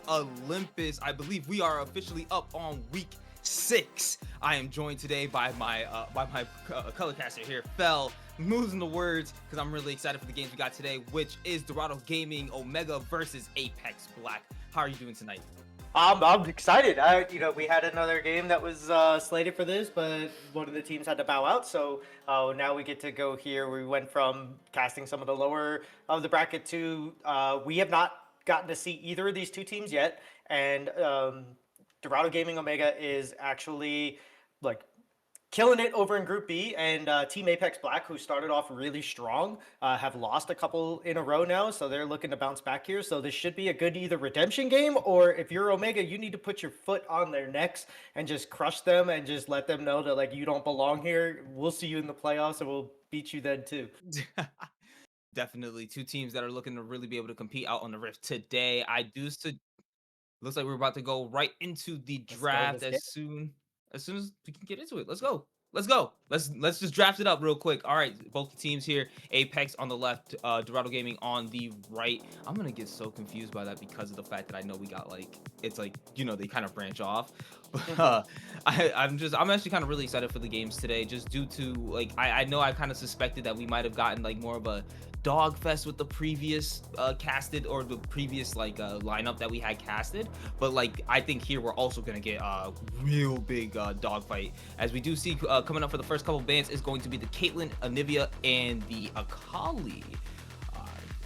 Olympus. I believe we are officially up on week 6. I am joined today by my color caster here, Fell. I'm losing the words because I'm really excited for the games we got today, which is Dorado Gaming Omega versus Apex Black. How are you doing tonight? I'm excited. We had another game that was slated for this, but one of the teams had to bow out. So now we get to go here. We went from casting some of the lower of the bracket to we have not gotten to see either of these two teams yet. And Dorado Gaming Omega is actually like killing it over in Group B, and Team Apex Black, who started off really strong, have lost a couple in a row now, so they're looking to bounce back here. So this should be a good either redemption game, or if you're Omega, you need to put your foot on their necks and just crush them and just let them know that like you don't belong here. We'll see you in the playoffs, and we'll beat you then too. Definitely two teams that are looking to really be able to compete out on the Rift today. Looks like we're about to go right into the draft as soon as we can get into it. Let's go. Let's just draft it up real quick. All right, both the teams here. Apex on the left, Dorado Gaming on the right. I'm gonna get so confused by that because of the fact that I know we got they kind of branch off. I'm actually kind of really excited for the games today, just due to I know I kind of suspected that we might have gotten more of a dog fest with the previous casted or the previous lineup that we had casted, but I think here we're also gonna get a real big dog fight, as we do see coming up for the first couple bans is going to be the Caitlyn, Anivia, and the Akali.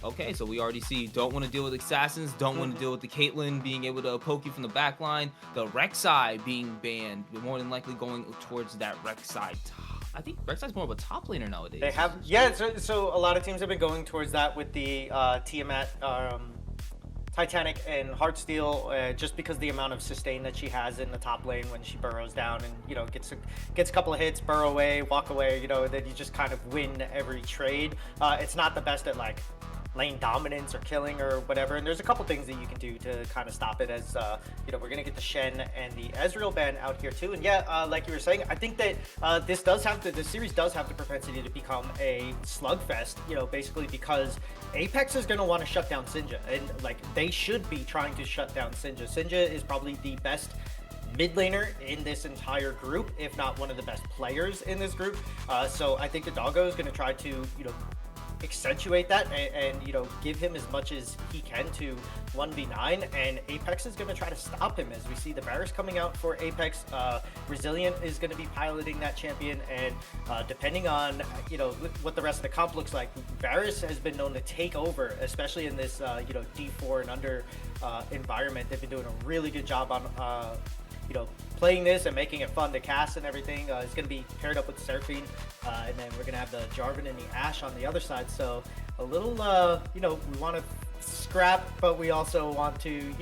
Okay, so we already see don't want to deal with assassins, don't want to deal with the Caitlyn being able to poke you from the back line, the Rek'Sai being banned. We're more than likely going towards that Rek'Sai. I think Rek'Sai's more of a top laner nowadays. They have, yeah. So a lot of teams have been going towards that with the Tiamat, Titanic, and Heartsteel, just because the amount of sustain that she has in the top lane when she burrows down and gets a couple of hits, burrow away, walk away. That you just kind of win every trade. It's not the best at lane dominance or killing or whatever, and there's a couple things that you can do to kind of stop it, as we're gonna get the Shen and the Ezreal ban out here too. And like you were saying, I think that this series does have the propensity to become a slugfest, basically because Apex is gonna want to shut down Sinja, and they should be trying to shut down Sinja. Sinja is probably the best mid laner in this entire group, if not one of the best players in this group. So I think the Doggo is going to try to, accentuate that and give him as much as he can to 1v9, and Apex is going to try to stop him, as we see the Varus coming out for Apex. Resilient is going to be piloting that champion, and depending on what the rest of the comp looks like, Varus has been known to take over, especially in this D4 and under environment. They've been doing a really good job on playing this and making it fun to cast and everything. It's going to be paired up with Seraphine, and then we're going to have the Jarvan and the Ashe on the other side. So a little, we want to scrap, but we also want to,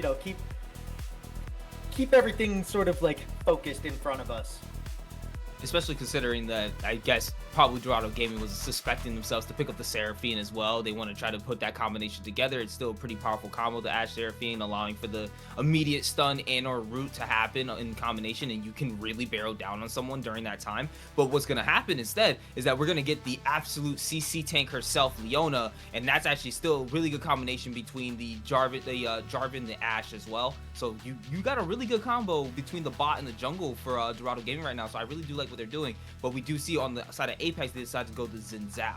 keep everything sort of focused in front of us. Especially considering that I guess probably Dorado Gaming was suspecting themselves to pick up the Seraphine as well. They want to try to put that combination together. It's still a pretty powerful combo, the Ashe Seraphine, allowing for the immediate stun and or root to happen in combination, and you can really barrel down on someone during that time. But what's going to happen instead is that we're going to get the absolute CC tank herself, Leona, and that's actually still a really good combination between the Jarvan, the Ashe as well. So you got a really good combo between the bot and the jungle for Dorado Gaming right now. So I really do like what they're doing. But we do see on the side of Apex, they decided to go to Xin Zhao.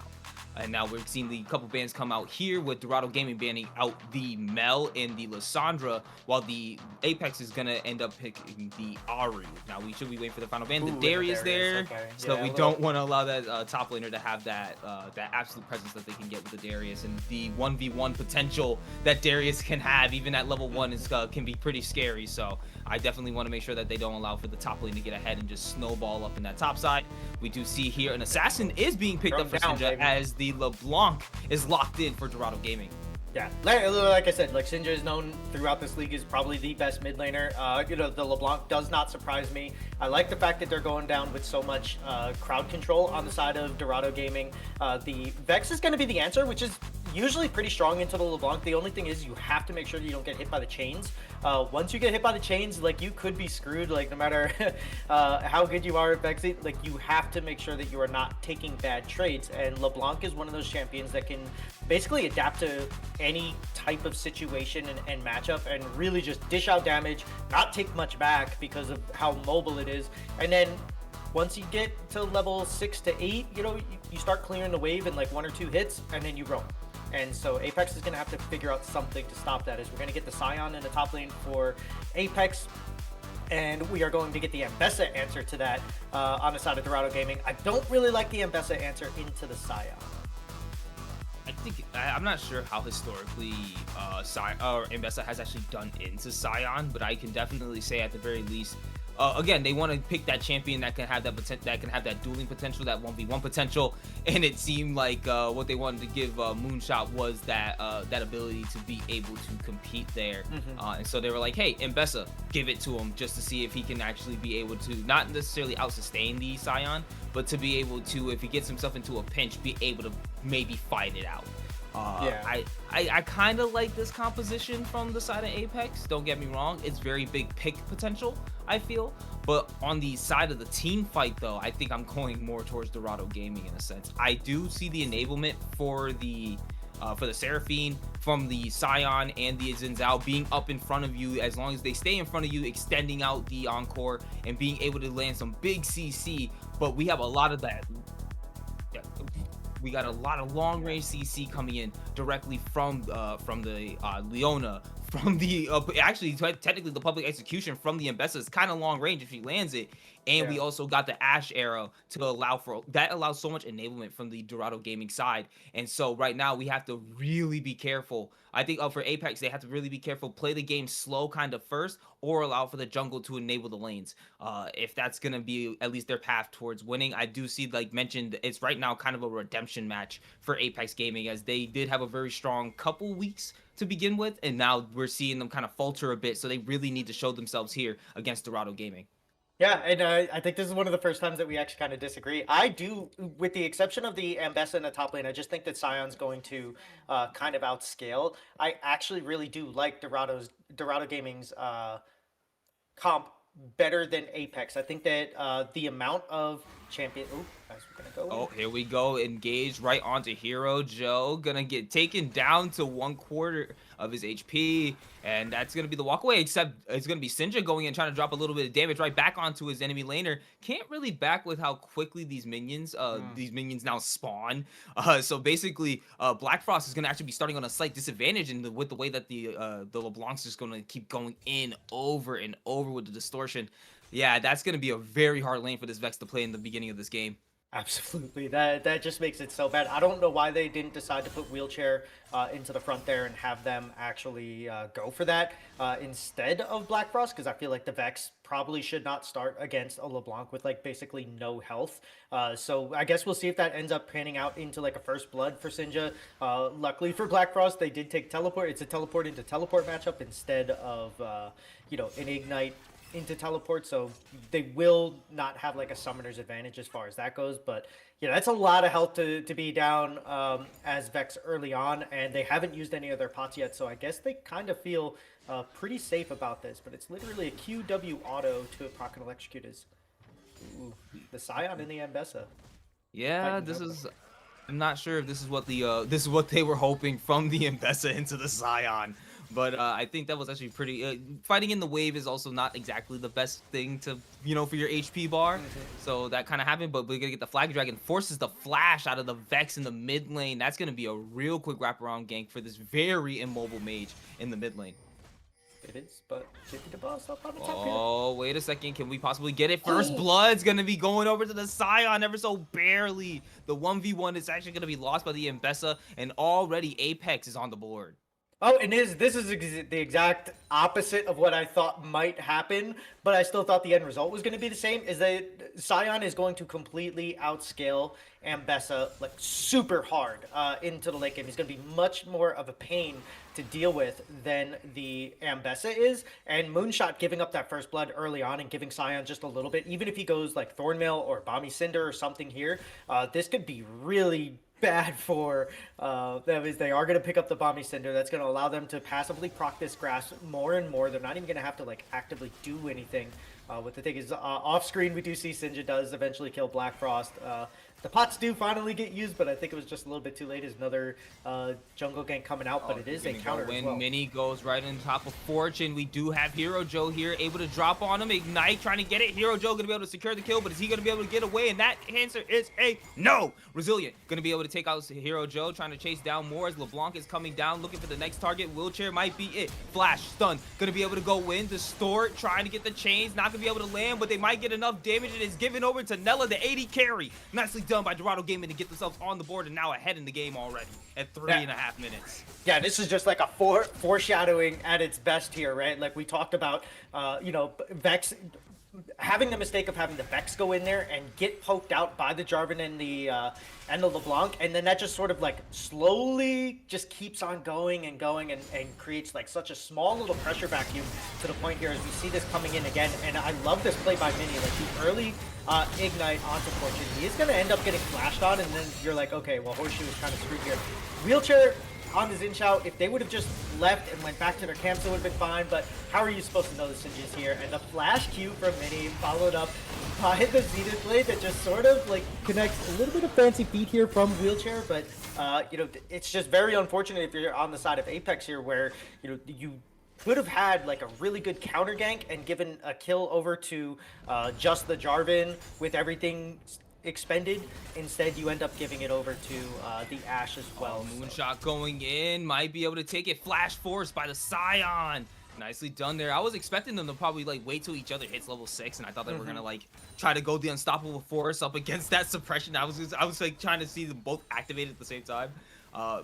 And now we're seeing the couple bans come out here with Dorado Gaming banning out the Mel and the Lissandra, while the Apex is going to end up picking the Aru. Now we should be waiting for the final ban. The Darius there. Okay. So we don't want to allow that top laner to have that absolute presence that they can get with the Darius. And the 1v1 potential that Darius can have, even at level 1, is can be pretty scary. So I definitely want to make sure that they don't allow for the top lane to get ahead and just snowball up in that top side. We do see here an assassin is being picked up for Sinja, as the LeBlanc is locked in for Dorado Gaming. Yeah, like I said, like Sinja is known throughout this league as probably the best mid laner. The LeBlanc does not surprise me. I like the fact that they're going down with so much crowd control on the side of Dorado Gaming. The Vex is going to be the answer, which is usually pretty strong into the LeBlanc. The only thing is you have to make sure that you don't get hit by the chains. Once you get hit by the chains, like you could be screwed. Like no matter how good you are at Vexing, like you have to make sure that you are not taking bad trades. And LeBlanc is one of those champions that can basically adapt to any type of situation and matchup, and really just dish out damage, not take much back because of how mobile it is. And then once you get to level 6 to 8, you start clearing the wave in like 1 or 2 hits, and then you roam. And so Apex is going to have to figure out something to stop that. We're going to get the Scion in the top lane for Apex, and we are going to get the Ambessa answer to that on the side of Dorado Gaming. I don't really like the Ambessa answer into the Scion. I'm not sure how historically Ambessa has actually done into Scion, but I can definitely say at the very least, again, they want to pick that champion that can have that dueling potential, that 1v1 potential, and it seemed like what they wanted to give Moonshot was that ability to be able to compete there. And so they were like, hey, Ambessa, give it to him just to see if he can actually be able to not necessarily out-sustain the Scion, but to be able to, if he gets himself into a pinch, be able to maybe fight it out. I kind of like this composition from the side of Apex. Don't get me wrong, it's very big pick potential, I feel. But on the side of the team fight, though, I think I'm going more towards Dorado Gaming in a sense. I do see the enablement for the Seraphine from the Scion and the Xin Zhao being up in front of you, as long as they stay in front of you, extending out the Encore and being able to land some big CC. But we have a lot of that. We got a lot of long range CC coming in directly from the Leona, from the actually technically the public execution from the Ambessa is kind of long range if she lands it. And we also got the Ash arrow to allow for that, allows so much enablement from the Dorado Gaming side. And so right now we have to really be careful. I think for Apex, they have to really be careful, play the game slow kind of first, or allow for the jungle to enable the lanes. If that's going to be at least their path towards winning. I do see, like mentioned, it's right now kind of a redemption match for Apex Gaming, as they did have a very strong couple weeks to begin with, and now we're seeing them kind of falter a bit, so they really need to show themselves here against Dorado Gaming. Yeah, and I think this is one of the first times that we actually kind of disagree. I do, with the exception of the Ambessa in the top lane, I just think that Scion's going to kind of outscale. I actually really do like Dorado Gaming's comp better than Apex. I think that the amount of champion... Oh, guys, we're going to go. Oh, here we go. Engaged right onto Hero Joe. Gonna get taken down to 1/4 of his HP. And that's going to be the walkaway, except it's going to be Sinja going in, trying to drop a little bit of damage right back onto his enemy laner. Can't really back with how quickly these minions now spawn. So basically, Black Frost is going to actually be starting on a slight disadvantage, and with the way that the LeBlanc's just going to keep going in over and over with the distortion. Yeah, that's going to be a very hard lane for this Vex to play in the beginning of this game. Absolutely, that just makes it so bad. I don't know why they didn't decide to put Wheelchair into the front there and have them actually go for that instead of Black Frost, because I feel like the Vex probably should not start against a LeBlanc with like basically no health. So I guess we'll see if that ends up panning out into like a first blood for Sinja. Luckily for Black Frost, they did take teleport. It's a teleport into teleport matchup instead of an ignite into teleport, so they will not have like a summoner's advantage as far as that goes. But yeah, that's a lot of health to be down as Vex early on, and they haven't used any of their pots yet, so I guess they kind of feel pretty safe about this. But it's literally a QW auto to proc and electrocute is the Scion and the Ambessa. Yeah, I'm not sure if this is what they were hoping from the Ambessa into the Scion. But I think that was actually pretty... fighting in the wave is also not exactly the best thing to, for your HP bar. So that kind of happened, but we're going to get the Flag Dragon. Forces the flash out of the Vex in the mid lane. That's going to be a real quick wraparound gank for this very immobile mage in the mid lane. It is, but Jiffy the boss up on the top here. Oh, wait a second. Can we possibly get it? First Blood's going to be going over to the Scion ever so barely. The 1v1 is actually going to be lost by the Ambessa, and already Apex is on the board. Oh, and this is the exact opposite of what I thought might happen, but I still thought the end result was going to be the same. Is that Sion is going to completely outscale Ambessa like super hard into the late game. He's going to be much more of a pain to deal with than the Ambessa is. And Moonshot giving up that first blood early on and giving Sion just a little bit, even if he goes like Thornmail or Balmy Cinder or something here, this could be really bad for that is they are going to pick up the Balmy Cinder. That's going to allow them to passively proc this grass more and more. They're not even going to have to like actively do anything. What the thing is, off screen we do see Sinja does eventually kill Black Frost. The pots do finally get used, but I think it was just a little bit too late. There's another jungle gank coming out, but it is a counter as well. Mini goes right on top of Fortune. We do have Hero Joe here, able to drop on him. Ignite, trying to get it. Hero Joe going to be able to secure the kill, but is he going to be able to get away? And that answer is a no. Resilient going to be able to take out Hero Joe, trying to chase down more as LeBlanc is coming down, looking for the next target. Wheelchair might be it. Flash, stun, going to be able to go in. Distort, trying to get the chains, not going to be able to land, but they might get enough damage. It is given over to Nella, the 80 carry. Nicely done by Dorado Gaming to get themselves on the board and now ahead in the game already at 3.5 minutes. Yeah, this is just like a foreshadowing at its best here, right? Like we talked about, you know, Vex having the mistake of having the Vex go in there and get poked out by the Jarvan and the LeBlanc, and then that just sort of like slowly just keeps on going and going and creates like such a small little pressure vacuum to the point here as we see this coming in again. And I love this play by Mini, like the early ignite onto Fortune. He is going to end up getting flashed on, and then you're like, okay, well, Horseshoe is kind of screwed here. Wheelchair on the Zinchao, if they would have just left and went back to their camps, it would have been fine, but how are you supposed to know the Singe is here? And the flash Q from Mini, followed up by the Zenith blade that just sort of like connects a little bit of fancy feet here from Wheelchair, but you know, it's just very unfortunate if you're on the side of Apex here where, you know, you could have had like a really good counter gank and given a kill over to just the Jarvan with everything expended. Instead, you end up giving it over to the Ashe as well. Moonshot going in, might be able to take it. Flash force by the Scion. Nicely done there. I was expecting them to probably like wait till each other hits level 6, and I thought they were gonna like try to go the unstoppable force up against that suppression. I was like trying to see them both activated at the same time.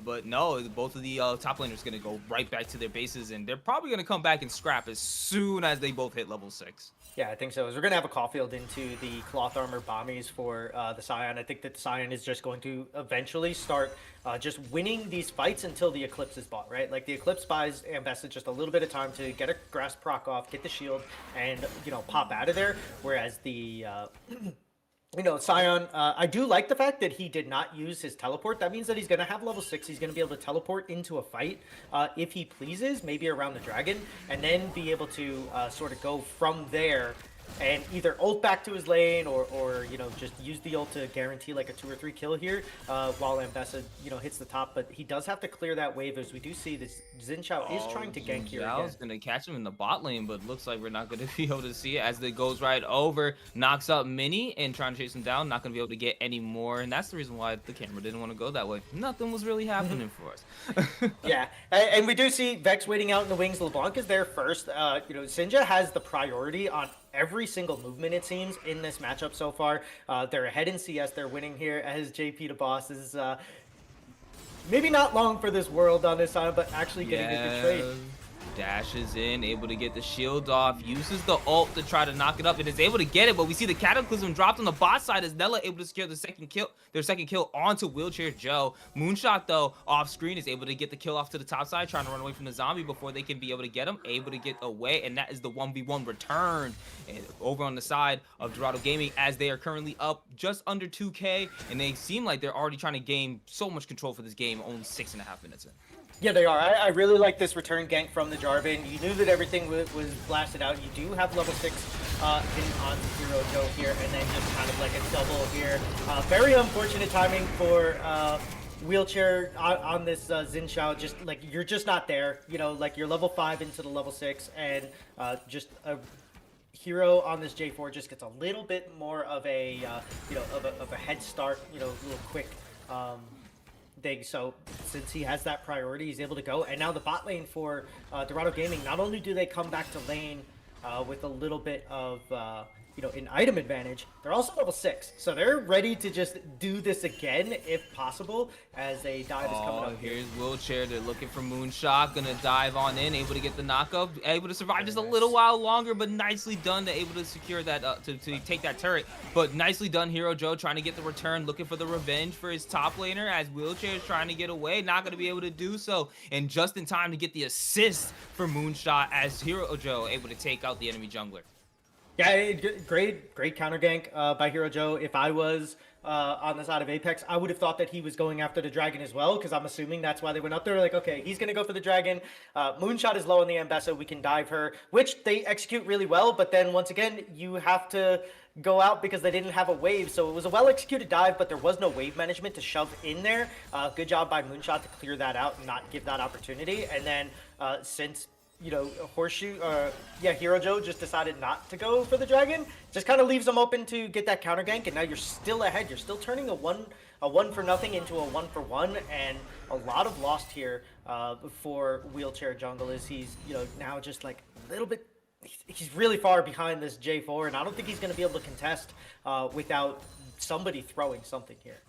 But no, both of the top laners gonna go right back to their bases, and they're probably gonna come back and scrap as soon as they both hit level 6. Yeah, I think so. As we're gonna have a Caulfield into the cloth armor bombies for the Scion. I think that the Scion is just going to eventually start just winning these fights until the Eclipse is bought, right? Like the Eclipse buys Ambessa just a little bit of time to get a grass proc off, get the shield, and you know, pop out of there. Whereas the you know, Scion, I do like the fact that he did not use his teleport. That means that he's going to have level 6. He's going to be able to teleport into a fight if he pleases, maybe around the dragon, and then be able to sort of go from there and either ult back to his lane or you know, just use the ult to guarantee like a 2 or 3 kill here while Ambessa, you know, hits the top. But he does have to clear that wave, as we do see this Zinchao is trying to gank here again. Zhao's gonna catch him in the bot lane, but looks like we're not gonna be able to see it as it goes right over, knocks up Mini and trying to chase him down, not gonna be able to get any more, and that's the reason why the camera didn't want to go that way. Nothing was really happening for us. Yeah, and we do see Vex waiting out in the wings. LeBlanc is there first. You know, Sinja has the priority on every single movement, it seems, in this matchup so far. They're ahead in CS. They're winning here as JP the boss is maybe not long for this world on this side, but actually getting a good trade. Dashes in, able to get the shield off, uses the ult to try to knock it up, and is able to get it, but we see the Cataclysm dropped on the bot side as Nella able to secure the their second kill onto Wheelchair Joe. Moonshot, though, off screen is able to get the kill off to the top side, trying to run away from the zombie before they can be able to get him, able to get away, and that is the 1v1 return. And over on the side of Dorado Gaming, as they are currently up just under 2k, and they seem like they're already trying to gain so much control for this game, only 6.5 minutes in. Yeah, they are. I really like this return gank from the Jarvan. You knew that everything was blasted out. You do have level 6 in on Hero Joe here, and then just kind of like a double here. Very unfortunate timing for Wheelchair on this Zinchao. Just like, you're just not there. You know, like you're level 5 into the level 6, and just a Hero on this J4 just gets a little bit more of a you know, of a head start. You know, a little quick. Thing. So since he has that priority, he's able to go. And now the bot lane for Dorado Gaming, not only do they come back to lane with a little bit of an item advantage. They're also level 6, so they're ready to just do this again if possible, as a dive is coming up here. Here's Wheelchair. They're looking for Moonshot. Gonna dive on in, able to get the knockup, able to survive just a little while longer, but nicely done to able to secure that, to take that turret. But nicely done, Hero Joe trying to get the return, looking for the revenge for his top laner, as Wheelchair is trying to get away, not gonna be able to do so, and just in time to get the assist for Moonshot, as Hero Joe able to take out the enemy jungler. Yeah, great counter gank by Hero Joe. If I was on the side of Apex, I would have thought that he was going after the dragon as well, because I'm assuming that's why they went up there. Like, okay, he's going to go for the dragon. Moonshot is low on the Ambessa. We can dive her, which they execute really well. But then once again, you have to go out because they didn't have a wave. So it was a well-executed dive, but there was no wave management to shove in there. Good job by Moonshot to clear that out and not give that opportunity. And then since Hero Joe just decided not to go for the dragon, just kind of leaves them open to get that counter gank, and now you're still ahead. You're still turning a one for nothing into a 1-for-1, and a lot of lost here for Wheelchair Jungle is he's now just like a little bit. He's really far behind this J4, and I don't think he's going to be able to contest without somebody throwing something here.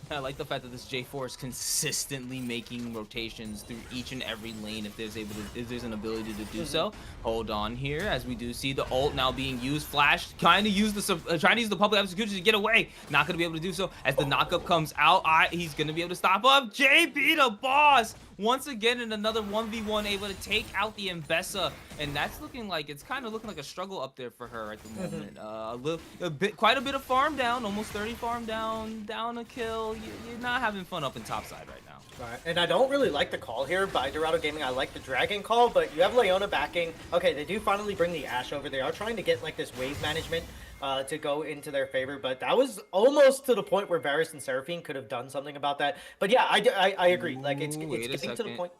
I like the fact that this J4 is consistently making rotations through each and every lane if there's an ability to do so. Hold on here, as we do see the ult now being used. Flash trying to use the public execution to get away. Not gonna be able to do so as the knockup comes out. He's gonna be able to stop up. JP the boss once again in another 1v1, able to take out the Ambessa, and that's looking like a struggle up there for her at the moment. Quite a bit of farm down, almost 30 farm down a kill. You're not having fun up in topside right now. Right, and I don't really like the call here by Dorado Gaming. I like the dragon call, but you have Leona backing. Okay, they do finally bring the Ashe over. They are trying to get like this wave management to go into their favor, but that was almost to the point where Varus and Seraphine could have done something about that. But yeah, I agree. Like it's getting to the point.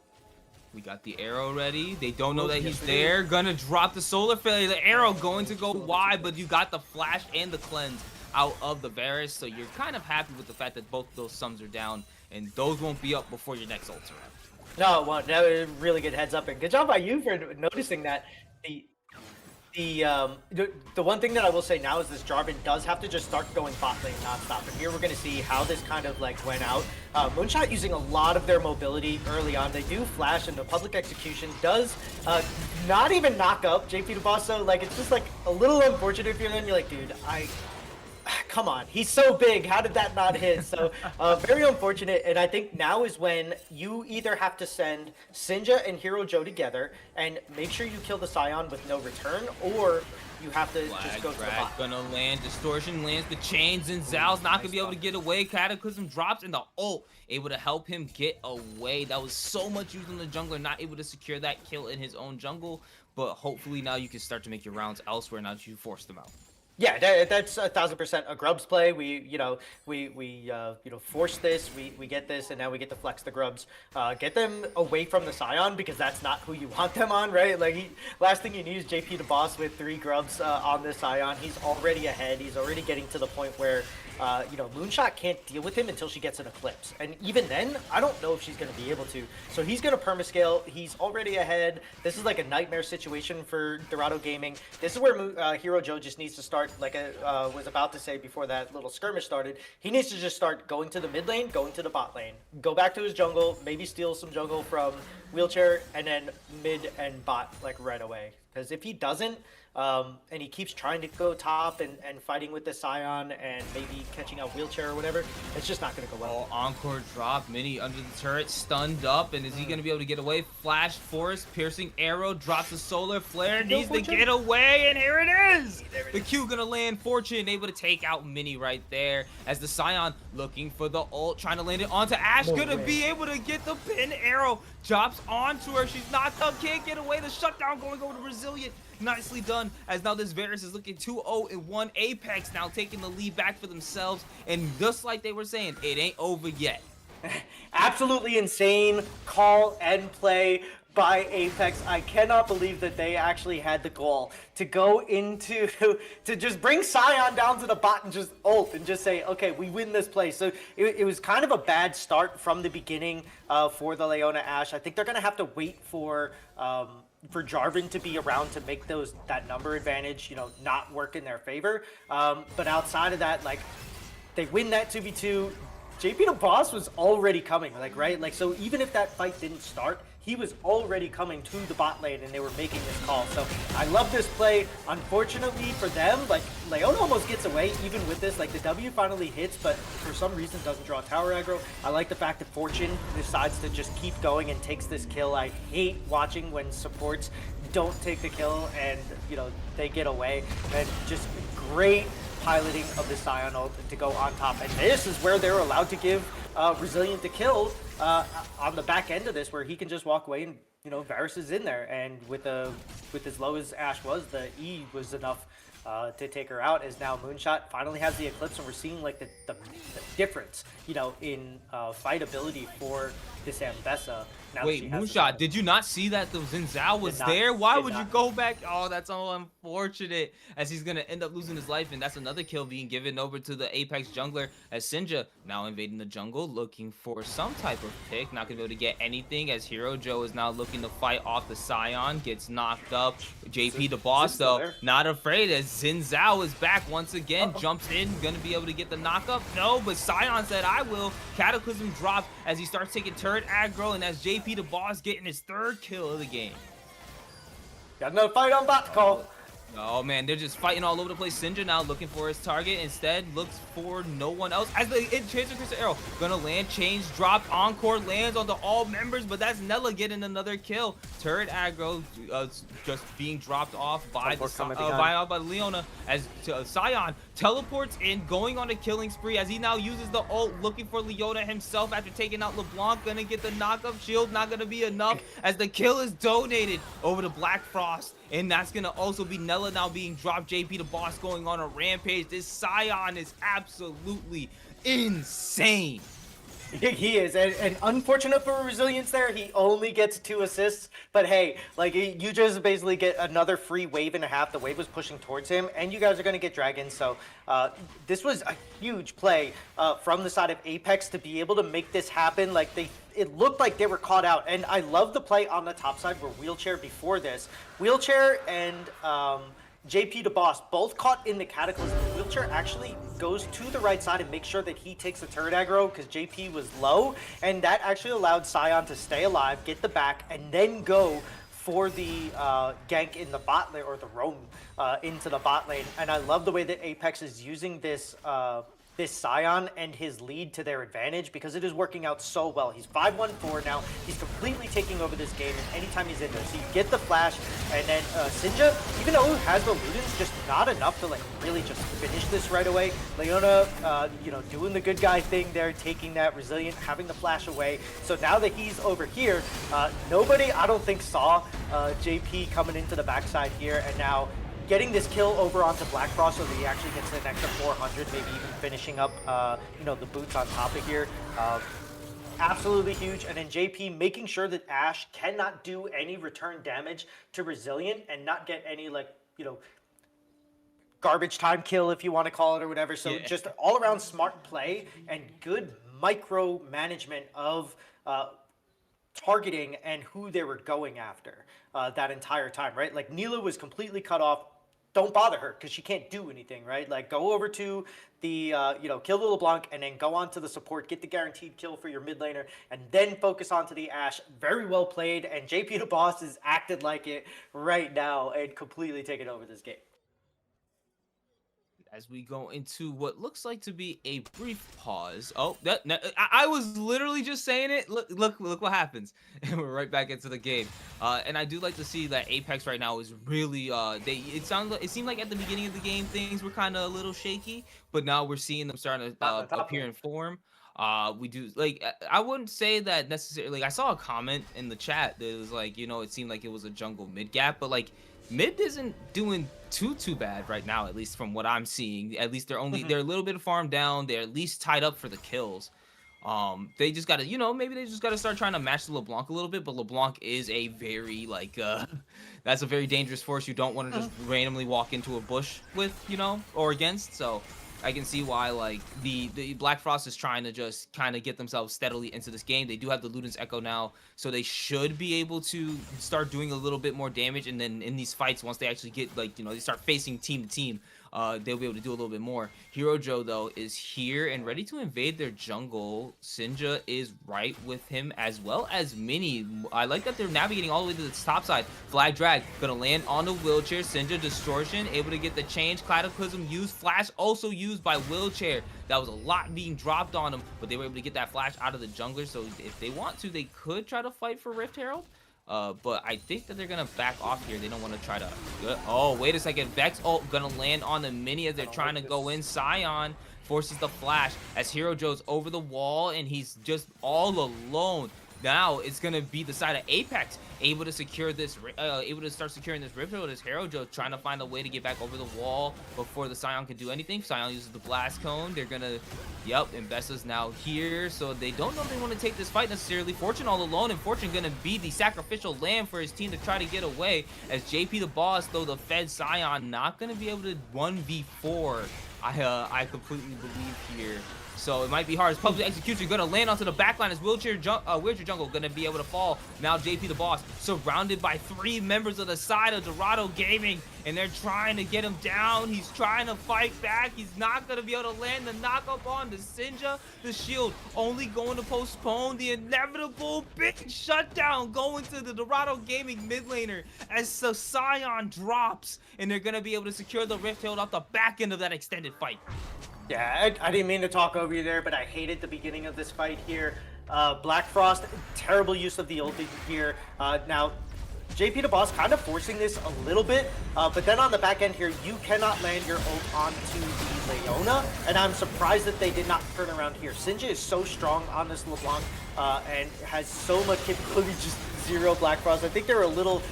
We got the arrow ready. They don't know that he's there. Gonna drop the solar failure. The arrow going to go wide, but you got the flash and the cleanse out of the Varus, so you're kind of happy with the fact that both of those sums are down, and those won't be up before your next ults are up. No, well, no, really good heads up, and good job by you for noticing that. The one thing that I will say now is this Jarvan does have to just start going bot lane nonstop, and here we're going to see how this kind of like went out. Moonshot using a lot of their mobility early on. They do flash, and the public execution does not even knock up JP the boss, so like it's just like a little unfortunate if you're then you're like, dude, come on, he's so big, how did that not hit? So very unfortunate, and I think now is when you either have to send Sinja and Hero Joe together and make sure you kill the Scion with no return, or you have to just go to the bot. Gonna land, Distortion lands the chains, and Zal's not gonna be able to get away. Cataclysm drops, and the ult able to help him get away. That was so much used on the jungler, not able to secure that kill in his own jungle, but hopefully now you can start to make your rounds elsewhere now that you forced them out. Yeah, that's 1000% a Grubs play. We force this, we get this, and now we get to flex the Grubs. Get them away from the Scion, because that's not who you want them on, right? Like, last thing you need is JP the boss with 3 Grubs on this Scion. He's already ahead. He's already getting to the point where, Moonshot can't deal with him until she gets an Eclipse. And even then, I don't know if she's going to be able to. So he's going to permascale. He's already ahead. This is like a nightmare situation for Dorado Gaming. This is where Hero Joe just needs to start, like I was about to say before that little skirmish started. He needs to just start going to the mid lane, going to the bot lane. Go back to his jungle, maybe steal some jungle from Wheelchair, and then mid and bot like right away. Because if he doesn't, and he keeps trying to go top and fighting with the Scion and maybe catching out Wheelchair or whatever, it's just not going to go well. Encore drop, Mini under the turret, stunned up, and is he going to be able to get away? Flash, Force, piercing arrow, drops the solar flare, needs to get away, and here it is! The Q going to land, Fortune able to take out Mini right there, as the Scion looking for the ult, trying to land it onto Ashe, going to be able to get the pin arrow, drops onto her, she's knocked up, can't get away, the shutdown going over to Resilient. Nicely done, as now this Varus is looking 2-0-1. Apex now taking the lead back for themselves, and just like they were saying, it ain't over yet. Absolutely insane call and play by Apex. I cannot believe that they actually had the goal to go into, to just bring Scion down to the bot and just ult and just say, okay, we win this play. So it was kind of a bad start from the beginning for the Leona Ashe. I think they're going to have to wait for for Jarvan to be around to make that number advantage, not work in their favor. But outside of that, like, they win that 2v2. JP the Boss was already coming, like, right? Like, so even if that fight didn't start, he was already coming to the bot lane and they were making this call. So I love this play. Unfortunately for them, like, Leona almost gets away even with this. Like, the W finally hits, but for some reason doesn't draw tower aggro. I like the fact that Fortune decides to just keep going and takes this kill. I hate watching when supports don't take the kill and, they get away. And just great piloting of the Sion ult to go on top. And this is where they're allowed to give Resilient the kill on the back end of this, where he can just walk away and, Varus is in there. And with as low as Ashe was, the E was enough to take her out, as now Moonshot finally has the Eclipse, and we're seeing like the difference, in fight ability for this Ambessa. Wait, Moonshot, did you not see that the Xin Zhao was there? Why would you go back? Oh, that's so unfortunate, as he's gonna end up losing his life, and that's another kill being given over to the Apex jungler, as Sinja now invading the jungle, looking for some type of pick. Not gonna be able to get anything, as Hero Joe is now looking to fight off the Sion, gets knocked up. JP the Boss, though, not afraid, as Xin Zhao is back once again, jumps in, gonna be able to get the knockup. No, but Sion said, I will. Cataclysm drops as he starts taking turret aggro, and as JP the Boss getting his 3rd kill of the game. Got no fight on bot call. Oh man, they're just fighting all over the place. Sinja now looking for his target, instead looks for no one else. As the Crystal Arrow gonna land, change, drop, Encore lands onto all members, but that's Nella getting another kill. Turret aggro just being dropped off by by Leona, as Sion teleports in, going on a killing spree, as he now uses the ult, looking for Leona himself after taking out LeBlanc. Gonna get the knockup, shield not gonna be enough, as the kill is donated over to Black Frost. And that's going to also be Nella now being dropped. JP the Boss going on a rampage. This Sion is absolutely insane. He is, and unfortunate for Resilience there, he only gets 2 assists, but hey, like, you just basically get another free wave and a half. The wave was pushing towards him, and you guys are going to get dragons, so this was a huge play from the side of Apex to be able to make this happen. Like, it looked like they were caught out, and I love the play on the top side where Wheelchair before this. Wheelchair and JP the Boss both caught in the Cataclysm. Wheelchair actually goes to the right side and makes sure that he takes the turret aggro because JP was low, and that actually allowed Sion to stay alive, get the back, and then go for the gank in the bot lane, or the roam into the bot lane. And I love the way that Apex is using this Sion and his lead to their advantage, because it is working out so well. He's 5-1-4 now. He's completely taking over this game, and anytime he's in there. So you get the flash, and then Sinja, even though he has the Ludens, just not enough to like really just finish this right away. Leona, doing the good guy thing there, taking that Resilient, having the flash away. So now that he's over here, nobody, I don't think, saw JP coming into the backside here, and now getting this kill over onto Black Frost so that he actually gets an extra 400, maybe even finishing up, the boots on top of here. Absolutely huge. And then JP making sure that Ashe cannot do any return damage to Resilient and not get any, garbage time kill, if you want to call it, or whatever. So just all around smart play and good micro management of targeting and who they were going after that entire time, right? Like, Neela was completely cut off. Don't bother her because she can't do anything, right? Like, go over to the, kill the LeBlanc, and then go on to the support, get the guaranteed kill for your mid laner, and then focus onto the Ashe. Very well played, and JP the Boss is acted like it right now and completely taken over this game. As we go into what looks like to be a brief pause. Oh, I was literally just saying it. Look what happens. And we're right back into the game. And I do like to see that Apex right now is really it seemed like at the beginning of the game things were kind of a little shaky, but now we're seeing them starting to appear in form. We do, like, I wouldn't say that necessarily. Like, I saw a comment in the chat that was like, it seemed like it was a jungle mid gap, but like, mid isn't doing too bad right now, at least from what I'm seeing. At least they're a little bit farmed down. They're at least tied up for the kills. They just gotta, maybe they just gotta start trying to match the LeBlanc a little bit, but LeBlanc is a very, that's a very dangerous force you don't want to just randomly walk into a bush with, or against. So I can see why like the Black Frost is trying to just kind of get themselves steadily into this game. They do have the Luden's Echo now, so they should be able to start doing a little bit more damage. And then in these fights, once they actually get like they start facing team to team, they'll be able to do a little bit more. Hero Joe though is here and ready to invade their jungle. Sinja is right with him as well as Mini. I like that they're navigating all the way to the top side. Flag drag gonna land on the Wheelchair. Sinja distortion able to get the change. Cataclysm used. Flash also used by Wheelchair. That was a lot being dropped on him, but they were able to get that flash out of the jungler. So if they want to, they could try to fight for Rift Herald. But I think that they're gonna back off here. They don't want to try to. Oh, wait a second. Vex ult gonna land on the Mini as they're trying to go in. Sion forces the flash as Hero Joe's over the wall and he's just all alone. Now it's gonna be the side of Apex able to secure this, able to start securing this Rift Herald as Hero Joe trying to find a way to get back over the wall before the Sion can do anything. Sion uses the blast cone. They're gonna, and Bessa's now here, so they don't know if they want to take this fight necessarily. Fortune all alone, and Fortune gonna be the sacrificial lamb for his team to try to get away as JP the boss, though the Fed Sion not gonna be able to 1v4. I completely believe here. So it might be hard. As Public Execution gonna land onto the backline as Wheelchair Jungle gonna be able to fall. Now JP the boss surrounded by 3 members of the side of Dorado Gaming, and they're trying to get him down. He's trying to fight back. He's not gonna be able to land the knockup on the Sinja. The shield only going to postpone the inevitable big shutdown going to the Dorado Gaming mid laner as the Sion drops, and they're gonna be able to secure the Rift Herald off the back end of that extended fight. Yeah, I didn't mean to talk over you there, but I hated the beginning of this fight here. Black Frost, terrible use of the ulti here. Now, JP the boss kind of forcing this a little bit, but then on the back end here, you cannot land your ult onto the Leona, and I'm surprised that they did not turn around here. Sinja is so strong on this LeBlanc and has so much capability, just 0 Black Frost. I think they're a little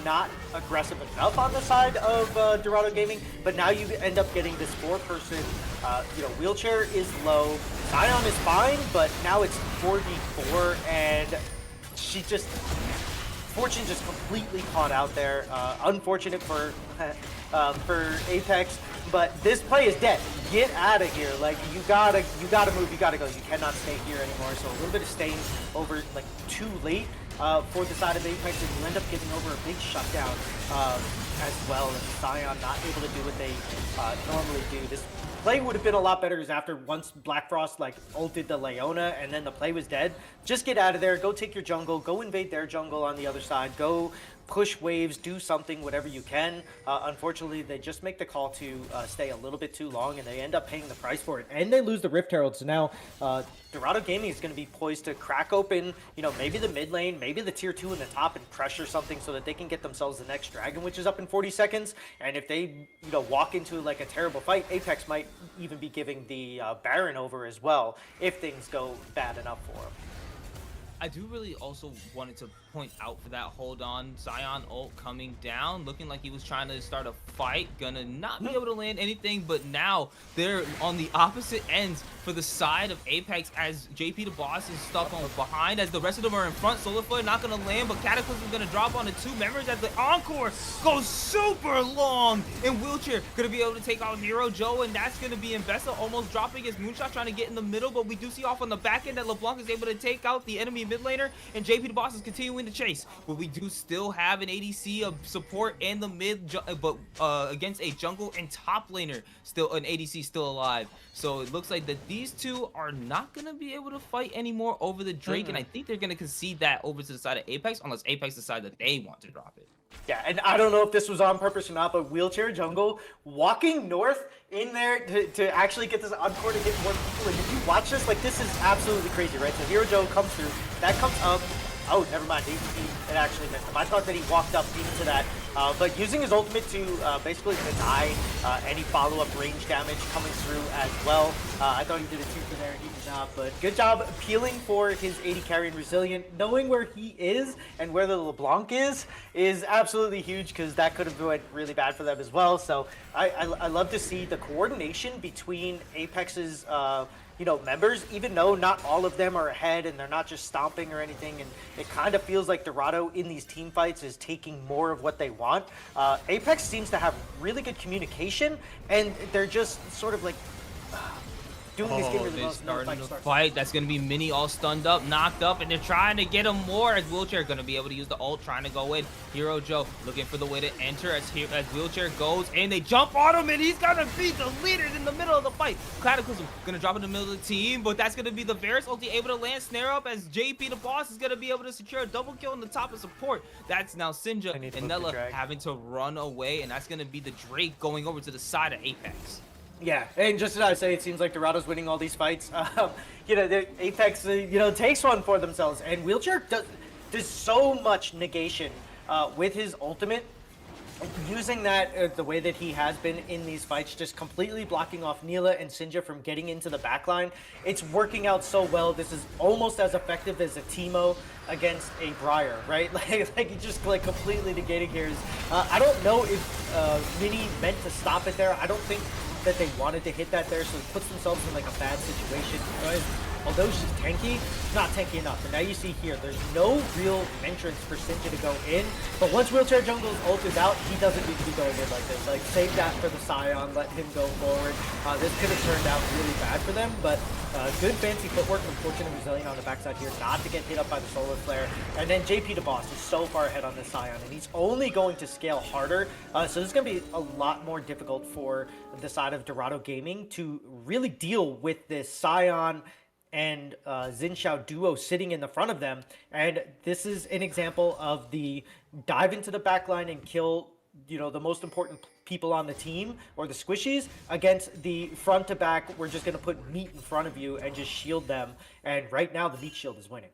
not aggressive enough on the side of Dorado Gaming, but now you end up getting this 4-person, Wheelchair is low, Sion is fine, but now it's 4v4, and Fortune just completely caught out there. Unfortunate for Apex, but this play is dead. Get out of here. Like you gotta move. You gotta go. You cannot stay here anymore. So a little bit of staying over like too late for the side of Apex, and you end up getting over a big shutdown as well. And Sion not able to do what they normally do. This play would have been a lot better is after once Black Frost like ulted the Leona and then the play was dead. Just get out of there, go take your jungle, go invade their jungle on the other side, go push waves, do something, whatever you can. Unfortunately, they just make the call to stay a little bit too long, and they end up paying the price for it. And they lose the Rift Herald. So now Dorado Gaming is going to be poised to crack open, maybe the mid lane, maybe the tier 2 in the top, and pressure something so that they can get themselves the next dragon, which is up in 40 seconds. And if they, walk into like a terrible fight, Apex might even be giving the Baron over as well if things go bad enough for them. I do really also wanted to point out for that hold on Sion ult coming down, looking like he was trying to start a fight, gonna not be able to land anything, but now they're on the opposite ends for the side of Apex as JP the boss is stuck on behind as the rest of them are in front. Solarflare not gonna land, but Cataclysm is gonna drop on the 2 members as the encore goes super long, and Wheelchair gonna be able to take out Hero Joe, and that's gonna be Investa almost dropping his moonshot trying to get in the middle, but we do see off on the back end that LeBlanc is able to take out the enemy mid laner, and JP the boss is continuing to chase, but we do still have an ADC of support in the mid, but against a jungle and top laner, still an ADC still alive. So it looks like that these two are not going to be able to fight anymore over the Drake, and I think they're going to concede that over to the side of Apex unless Apex decide that they want to drop it. Yeah, and I don't know if this was on purpose or not, but Wheelchair Jungle walking north in there to actually get this encore to hit more people. And if you watch this, like, this is absolutely crazy, right? So Hero Joe comes through, that comes up. Oh, never mind. It actually missed him. I thought that he walked up into that. But using his ultimate to basically deny any follow-up range damage coming through as well. I thought he did a 2 there. He did not. But good job peeling for his 80 carry and resilient. Knowing where he is and where the LeBlanc is absolutely huge, because that could have been really bad for them as well. So I love to see the coordination between Apex's members, even though not all of them are ahead and they're not just stomping or anything. And it kind of feels like Dorado in these team fights is taking more of what they want. Apex seems to have really good communication, and they're just sort of like doing this game really They're well. starting to fight. That's going to be Mini all stunned up, knocked up, and they're trying to get him more as Wheelchair going to be able to use the ult, trying to go in. Hero Joe looking for the way to enter as Wheelchair goes, and they jump on him, and he's going to be deleted in the middle of the fight. Cataclysm going to drop in the middle of the team, but that's going to be the Varus ulti able to land snare up as JP the boss is going to be able to secure a double kill on the top of support. That's now Sinja and Nella having to run away, and that's going to be the Drake going over to the side of Apex. Yeah, and just as I say, it seems like Dorado's winning all these fights. Apex, takes one for themselves, and Wheelchair does so much negation with his ultimate, using that the way that he has been in these fights, just completely blocking off Neela and Sinja from getting into the backline. It's working out so well. This is almost as effective as a Teemo against a Briar, right? Like he just completely negating here. I don't know if Mini meant to stop it there. I don't think that they wanted to hit that there, so it puts themselves in like a bad situation. Although she's tanky, not tanky enough. And now you see here, there's no real entrance for Sinja to go in. But once Wheelchair Jungle's ult is out, he doesn't need to be going in like this. Like, save that for the Scion, let him go forward. This could have turned out really bad for them, but good fancy footwork from Fortune and Resilient on the backside here, not to get hit up by the Solar Flare. And then JP the boss is so far ahead on this Scion, and he's only going to scale harder. So this is going to be a lot more difficult for the side of Dorado Gaming to really deal with this Scion and Xin Xiao duo sitting in the front of them. And this is an example of the dive into the backline and kill, the most important people on the team, or the squishies, against the front to back. We're just going to put meat in front of you and just shield them. And right now, the meat shield is winning.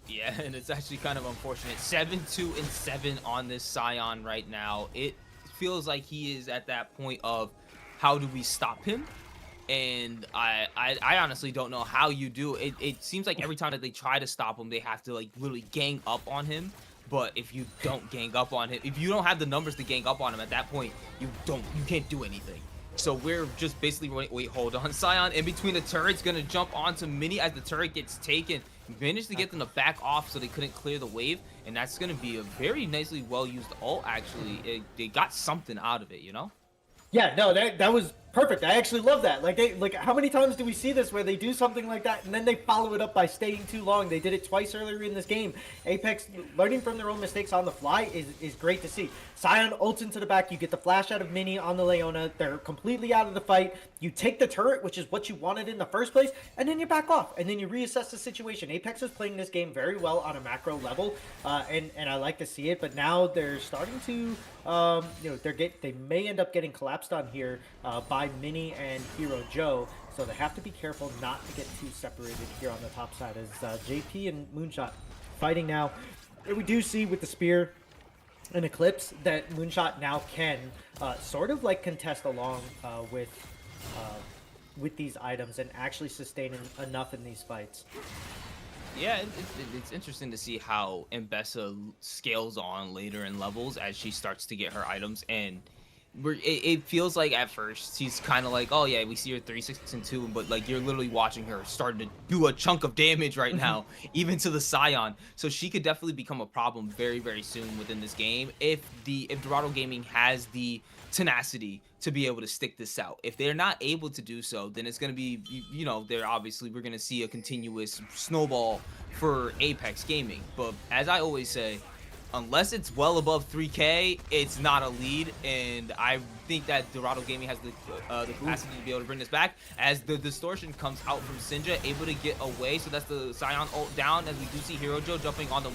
Yeah, and it's actually kind of unfortunate. 7-2 and 7 on this Scion right now. It feels like he is at that point of, how do we stop him? And I honestly don't know how you do it. It seems like every time that they try to stop him, they have to literally gang up on him. But if you don't gang up on him, if you don't have the numbers to gang up on him at that point, you can't do anything. So we're just basically wait, hold on. Scion in between the turrets, gonna jump onto Mini as the turret gets taken. Managed to get them to back off so they couldn't clear the wave, and that's gonna be a very nicely well used ult. Actually, they got something out of it, Yeah, no, that was perfect. I actually love that. Like how many times do we see this where they do something like that and then they follow it up by staying too long? They did it twice earlier in this game. Apex learning from their own mistakes on the fly is great to see. Scion ults into the back. You get the flash out of Mini on the Leona. They're completely out of the fight. You take the turret, which is what you wanted in the first place, and then you back off and then you reassess the situation. Apex is playing this game very well on a macro level, and I like to see it. But now they're starting to, they may end up getting collapsed on here by Mini and Hero Joe, so they have to be careful not to get too separated here on the top side as JP and Moonshot fighting now. And we do see with the spear and Eclipse that Moonshot now can sort of contest along with these items and actually sustain enough in these fights. Yeah, it's interesting to see how Mbessa scales on later in levels as she starts to get her items, and it feels like at first she's kind of like, oh yeah, we see her 3, 6, and 2, but you're literally watching her starting to do a chunk of damage right now, even to the Scion. So she could definitely become a problem very, very soon within this game if Dorado Gaming has the tenacity to be able to stick this out. If they're not able to do so, then it's going to be, we're going to see a continuous snowball for Apex Gaming. But as I always say, unless it's well above 3K, it's not a lead, and I think that Dorado Gaming has the capacity to be able to bring this back as the distortion comes out from Sinja, able to get away. So that's the Scion ult down, as we do see Hero Joe jumping on the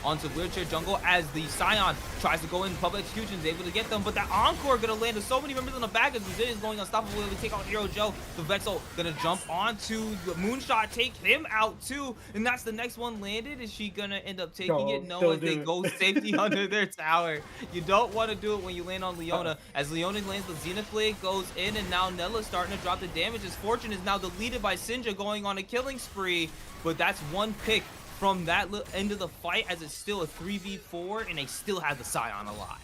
onto wheelchair jungle as the Scion tries to go in public executions, able to get them, but that encore gonna land with so many members on the back as Resilient is going unstoppable, able to take out Hero Joe. The Vex ult gonna jump onto the Moonshot, take him out too, and that's the next one landed. Is she gonna end up taking it? No, as they go safety under their tower. You don't want to do it when you land on Leona, as Leona lands the Zenith Blade, goes in, and now Nella's starting to drop the damage as Fortune is now deleted by Sinja going on a killing spree. But that's one pick from that end of the fight, as it's still a 3v4 and they still have the Scion alive.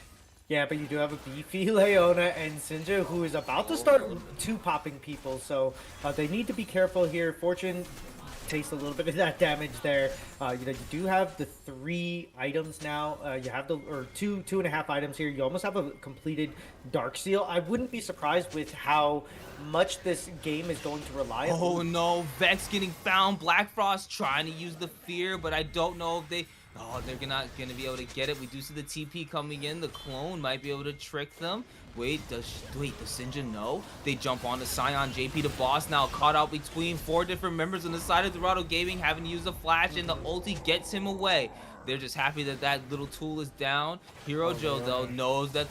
Yeah, but you do have a beefy Leona and Sinja who is about to start two-popping people, so they need to be careful here. Fortune takes a little bit of that damage there. You know, you do have the 3 items now. You have the, or two and a half items here. You almost have a completed Dark Seal. I wouldn't be surprised with how much this game is going to rely on. Oh no, Vex getting found. Black Frost trying to use the fear, but I don't know if they... Oh, they're not gonna be able to get it. We do see the TP coming in. The clone might be able to trick them. Wait, does Sinja know? They jump on the Scion. JP the boss now caught out between 4 different members on the side of Dorado Gaming, having to use the flash, and the ulti gets him away. They're just happy that that little tool is down. Hero Joe though knows that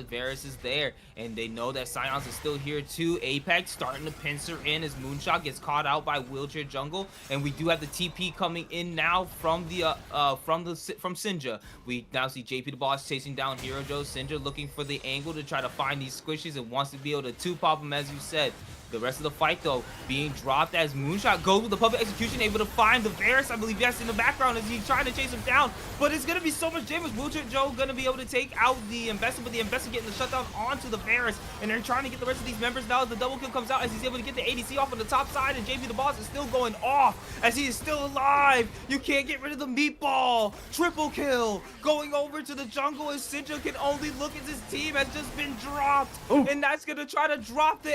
Varus is there, and they know that Scions is still here too. Apex starting to pincer in as Moonshot gets caught out by Wheelchair Jungle, and we do have the TP coming in now from Sinja. We now see JP the boss chasing down Hero Joe. Sinja looking for the angle to try to find these squishies and wants to be able to 2-pop them, as you said. The rest of the fight, though, being dropped as Moonshot goes with the public execution, able to find the Varus, I believe, yes, in the background as he's trying to chase him down. But it's going to be so much damage. Wheelchair Joe going to be able to take out the Investor, but the Investor getting the shutdown onto the Varus. And they're trying to get the rest of these members now as the double kill comes out, as he's able to get the ADC off on the top side. And JP the boss is still going off as he is still alive. You can't get rid of the meatball. Triple kill going over to the jungle as Sinja can only look as his team has just been dropped. Ooh. And that's going to try to drop the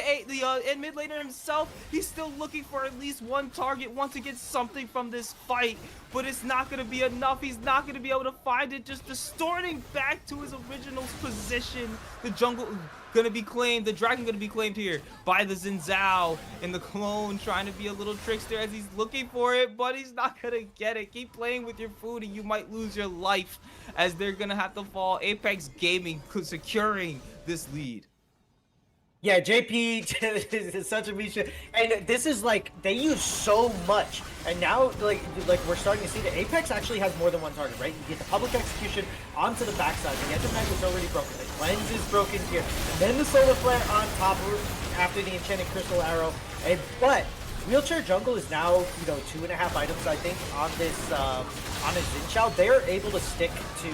mid laner himself. He's still looking for at least one target, wants to get something from this fight, but it's not going to be enough. He's not going to be able to find it, just distorting back to his original position. The jungle going to be claimed, the dragon going to be claimed here by the Xin Zhao, and the clone trying to be a little trickster as he's looking for it, but he's not going to get it. Keep playing with your food and you might lose your life, as they're going to have to fall. Apex Gaming securing this lead. Yeah, JP is such a beast, and this is like they use so much, and now like we're starting to see that Apex actually has more than one target, right? You get the public execution onto the backside. The edge of night is already broken. The cleanse is broken here, and then the solar flare on top after the enchanted crystal arrow, but Wheelchair Jungle is now, you know, 2.5 items, I think, on this Xin Zhao. They're able to stick to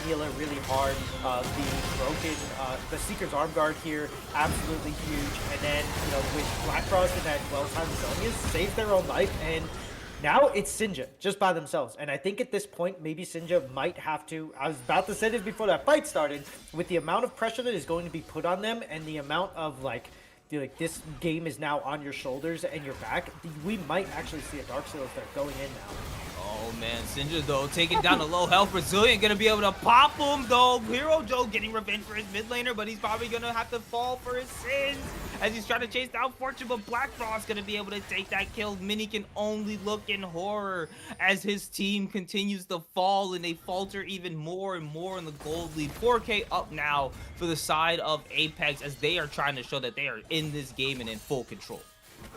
Neela really hard. The Seeker's Arm Guard here, absolutely huge. And then, you know, with Black Frost and that well-timed Zonias, save their own life. And now it's Sinja, just by themselves. And I think at this point, maybe Sinja might have to, I was about to say this before that fight started, with the amount of pressure that is going to be put on them and the amount of, like this game is now on your shoulders and your back, we might actually see a Dark Seal start going in now. Oh man, Sinja though taking down a low health Brazilian, gonna be able to pop him though. Hero Joe getting revenge for his mid laner, but he's probably gonna have to fall for his sins as he's trying to chase down Fortune, but Black Frost gonna be able to take that kill. Mini can only look in horror as his team continues to fall, and they falter even more and more in the gold lead. 4K up now for the side of Apex as they are trying to show that they are in this game and in full control.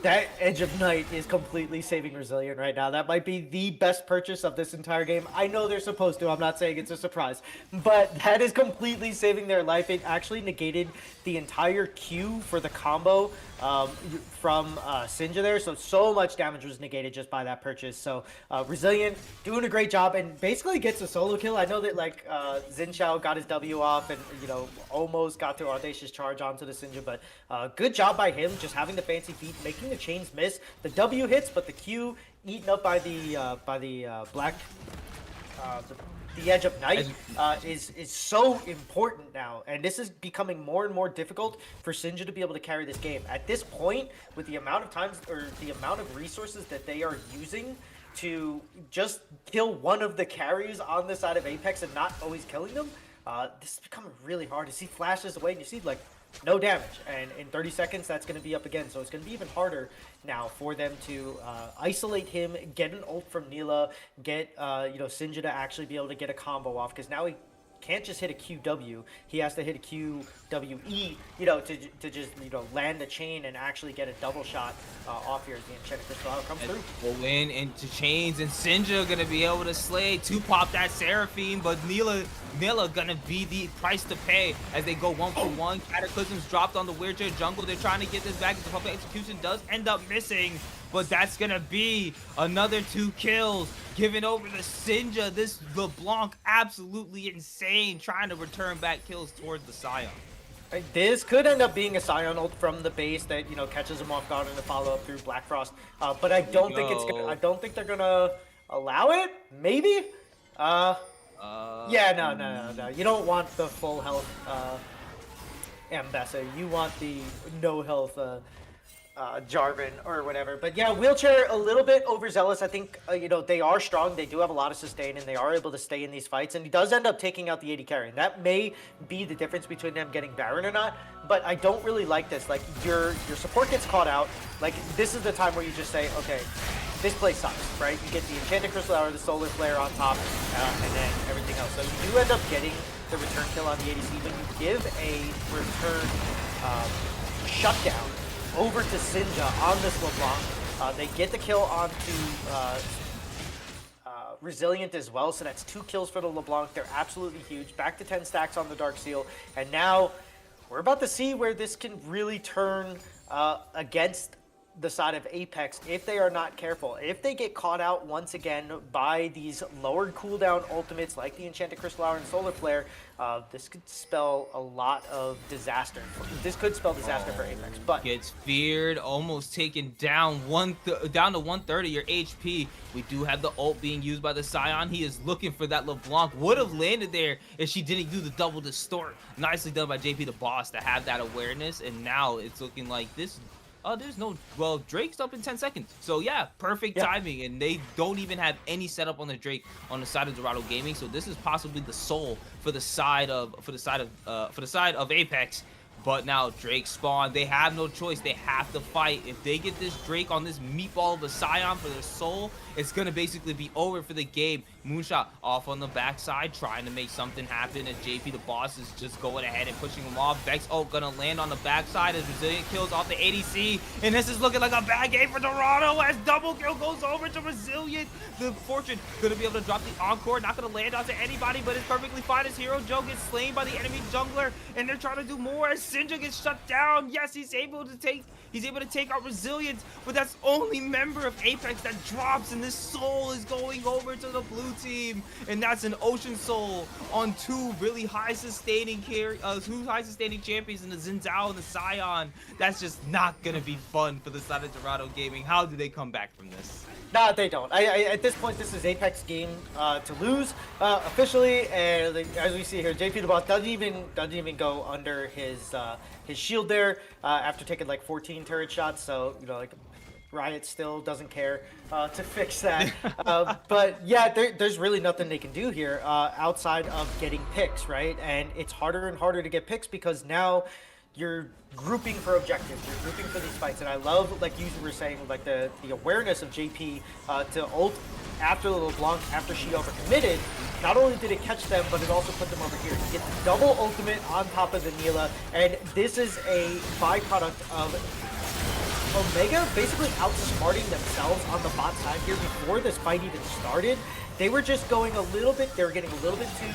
That Edge of Night is completely saving Resilient right now. That might be the best purchase of this entire game. I know they're supposed to. I'm not saying it's a surprise. But that is completely saving their life. It actually negated the entire Q for the combo from Sinja there. So much damage was negated just by that purchase. So Resilient doing a great job and basically gets a solo kill. I know that like Xin Zhao got his W off and, you know, almost got to Audacious Charge onto the Sinja. But good job by him just having the fancy feet, making the chains miss. The W hits, but the Q eaten up by the black, the Edge of Night is so important now, and this is becoming more and more difficult for Sinja to be able to carry this game. At this point, with the amount of times or the amount of resources that they are using to just kill one of the carries on the side of Apex and not always killing them, this is becoming really hard. To see flashes away and you see like no damage, and in 30 seconds that's going to be up again, so it's going to be even harder now for them to isolate him, get an ult from Neela, get you know, Sinja to actually be able to get a combo off, because now he can't just hit a QW, he has to hit a QWE, you know, to just, you know, land the chain and actually get a double shot off here as the enchanted crystal comes through. Go in into chains, and Sinja gonna be able to slay to pop that Seraphine, but Neela gonna be the price to pay as they go 1-for-1. Cataclysms dropped on the Wheelchair Jungle. They're trying to get this back as the public execution does end up missing. but that's gonna be another 2 kills given over to Sinja. This LeBlanc absolutely insane, trying to return back kills towards the Scion. This could end up being a Scion ult from the base that catches him off guard in the follow up through Black Frost. But I don't think it's gonna. I don't think they're gonna allow it. Maybe. Yeah, no. You don't want the full health Ambessa. You want the no health Jarvan or whatever. But yeah, Wheelchair a little bit overzealous. I think they are strong. They do have a lot of sustain, and they are able to stay in these fights. And he does end up taking out the AD carry. And that may be the difference between them getting Baron or not. But I don't really like this. Like your support gets caught out. Like this is the time where you just say, okay, this play sucks, right? You get the Enchanted Crystal or the Solar Flare on top, and then everything else. So you do end up getting the return kill on the ADC, but you give a return shutdown over to Sinja on this LeBlanc. They get the kill onto Resilient as well, so that's 2 kills for the LeBlanc. They're absolutely huge. Back to 10 stacks on the Dark Seal, and now we're about to see where this can really turn against the side of Apex if they are not careful. If they get caught out once again by these lowered cooldown ultimates like the Enchanted Crystal Hour and Solar Flare, this could spell a lot of disaster. This could spell disaster for Apex. But gets feared, almost taken down down to 130 your HP. We do have the ult being used by the Scion. He is looking for that LeBlanc. Would have landed there if she didn't do the double distort. Nicely done by JP the Boss to have that awareness, and now it's looking like this. There's no, well, Drake's up in 10 seconds. So yeah, perfect timing, and they don't even have any setup on the Drake on the side of Dorado Gaming. So this is possibly the soul for the side of Apex. But now Drake spawned. They have no choice. They have to fight. If they get this Drake on this meatball of a Scion for their soul, it's going to basically be over for the game. Moonshot off on the backside, trying to make something happen. And JP the Boss is just going ahead and pushing him off. Vex going to land on the backside as Resilient kills off the ADC. And this is looking like a bad game for Dorado as double kill goes over to Resilient. The Fortune going to be able to drop the Encore. Not going to land onto anybody, but it's perfectly fine as Hero Joe gets slain by the enemy jungler. And they're trying to do more as Sinja gets shut down. Yes, he's able to take out Resilience, but that's only member of Apex that drops, and this soul is going over to the blue team, and that's an Ocean Soul on 2 really high sustaining champions in the Xin Zhao and the Scion. That's just not gonna be fun for the side of Dorado Gaming. How do they come back from this? No, they don't. At this point, this is Apex game to lose officially, and as we see here, JP the Boss doesn't even go under his shield there after taking like 14 turret shots. So like Riot still doesn't care to fix that. But yeah, there's really nothing they can do here outside of getting picks, right? And it's harder and harder to get picks because now you're grouping for objectives, you're grouping for these fights, and I love, like you were saying, like the awareness of JP to ult after the LeBlanc, after she overcommitted. Not only did it catch them, but it also put them over here. You get the double ultimate on top of the Neela, and this is a byproduct of Omega basically outsmarting themselves on the bot side here before this fight even started. They were just going a little bit, they were getting a little bit too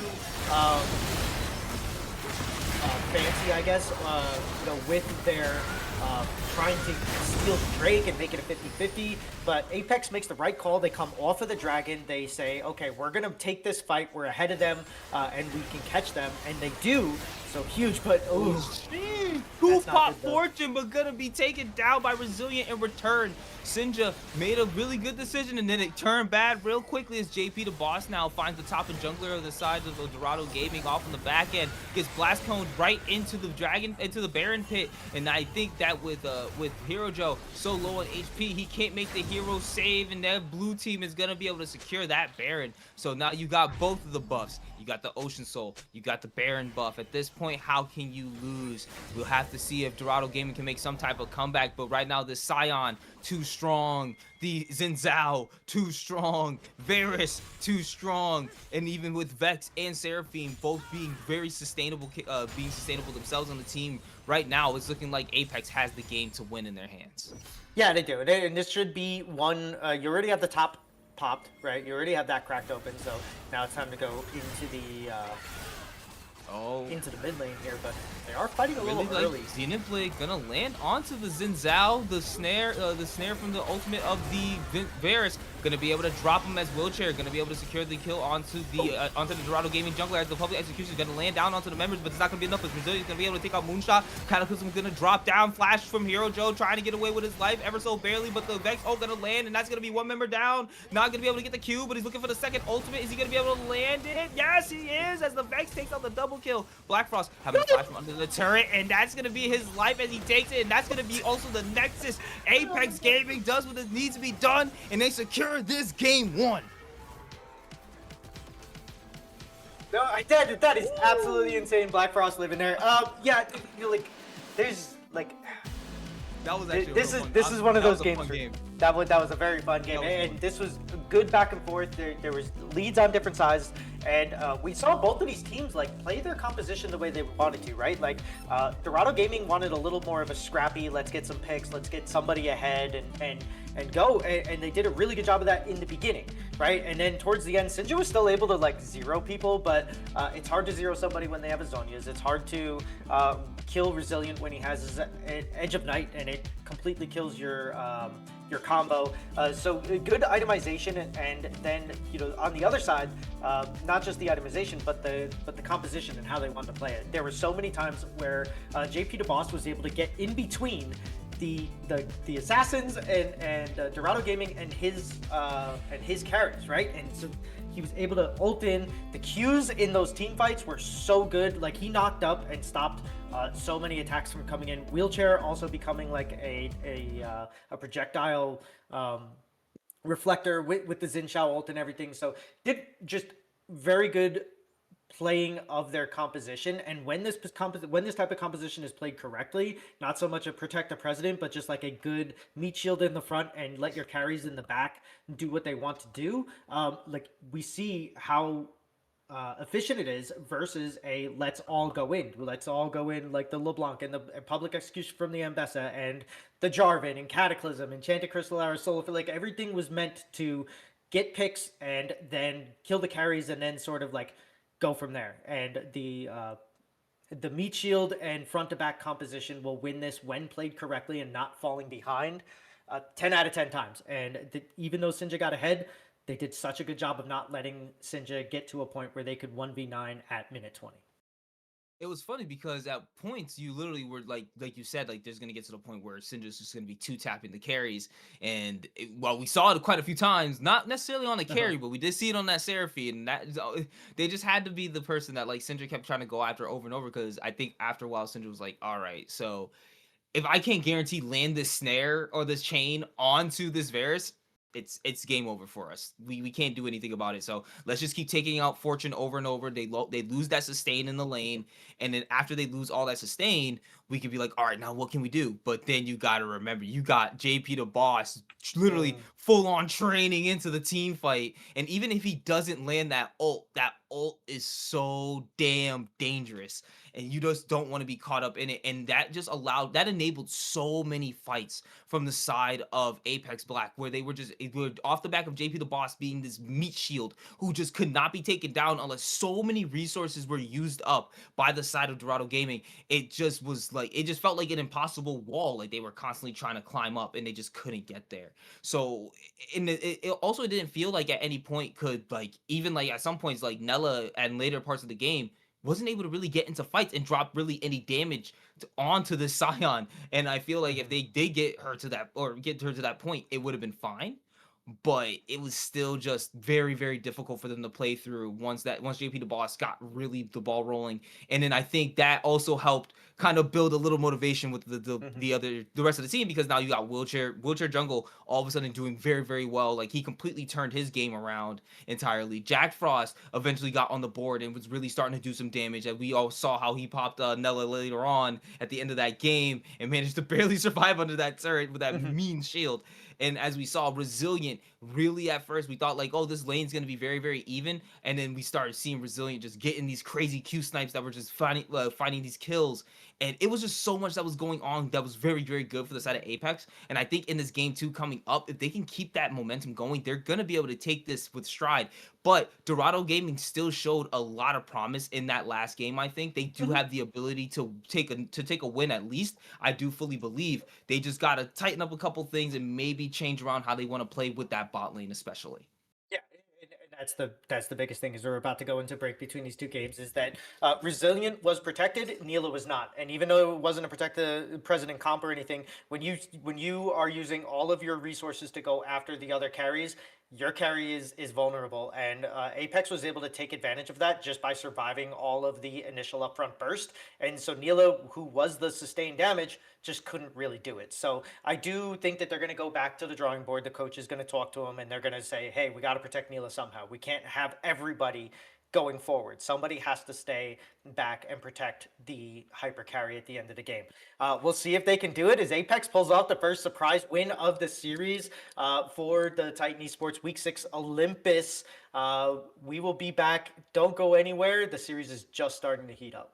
fancy, I guess, with their trying to steal Drake and make it a 50-50, but Apex makes the right call. They come off of the Dragon. They say, okay, we're going to take this fight. We're ahead of them, and we can catch them, and they do. So huge, but Who pop Fortune, but gonna be taken down by Resilient in return. Sinja made a really good decision, and then it turned bad real quickly as JP the Boss now finds the top and jungler of the side of the Dorado Gaming off on the back end, gets blast coned right into the Baron pit, and I think that with Hero Joe so low on HP, he can't make the hero save, and that blue team is gonna be able to secure that Baron. So now you got both of the buffs. You got the Ocean Soul, you got the Baron buff. At this point, how can you lose? We'll have to see if Dorado Gaming can make some type of comeback, but right now the Scion, too strong. The Xin Zhao, too strong. Varus, too strong. And even with Vex and Seraphine both being very sustainable, themselves on the team, right now it's looking like Apex has the game to win in their hands. Yeah, they do. And this should be one, you already have the top popped, right? You already have that cracked open, so now it's time to go into Oh, into the mid lane here, but they are fighting a little really like early. Zenith Blade gonna land onto the Zinzao, the snare from the ultimate of the Varus, gonna be able to drop him as wheelchair, gonna be able to secure the kill onto the Dorado Gaming jungler as the public execution is gonna land down onto the members, but it's not gonna be enough because Brazilian's gonna be able to take out Moonshot. Cataclysm gonna drop down, flash from Hero Joe trying to get away with his life ever so barely, but the Vex ult gonna land, and that's gonna be one member down. Not gonna be able to get the Q, but he's looking for the second ultimate. Is he gonna be able to land it? Yes, he is, as the Vex takes out the double kill. Black Frost having a flash from under the turret, and that's gonna be his life as he takes it, and that's gonna be also the Nexus. Apex Gaming does what it needs to be done, and they secure this game 1. No, that is absolutely insane. Black Frost living there. Yeah, like, there's like, That was actually this is one of those games. Game. That was a very fun game, and this was a good back and forth. There was leads on different sides, and we saw both of these teams like play their composition the way they wanted to, right? Like Dorado Gaming wanted a little more of a scrappy, let's get some picks, let's get somebody ahead, and go, and they did a really good job of that in the beginning, right? And then towards the end, Sinja was still able to like zero people, but it's hard to zero somebody when they have a Zhonya's. It's hard to kill Resilient when he has his Edge of Night, and it completely kills your combo. So good itemization, and then on the other side, not just the itemization, but the composition and how they wanted to play it. There were so many times where JP DeBoss was able to get in between the assassins and Dorado Gaming and his carries, right? And so he was able to ult in. The Qs in those team fights were so good. Like, he knocked up and stopped so many attacks from coming in. Wheelchair also becoming like a projectile reflector with the Xin Shao ult and everything. So did just very good playing of their composition. And when this type of composition is played correctly, not so much a protect the president, but just like a good meat shield in the front and let your carries in the back do what they want to do, like, we see how efficient it is versus a let's all go in like the LeBlanc and the public execution from the Ambessa and the Jarvan and Cataclysm and Chanted Crystal Arrow Soul. Like, everything was meant to get picks and then kill the carries and then sort of like go from there. And the meat shield and front to back composition will win this when played correctly and not falling behind 10 out of 10 times. And even though Sinja got ahead, they did such a good job of not letting Sinja get to a point where they could 1v9 at minute 20. It was funny because at points you literally were like you said, like, there's gonna get to the point where Syndra's just gonna be two tapping the carries, and while we saw it quite a few times, not necessarily on the carry, but we did see it on that Seraphine, and that they just had to be the person that like Syndra kept trying to go after over and over, because I think after a while Syndra was like, all right, so if I can't guarantee land this snare or this chain onto this Varus, it's game over for us. We can't do anything about it. So let's just keep taking out Fortune over and over. They lose that sustain in the lane, and then after they lose all that sustain, we can be like, all right, now what can we do? But then you got to remember, you got JP the boss literally full on training into the team fight, and even if he doesn't land that ult is so damn dangerous, and you just don't want to be caught up in it. And that just enabled so many fights from the side of Apex Black, where they were off the back of JP the boss being this meat shield who just could not be taken down unless so many resources were used up by the side of Dorado Gaming. It just felt like an impossible wall, like they were constantly trying to climb up and they just couldn't get there. So it also didn't feel like at any point could, like, even like at some points, like Nella and later parts of the game wasn't able to really get into fights and drop really any damage onto the Scion. And I feel like if they did get her to that point, it would have been fine. But it was still just very, very difficult for them to play through once JP the boss got really the ball rolling. And then I think that also helped kind of build a little motivation with the rest of the team, because now you got wheelchair jungle all of a sudden doing very, very well. Like, he completely turned his game around entirely. Jack Frost eventually got on the board and was really starting to do some damage, and we all saw how he popped Nella later on at the end of that game and managed to barely survive under that turret with that mean shield. And as we saw, Resilient, really at first we thought like, oh, this lane's going to be very, very even. And then we started seeing Resilient just getting these crazy Q snipes that were just finding these kills. And it was just so much that was going on that was very, very good for the side of Apex. And I think in this game 2 coming up, if they can keep that momentum going, they're going to be able to take this with stride. But Dorado Gaming still showed a lot of promise in that last game. I think they do Mhm. have the ability to take a win at least. I do fully believe they just gotta tighten up a couple things and maybe change around how they want to play with that bot lane, especially. Yeah, and that's the biggest thing is we're about to go into break between these two games is that Resilient was protected, Neela was not, and even though it wasn't a protected president comp or anything, when you are using all of your resources to go after the other carries, your carry is vulnerable, and Apex was able to take advantage of that just by surviving all of the initial upfront burst, and so Neela, who was the sustained damage, just couldn't really do it. So I do think that they're going to go back to the drawing board. The coach is going to talk to him, and they're going to say, "Hey, we got to protect Neela somehow. We can't have everybody going forward. Somebody has to stay back and protect the hyper carry at the end of the game." We'll see if they can do it as Apex pulls off the first surprise win of the series for the Titan Esports Week 6 Olympus. We will be back. Don't go anywhere. The series is just starting to heat up.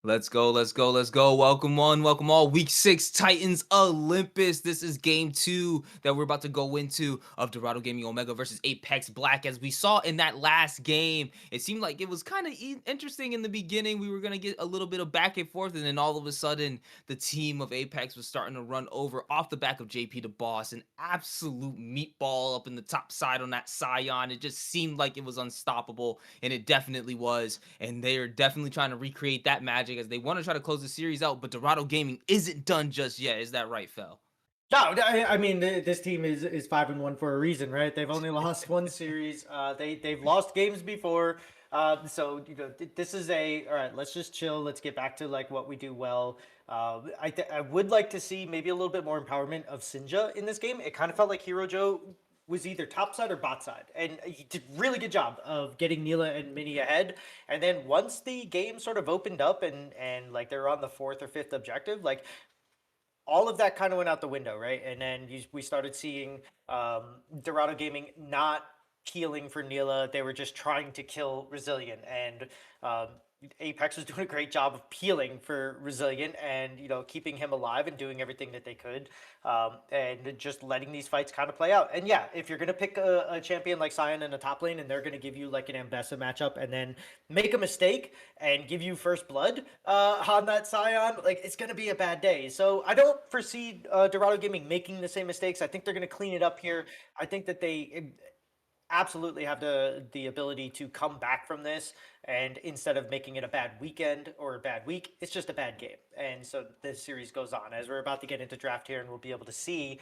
Let's go, let's go, let's go. Welcome on, welcome all. Week 6 Titans Olympus. This is game 2 that we're about to go into of Dorado Gaming Omega versus Apex Black. As we saw in that last game, it seemed like it was kind of interesting in the beginning. We were going to get a little bit of back and forth, and then all of a sudden, the team of Apex was starting to run over off the back of JP the Boss. An absolute meatball up in the top side on that Scion. It just seemed like it was unstoppable, and it definitely was. And they are definitely trying to recreate that magic as they want to try to close the series out, but Dorado Gaming isn't done just yet. Is that right, Fel? No, I mean this team is 5-1 for a reason, right? They've only lost one series. They've lost games before. So this is all right. Let's just chill. Let's get back to like what we do well. I would like to see maybe a little bit more empowerment of Sinja in this game. It kind of felt like Hero Joe was either top side or bot side, and he did really good job of getting Neela and Mini ahead. And then once the game sort of opened up and like they're on the fourth or fifth objective, like all of that kind of went out the window, right? And then we started seeing Dorado Gaming not peeling for Neela. They were just trying to kill Resilient, and Apex was doing a great job of peeling for Resilient and keeping him alive and doing everything that they could, and just letting these fights kind of play out. And yeah, if you're gonna pick a champion like Sion in the top lane and they're gonna give you like an Ambessa matchup and then make a mistake and give you first blood on that Sion, like it's gonna be a bad day. So I don't foresee Dorado Gaming making the same mistakes. I think they're gonna clean it up here. I think that they absolutely have the ability to come back from this, and instead of making it a bad weekend or a bad week, it's just a bad game. And so this series goes on as we're about to get into draft here, and we'll be able to see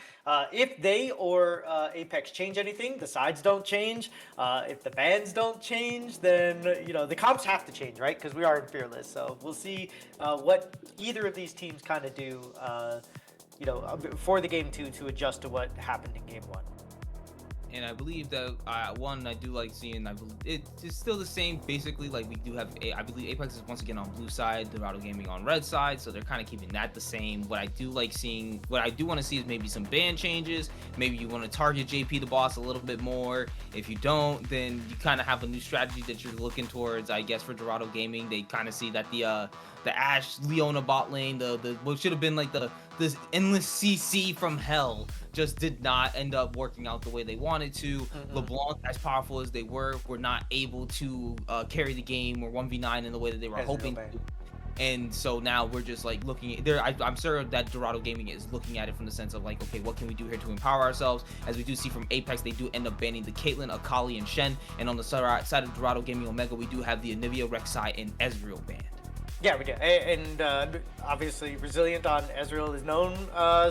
if they or Apex change anything. The sides don't change. If the bans don't change, then the comps have to change, right? Because we are in Fearless. So we'll see what either of these teams kind of do for the game 2 to adjust to what happened in game 1. And I believe that one I do like seeing. I believe it's still the same basically. Like we do have, I believe Apex is once again on blue side, Dorado Gaming on red side, so they're kind of keeping that the same. What I do like seeing, what I do want to see is maybe some ban changes. Maybe you want to target JP the Boss a little bit more. If you don't, then you kind of have a new strategy that you're looking towards. I guess for Dorado Gaming, they kind of see that the Ashe Leona bot lane, the what should have been like this endless CC from hell, just did not end up working out the way they wanted to. LeBlanc, as powerful as they were not able to carry the game or 1v9 in the way that they were hoping to. And so now we're just like looking at there. I'm sure that Dorado Gaming is looking at it from the sense of like, okay, what can we do here to empower ourselves? As we do see from Apex, they do end up banning the Caitlyn, Akali, and Shen. And on the side of Dorado Gaming Omega, we do have the Anivia, Rek'Sai, and Ezreal banned. Yeah, we do, and obviously Resilient on Ezreal is known,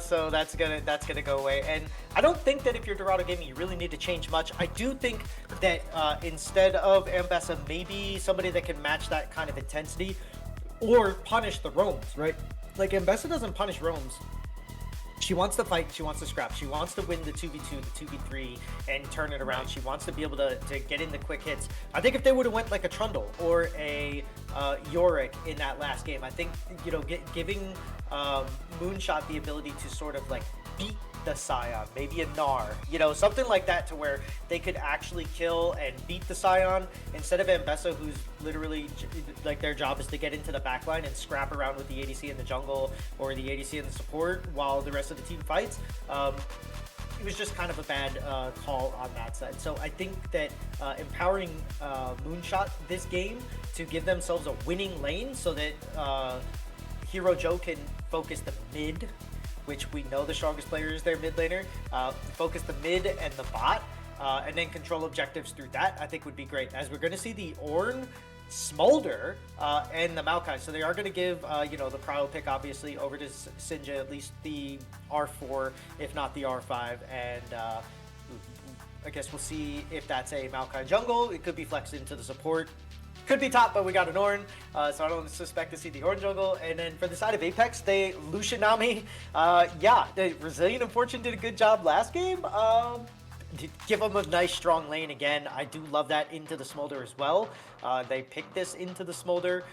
so that's gonna go away. And I don't think that if you're Dorado Gaming, you really need to change much. I do think that instead of Ambessa, maybe somebody that can match that kind of intensity, or punish the roams, right? Like Ambessa doesn't punish roams. She wants to fight, she wants to scrap, she wants to win the 2v2, the 2v3, and turn it around. She wants to be able to get in the quick hits. I think if they would have went like a Trundle or a Yorick in that last game, I think, giving Moonshot the ability to sort of like beat the Scion, maybe a Gnar, something like that, to where they could actually kill and beat the Scion instead of Ambessa, who's literally like their job is to get into the backline and scrap around with the ADC in the jungle or the ADC in the support while the rest of the team fights. It was just kind of a bad call on that side. So I think that empowering Moonshot this game to give themselves a winning lane so that Hero Joe can focus the mid, which we know the strongest player is their mid laner, focus the mid and the bot, and then control objectives through that, I think would be great. As we're going to see the Ornn, Smolder, and the Maokai. So they are going to give, the prio pick, obviously, over to Sinja, at least the R4, if not the R5. And I guess we'll see if that's a Maokai jungle. It could be flexed into the support. Could be top, but we got an Ornn, so I don't suspect to see the Ornn jungle. And then for the side of Apex, they Lucianami. The Resilient and Fortune did a good job last game. Give them a nice strong lane again. I do love that into the Smolder as well. They picked this into the Smolder.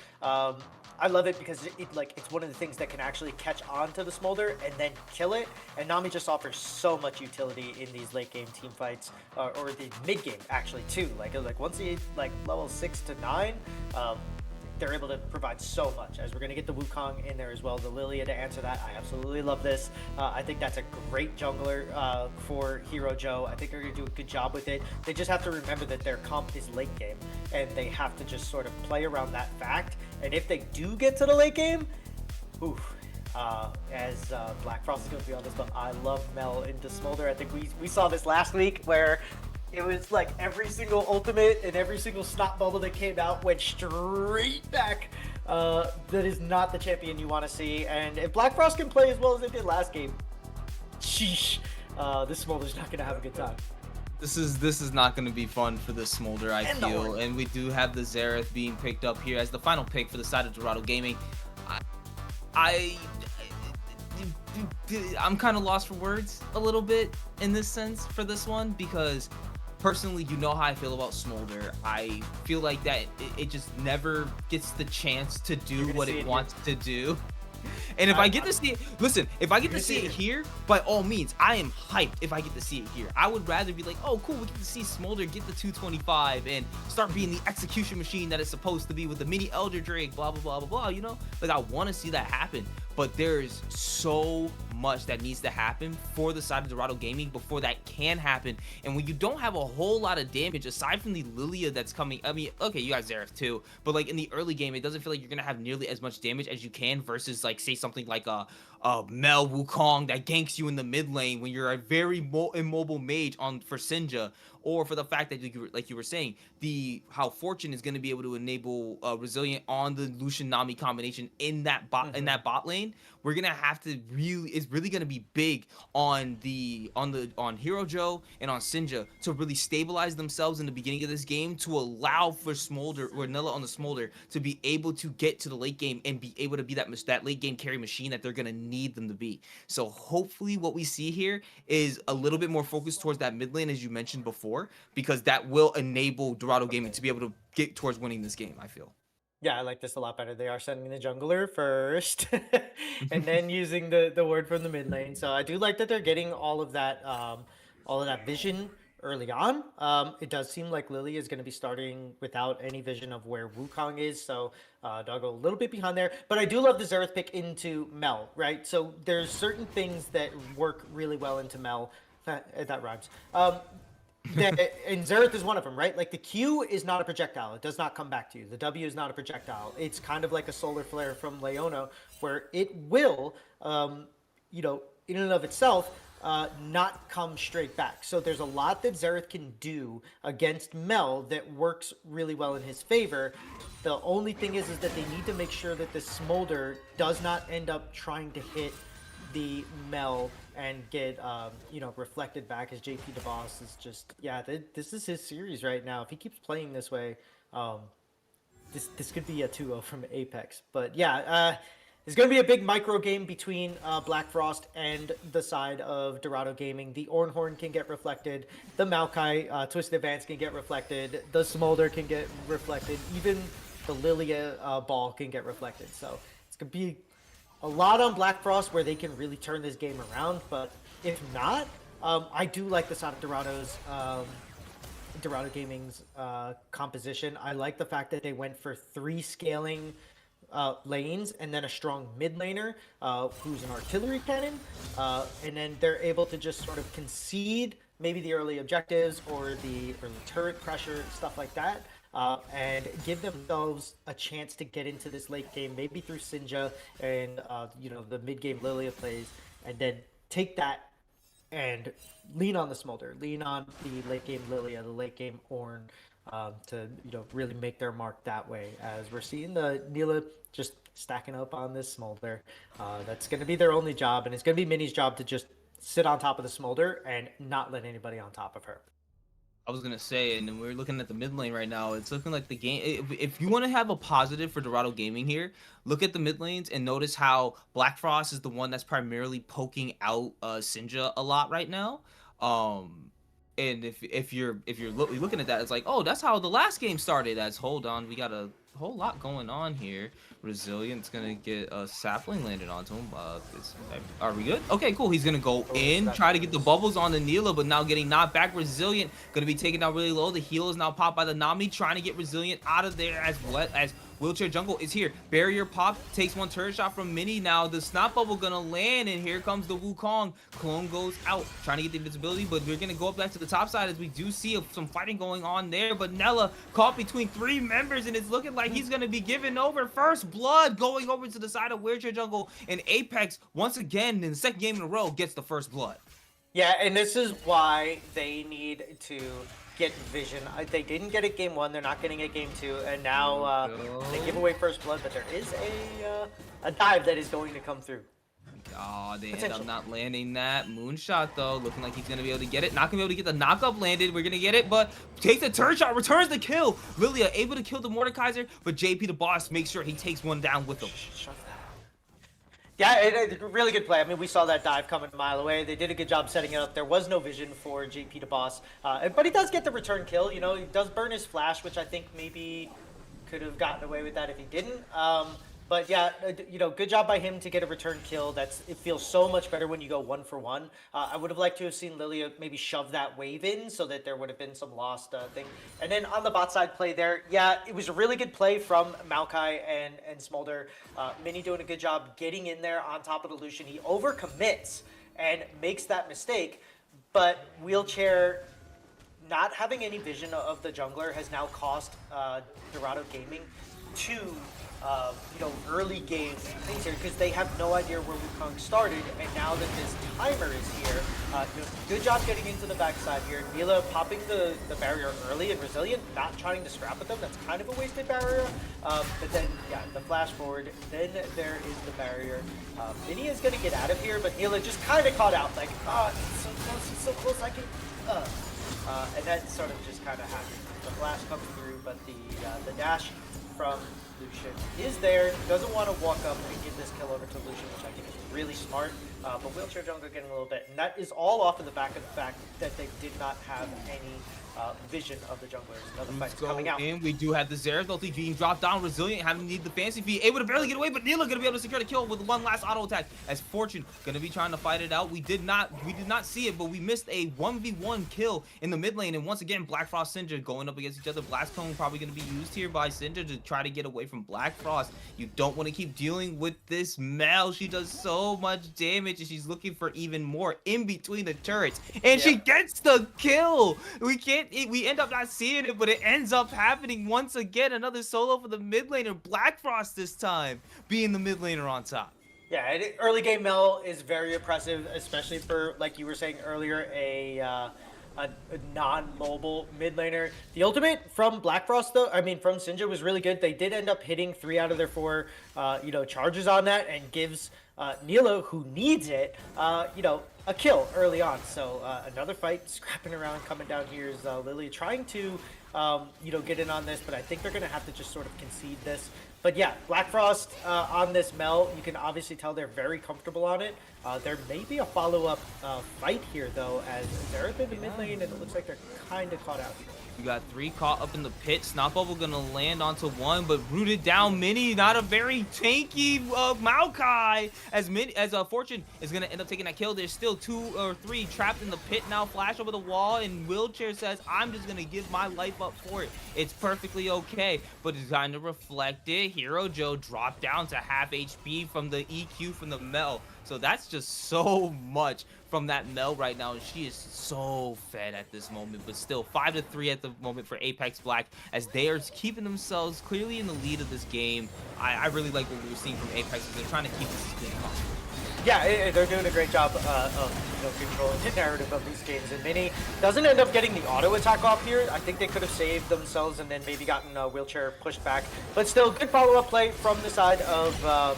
I love it because it's one of the things that can actually catch on to the Smolder and then kill it. And Nami just offers so much utility in these late game team fights, or the mid game actually too. Like once you level 6 to 9, they're able to provide so much. As we're going to get the Wukong in there as well, the Lilia to answer that. I absolutely love this. I think that's a great jungler for Hero Joe. I think they're going to do a good job with it. They just have to remember that their comp is late game, and they have to just sort of play around that fact. And if they do get to the late game, oof. As Black Frost is going to be on this, but I love Mel into Smolder. I think we saw this last week where it was like every single ultimate and every single snot bubble that came out went straight back. That is not the champion you want to see. And if Black Frost can play as well as they did last game, sheesh, this Smolder's not going to have a good time. This is not going to be fun for the Smolder, I feel. And we do have the Xerath being picked up here as the final pick for the side of Dorado Gaming. I'm kind of lost for words a little bit in this sense for this one, because personally, you know how I feel about Smolder. I feel like that it just never gets the chance to do what it wants to do. And if I get to see it, listen, if I get to see it here, by all means, I am hyped if I get to see it here. I would rather be like, oh, cool, we get to see Smolder get the 225 and start being the execution machine that it's supposed to be with the mini Elder Drake, blah, blah, blah, blah, blah, you know? Like, I want to see that happen. But there's so much that needs to happen for the side of Dorado Gaming before that can happen. And when you don't have a whole lot of damage, aside from the Lilia that's coming, I mean, okay, you got Xerath too, but like in the early game, it doesn't feel like you're going to have nearly as much damage as you can versus like, say, something like a Mel Wukong that ganks you in the mid lane when you're a very immobile mage for Sinja, or for the fact that, like you were saying, how Fortune is going to be able to enable Resilient on the Lucian Nami combination in that bot lane. We're gonna have to it's really gonna be big on Hero Joe and on Sinja to really stabilize themselves in the beginning of this game, to allow for Smolder or Nilla on the Smolder to be able to get to the late game and be able to be that late game carry machine that they're gonna need them to be. So hopefully what we see here is a little bit more focused towards that mid lane, as you mentioned before, because that will enable Dorado Gaming to be able to get towards winning this game, I feel. Yeah, I like this a lot better. They are sending the jungler first and then using the word from the mid lane. So I do like that they're getting all of that vision early on. It does seem like Lily is going to be starting without any vision of where Wukong is. So they'll go a little bit behind there. But I do love the Xerath pick into Mel, right? So there's certain things that work really well into Mel. That rhymes. And Xerath is one of them, right? Like the Q is not a projectile. It does not come back to you. The W is not a projectile. It's kind of like a solar flare from Leona, where it will, in and of itself, not come straight back. So there's a lot that Xerath can do against Mel that works really well in his favor. The only thing is that they need to make sure that the Smolder does not end up trying to hit the Mel and get reflected back, as JP DeVos is just, this is his series right now. If he keeps playing this way, this could be a 2-0 from Apex. But it's going to be a big micro game between Black Frost and the side of Dorado Gaming. The Ornhorn can get reflected, the Maokai Twisted Advance can get reflected, the Smolder can get reflected, even the Lilia ball can get reflected. So it's going to be a lot on Black Frost where they can really turn this game around, but if not, I do like the side of Dorado Gaming's composition. I like the fact that they went for 3 scaling lanes and then a strong mid laner who's an artillery cannon, and then they're able to just sort of concede maybe the early objectives or the early turret pressure, stuff like that. And give themselves a chance to get into this late game, maybe through Sinja and the mid game Lilia plays, and then take that and lean on the Smolder, lean on the late game Lilia, the late game Ornn, to really make their mark that way. As we're seeing the Nila just stacking up on this Smolder, that's going to be their only job, and it's going to be Minnie's job to just sit on top of the Smolder and not let anybody on top of her. I was gonna say, and we're looking at the mid lane right now. It's looking like the game. If you want to have a positive for Dorado Gaming here, look at the mid lanes and notice how Black Frost is the one that's primarily poking out Sinja a lot right now. And if you're looking at that, it's like, oh, that's how the last game started. As hold on, we got a whole lot going on here. Resilient's gonna get a sapling landed onto him. Are we good? Okay, cool. He's gonna go in, try to get the bubbles on the Nila, but now getting knocked back. Resilient gonna be taken down really low. The heal is now popped by the Nami, trying to get Resilient out of there as Wheelchair Jungle is here. Barrier pop, takes one turret shot from Mini. Now the Snot Bubble gonna land, and here comes the Wukong. Clone goes out, trying to get the invisibility, but we're gonna go up back to the top side as we do see some fighting going on there. But Nella caught between 3 members, and it's looking like he's gonna be giving over first blood, going over to the side of Wheelchair Jungle. And Apex, once again, in the second game in a row, gets the first blood. Yeah, and this is why they need to get vision. They didn't get it game 1, they're not getting it game 2, and now they give away first blood, but there is a dive that is going to come through. Oh, they end up not landing that. Moonshot, though, looking like he's going to be able to get it. Not going to be able to get the knockup landed. We're going to get it, but takes the turn shot, returns the kill. Lilia able to kill the Mordekaiser, but JP the boss makes sure he takes one down with him. Yeah, really good play. I mean, we saw that dive coming a mile away. They did a good job setting it up. There was no vision for JP the boss, but he does get the return kill. You know, he does burn his flash, which I think maybe could have gotten away with that if he didn't. But yeah, you know, good job by him to get a return kill. It feels so much better when you go 1 for 1. I would have liked to have seen Lilia maybe shove that wave in so that there would have been some lost thing. And then on the bot side play there, yeah, it was a really good play from Maokai and Smolder. Mini doing a good job getting in there on top of the Lucian. He overcommits and makes that mistake, but Wheelchair not having any vision of the jungler has now cost Dorado Gaming 2 you know, early game things here, because they have no idea where Wukong started, and now that this timer is here, you know, good job getting into the backside here. Mila popping the barrier early and resilient, not trying to scrap with them. That's kind of a wasted barrier. But then, yeah, the flash forward, then there is the barrier. Mini is going to get out of here, but Mila just kind of caught out, like, it's so close, I can, and that sort of just kind of happened. The flash comes through, but the dash from Lucian is there. Doesn't want to walk up and give this kill over to Lucian, which I think is really smart. But Wheelchair Jungle getting a little bit, and that is all off of the back of the fact that they did not have any vision of the junglers. Another fight's coming out. In. We do have the Xerath ulti being dropped down, resilient, having to need the fancy feet, able to barely get away, but Neela gonna be able to secure the kill with one last auto attack. As Fortune gonna be trying to fight it out. We did not see it, but we missed a 1v1 kill in the mid lane, and once again, Black Frost Syndra going up against each other. Blast Cone probably gonna be used here by Syndra to try to get away from Black Frost. You don't want to keep dealing with this Mel. She does so much damage, and she's looking for even more in between the turrets, and she gets the kill. We end up not seeing it, but it ends up happening once again. Another solo for the mid laner, Black Frost this time being the mid laner on top. Yeah, early game Mel is very impressive, especially for, like you were saying earlier, a non-mobile mid laner. The ultimate from Black Frost, though, I mean from Syndra, was really good. They did end up hitting 3 out of their 4, you know, charges on that, and gives Nilo, who needs it, you know, a kill early on. So another fight scrapping around, coming down here is Lily trying to, you know, get in on this, but I think they're going to have to just sort of concede this. But yeah, Black Frost on this Mel, you can obviously tell they're very comfortable on it. There may be a follow-up fight here, though, as Xerath in the mid lane, and it looks like they're kind of caught out here. You got 3 caught up in the pit. Snot Bubble gonna land onto 1, but rooted down Mini. Not a very tanky Maokai. As Fortune is gonna end up taking that kill. There's still 2 or 3 trapped in the pit now. Flash over the wall, and Wheelchair says, "I'm just gonna give my life up for it. It's perfectly okay." But it's kind of reflected. Hero Joe dropped down to half HP from the EQ from the Mel. So that's just so much from that Mel right now, and she is so fed at this moment. But still, 5-3 at the moment for Apex Black, as they are keeping themselves clearly in the lead of this game. I really like what we're seeing from Apex, because they're trying to keep this as clean as possible. Yeah, they're doing a great job of, you know, controlling the narrative of these games. And Mini doesn't end up getting the auto attack off here. I think they could have saved themselves and then maybe gotten a Wheelchair pushed back. But still, good follow-up play from the side of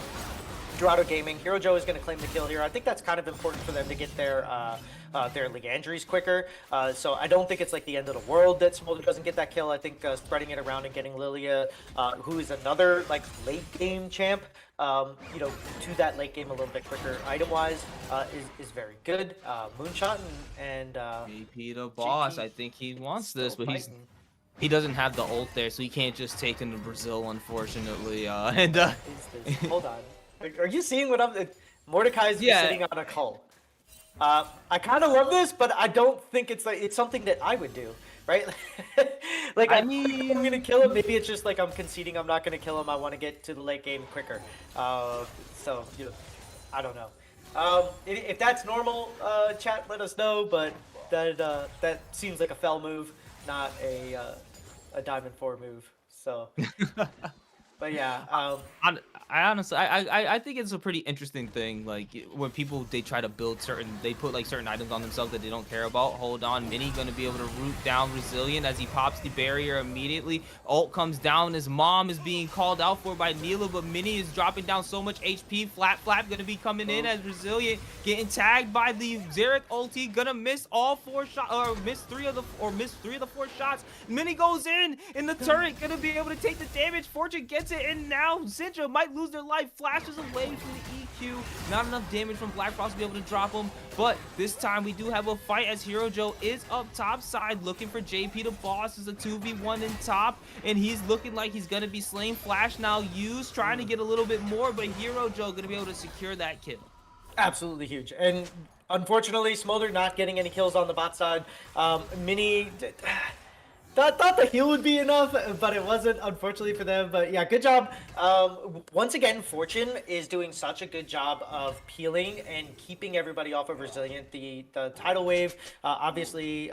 Dorado Gaming. Hero Joe is going to claim the kill here. I think that's kind of important for them to get their Leandries quicker. So I don't think it's like the end of the world that Smolder doesn't get that kill. I think spreading it around and getting Lilia, who is another like late game champ, you know, to that late game a little bit quicker item-wise, is very good. Moonshot and JP the boss, I think he wants this, but fighting. he doesn't have the ult there, so he can't just take him to Brazil, unfortunately. Hold on. Are you seeing what I'm... Mordekai's sitting on a cull. I kind of love this, but I don't think it's something that I would do, right? Like I I'm gonna mean, kill him. Maybe it's just like I'm conceding. I'm not gonna kill him. I want to get to the late game quicker. So I don't know. If that's normal, chat, let us know. But that seems like a fell move, not a diamond four move. So, but yeah, hon- I honestly, I think it's a pretty interesting thing. Like when people they try to build they put like certain items on themselves that they don't care about. Hold on, Mini gonna be able to root down Resilient as he pops the barrier immediately. Ult comes down. His mom is being called out for by Neela, but Mini is dropping down so much HP. Flap gonna be coming in as Resilient getting tagged by the Xerath ulti. Gonna miss all 4 shots or miss three of the 4 shots. Mini goes in the turret. Gonna be able to take the damage. Fortune gets it, and now Syndra might lose their life. Flashes away from the EQ. Not enough damage from Black Frost to be able to drop him. But this time we do have a fight as Hero Joe is up top side looking for JP the boss. Is a 2v1 in top, and he's looking like he's gonna be slain. Flash now used, trying to get a little bit more, but Hero Joe gonna be able to secure that kill. absolutely huge. And unfortunately, Smolder not getting any kills on the bot side. Mini thought the heal would be enough, but it wasn't, unfortunately for them. But yeah, good job. Once again, Fortune is doing such a good job of peeling and keeping everybody off of Resilient. The tidal wave, obviously,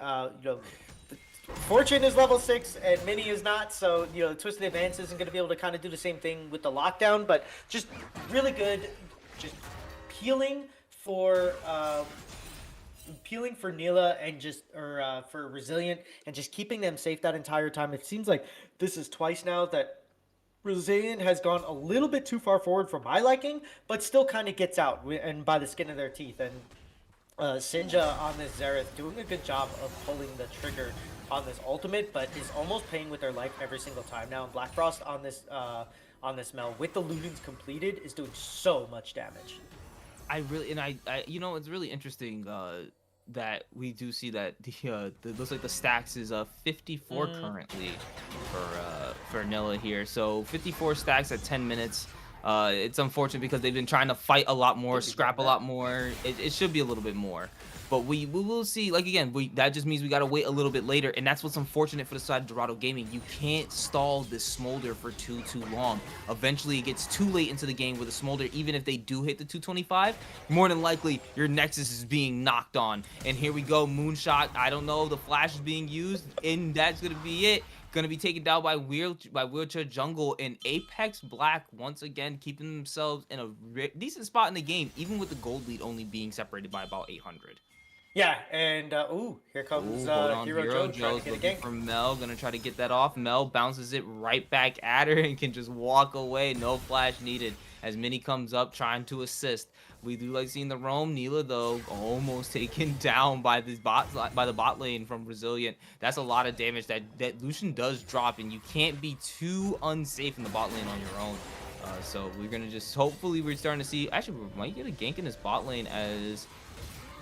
Fortune is level 6 and Mini is not, so Twisted Advance isn't going to be able to kind of do the same thing with the lockdown, but just really good, just peeling for Neela and for Resilient and just keeping them safe that entire time. It seems like this is twice now that Resilient has gone a little bit too far forward for my liking, but still kind of gets out and by the skin of their teeth. And Sinja on this Xerath doing a good job of pulling the trigger on this ultimate, but is almost paying with their life every single time now. And Black Frost on this Mel with the lootings completed is doing so much damage. It's really interesting that we do see that looks like the stacks is 54 currently for Nilla here. So 54 stacks at 10 minutes. It's unfortunate because they've been trying to fight a lot more, scrap a lot more. It should be a little bit more. But we will see. Like again, that just means we gotta wait a little bit later, and that's what's unfortunate for the side of Dorado Gaming. You can't stall this Smolder for too long. Eventually, it gets too late into the game with a Smolder. Even if they do hit the 225, more than likely your Nexus is being knocked on. And here we go, Moonshot. I don't know, the flash is being used, and that's gonna be it. Gonna be taken down by Wheelchair Jungle, and Apex Black once again keeping themselves in a decent spot in the game, even with the gold lead only being separated by about 800. Yeah, and here comes Hero Joe trying to get a gank from Mel. Gonna try to get that off. Mel bounces it right back at her and can just walk away. No flash needed as Mini comes up trying to assist. We do like seeing the roam. Neela though almost taken down by the bot lane from Resilient. That's a lot of damage that Lucian does drop, and you can't be too unsafe in the bot lane on your own. So we're gonna just hopefully we're starting to see. Actually, we might get a gank in this bot lane as.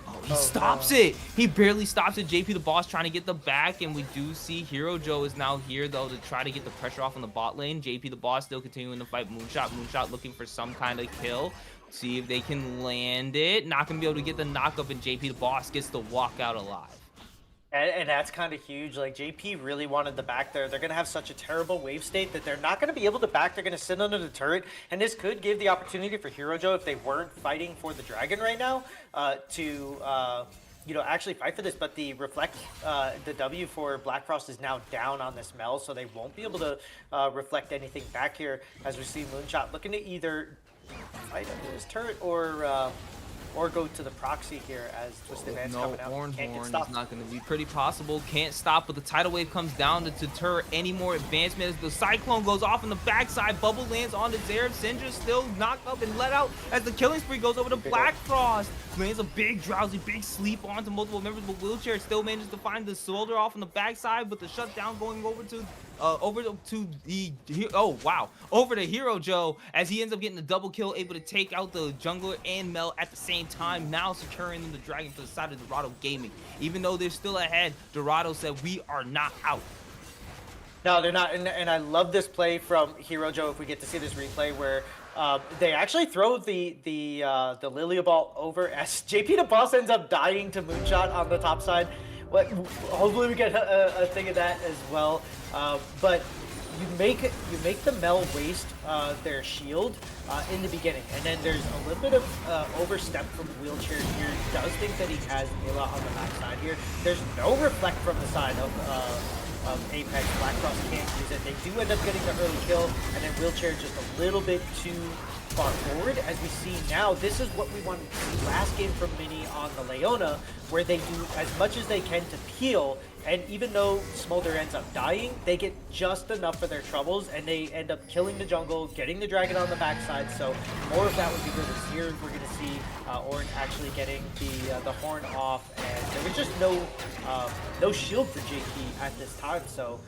Oh, he stops it. He barely stops it. JP the boss trying to get the back, and we do see Hero Joe is now here though to try to get the pressure off on the bot lane. JP the boss still continuing to fight Moonshot looking for some kind of kill. See if they can land it. Not gonna be able to get the knockup, and JP the boss gets to walk out alive. And that's kind of huge. Like, JP really wanted the back there. They're going to have such a terrible wave state that they're not going to be able to back. They're going to sit under the turret. And this could give the opportunity for Hero Joe, if they weren't fighting for the dragon right now, to actually fight for this. But the reflect, the W for Black Frost is now down on this Mel, so they won't be able to reflect anything back here, as we see Moonshot looking to either fight under his turret or go to the proxy here as Twisted Advance coming out. Can't get stopped. Is not going to be pretty possible. Can't stop, but the tidal wave comes down to deter any more advancement as the Cyclone goes off on the backside. Bubble lands on the Xerath. Syndra still knocked up and let out as the killing spree goes over to Black Frost. Lands a big drowsy, big sleep onto multiple members, but Wheelchair still manages to find the Soldier off on the backside, but the shutdown going over to Hero Joe as he ends up getting the double kill, able to take out the jungler and Mel at the same time, now securing them the dragon for the side of Dorado Gaming. Even though they're still ahead, Dorado said we are not out. No, they're not, and I love this play from Hero Joe. If we get to see this replay where they actually throw the Lilia ball over as JP the boss ends up dying to Moonshot on the top side. But hopefully we get a thing of that as well. But you make the Mel waste their shield in the beginning, and then there's a little bit of overstep from Wheelchair here. He does think that he has Mila on the backside here. There's no reflect from the side of Apex. Black Frost can't use it. They do end up getting the early kill, and then Wheelchair just a little bit too far forward. As we see now, this is what we wanted to see last game from Mini on the Leona, where they do as much as they can to peel, and even though Smolder ends up dying, they get just enough for their troubles, and they end up killing the jungle, getting the dragon on the backside. So more of that would be good. As here we're going to see Orin actually getting the horn off, and there was just no shield for JP at this time. So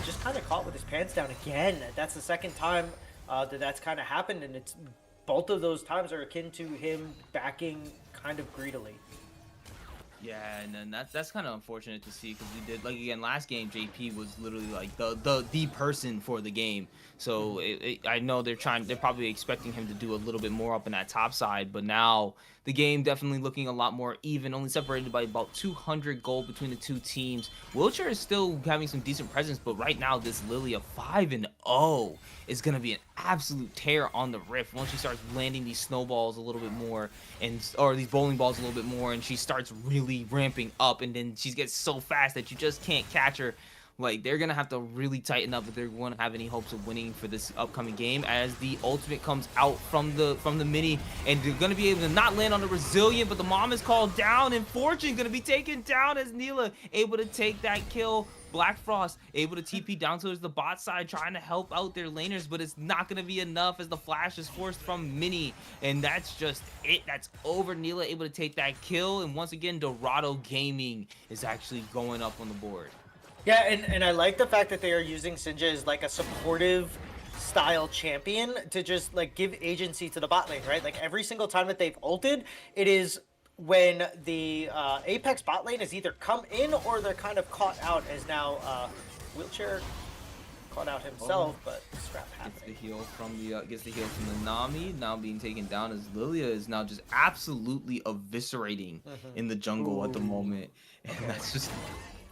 just kind of caught with his pants down again. That's the second time that's kind of happened, and it's both of those times are akin to him backing kind of greedily. Yeah, and then that's kind of unfortunate to see, because we did, like, again, last game JP was literally like the person for the game. So I know they're probably expecting him to do a little bit more up in that top side, but now the game definitely looking a lot more even, only separated by about 200 gold between the two teams. Wheelchair is still having some decent presence, but right now this Lilia 5-0 is gonna be an absolute tear on the Rift once she starts landing these snowballs a little bit more, or these bowling balls a little bit more, and she starts really ramping up, and then she gets so fast that you just can't catch her. Like, they're gonna have to really tighten up if they're going to have any hopes of winning for this upcoming game, as the ultimate comes out from the Mini, and they're gonna be able to not land on the Resilient, but the mom is called down, and Fortune gonna be taken down as Neela able to take that kill. Black Frost able to TP down towards the bot side, trying to help out their laners, but it's not going to be enough as the flash is forced from Mini, and that's just it. That's over. Neela able to take that kill, and once again, Dorado Gaming is actually going up on the board. Yeah, and I like the fact that they are using Sinja as like a supportive style champion to just like give agency to the bot lane, right? Like every single time that they've ulted, it is when the Apex bot lane has either come in or they're kind of caught out, as now Wheelchair caught out himself, but scrap happening. Gets the heal from the Nami, now being taken down, as Lilia is now just absolutely eviscerating in the jungle at the moment, and that's just...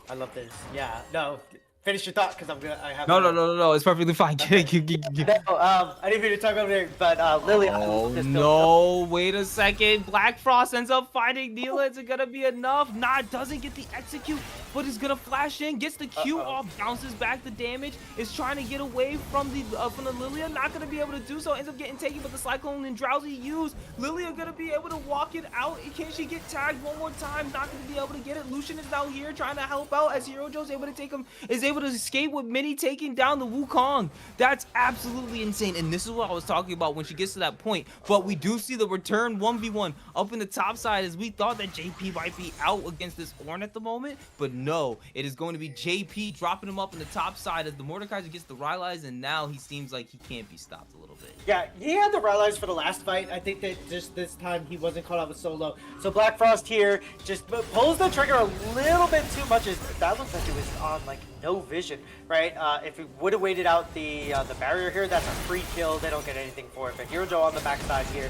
I love this. Yeah, no. Finish your thought, because I have. No. It's perfectly fine. No, I didn't mean to talk over there, but Lily. Oh no! Wait a second. Black Frost ends up finding Neela. Is it gonna be enough? Nah, doesn't get the execute, but he's gonna flash in, gets the Q off, bounces back the damage, is trying to get away from the Lilia. Not gonna be able to do so. Ends up getting taken, but the Cyclone and Drowsy use. Lilia gonna be able to walk it out. Can she get tagged one more time? Not gonna be able to get it. Lucian is now here trying to help out, as Hero Joe's able to take him. Is able to escape with Mini taking down the Wukong. That's absolutely insane, and this is what I was talking about when she gets to that point. But we do see the return 1v1 up in the top side, as we thought that JP might be out against this Ornn at the moment, but no, it is going to be JP dropping him up in the top side as the Mordekaiser gets the Rylai's, and now he seems like he can't be stopped a little bit. Yeah, he had the Rylai's for the last fight. I think that just this time he wasn't caught out with solo. So Black Frost here just pulls the trigger a little bit too much. That looks like it was on like no vision, right? If it would have waited out the barrier here, that's a free kill. They don't get anything for it. But Hero Joe on the backside here,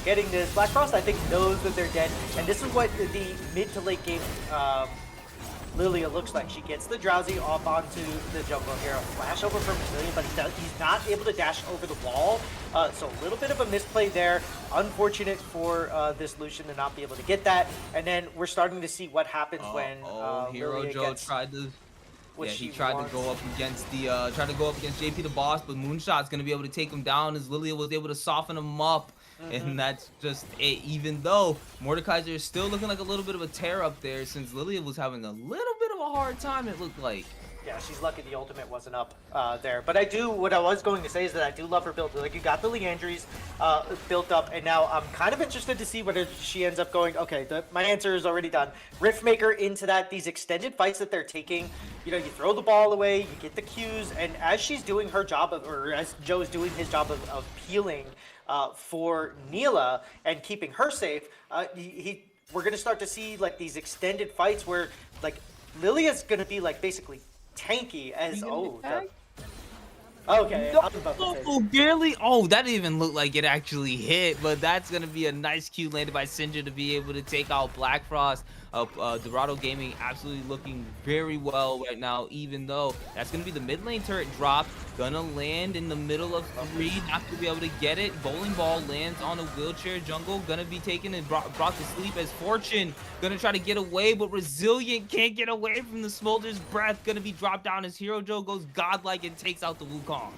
getting this. Black Frost, I think, knows that they're dead, and this is what the mid to late game Lilia looks like. She gets the Drowsy off onto the jungle here. A flash over from Resilient, but he's not able to dash over the wall. So a little bit of a misplay there. Unfortunate for this Lucian to not be able to get that. And then we're starting to see what happens when Hero Lilia Joe gets tried to... Yeah, he tried to go up against JP the boss, but Moonshot's gonna be able to take him down, as Lilia was able to soften him up. And that's just it. Even though Mordekaiser is still looking like a little bit of a tear up there, since Lilia was having a little bit of a hard time, it looked like. Yeah, she's lucky the ultimate wasn't up there. But what I was going to say is that I do love her build. Like, you got the Leandries built up, and now I'm kind of interested to see whether she ends up going, okay, my answer is already done. Riftmaker into that, these extended fights that they're taking, you know, you throw the ball away, you get the Qs, and as she's doing her job, or as Joe is doing his job of peeling for Neela and keeping her safe, we're going to start to see, like, these extended fights where, like, Lilia's going to be, like, basically tanky as Okay, I was about to say. No, barely. Oh, that didn't even look like it actually hit, but that's gonna be a nice Q landed by Sinja to be able to take out Black Frost. Dorado Gaming absolutely looking very well right now, even though that's gonna be the mid lane turret drop. Gonna land in the middle of 3, not gonna be able to get it. Bowling ball lands on a wheelchair jungle, gonna be taken and brought to sleep as Fortune. Gonna try to get away, but Resilient can't get away from the Smolder's breath. Gonna be dropped down as Hero Joe goes godlike and takes out the Wukong.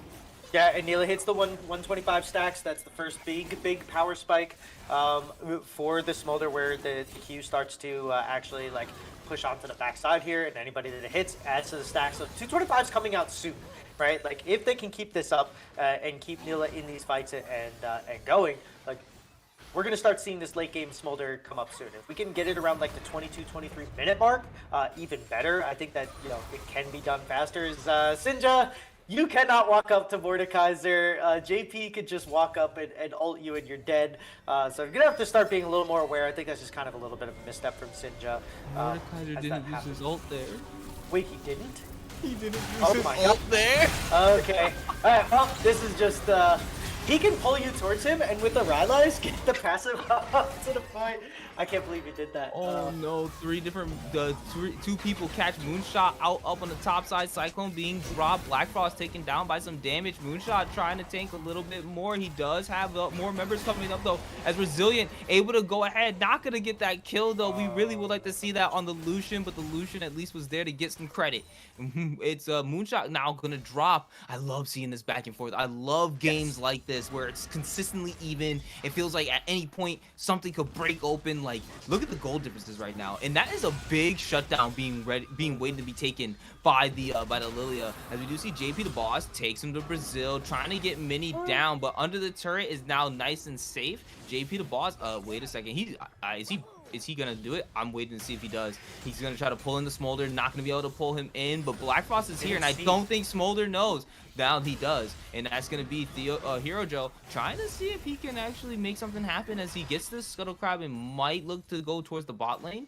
Yeah, and Neela hits the 125 stacks. That's the first big power spike for the Smolder, where the Q starts to actually like push onto the backside here, and anybody that it hits adds to the stacks. So 225's coming out soon, right? Like if they can keep this up and keep Neela in these fights and going, like we're going to start seeing this late game Smolder come up soon. If we can get it around like the 22-23 minute mark, even better. I think that, you know, it can be done faster. Is Sinja, you cannot walk up to Mordekaiser. JP could just walk up and ult you and you're dead. So you're going to have to start being a little more aware. I think that's just kind of a little bit of a misstep from Sinja. Mordekaiser didn't use his ult there. Wait, he didn't? He didn't use his ult there? Okay. Alright, well, this is just... he can pull you towards him, and with the Rylai's, get the passive up to the point. I can't believe he did that. Oh no, two people catch Moonshot out up on the top side. Cyclone being dropped. Black Frost taken down by some damage. Moonshot trying to tank a little bit more. He does have more members coming up though, as Resilient able to go ahead. Not gonna get that kill though. We really would like to see that on the Lucian, but the Lucian at least was there to get some credit. It's Moonshot now gonna drop. I love seeing this back and forth. I love games like this where it's consistently even. It feels like at any point something could break open. Like, look at the goal differences right now, and that is a big shutdown being waiting to be taken by the Lilia. As we do see JP the boss takes him to Brazil, trying to get Mini down, but under the turret is now nice and safe. JP the boss, wait a second, is he gonna do it? I'm waiting to see if he does. He's gonna try to pull in the Smolder, not gonna be able to pull him in, but Black Frost is here, and I don't think Smolder knows. Now he does, and that's gonna be Hero Joe trying to see if he can actually make something happen as he gets this Scuttle Crab and might look to go towards the bot lane.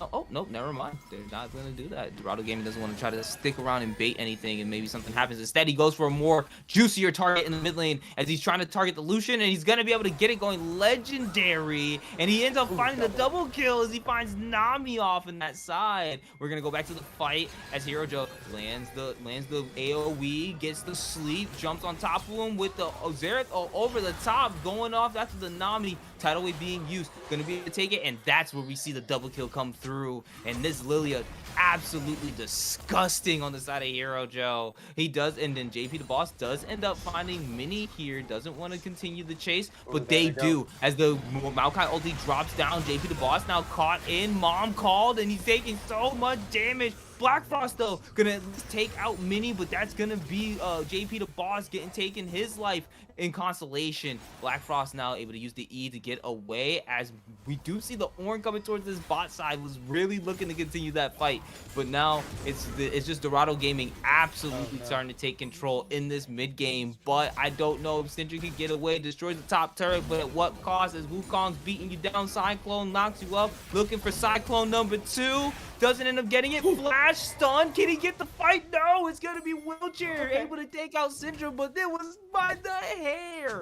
Oh, nope, never mind. They're not going to do that. Dorado Gaming doesn't want to try to stick around and bait anything and maybe something happens. Instead, he goes for a more juicier target in the mid lane as he's trying to target the Lucian, and he's going to be able to get it going legendary. And he ends up finding the double kill as he finds Nami off in that side. We're going to go back to the fight as Hero Joe lands the AoE, gets the sleep, jumps on top of him with the Xerath over the top, going off after the Nami. Tidal Wave being used, going to be able to take it, and that's where we see the double kill come through. And this Lilia absolutely disgusting on the side of Hero Joe. He does, and then JP the boss does end up finding Mini here. Doesn't want to continue the chase, but they do. As the Maokai ulti drops down, JP the boss now caught in, mom called, and he's taking so much damage. Black Frost though gonna at least take out Mini, but that's gonna be JP the boss getting taken his life in consolation. Black Frost now able to use the E to get away, as we do see the Ornn coming towards this bot side. Was really looking to continue that fight, but now it's just Dorado Gaming absolutely starting to take control in this mid game. But I don't know if Sindri could get away, destroys the top turret, but at what cost? As Wukong's beating you down, Cyclone knocks you up, looking for Cyclone number 2. Doesn't end up getting it. Flash stun. Can he get the fight? No, it's gonna be Wheelchair able to take out Syndra, but it was by the hair.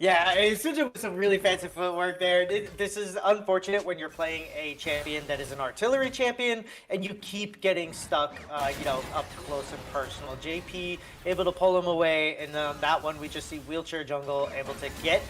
Yeah, Syndra with some really fancy footwork there. This is unfortunate when you're playing a champion that is an artillery champion and you keep getting stuck, you know, up close and personal. JP able to pull him away, and then on that one we just see Wheelchair Jungle able to get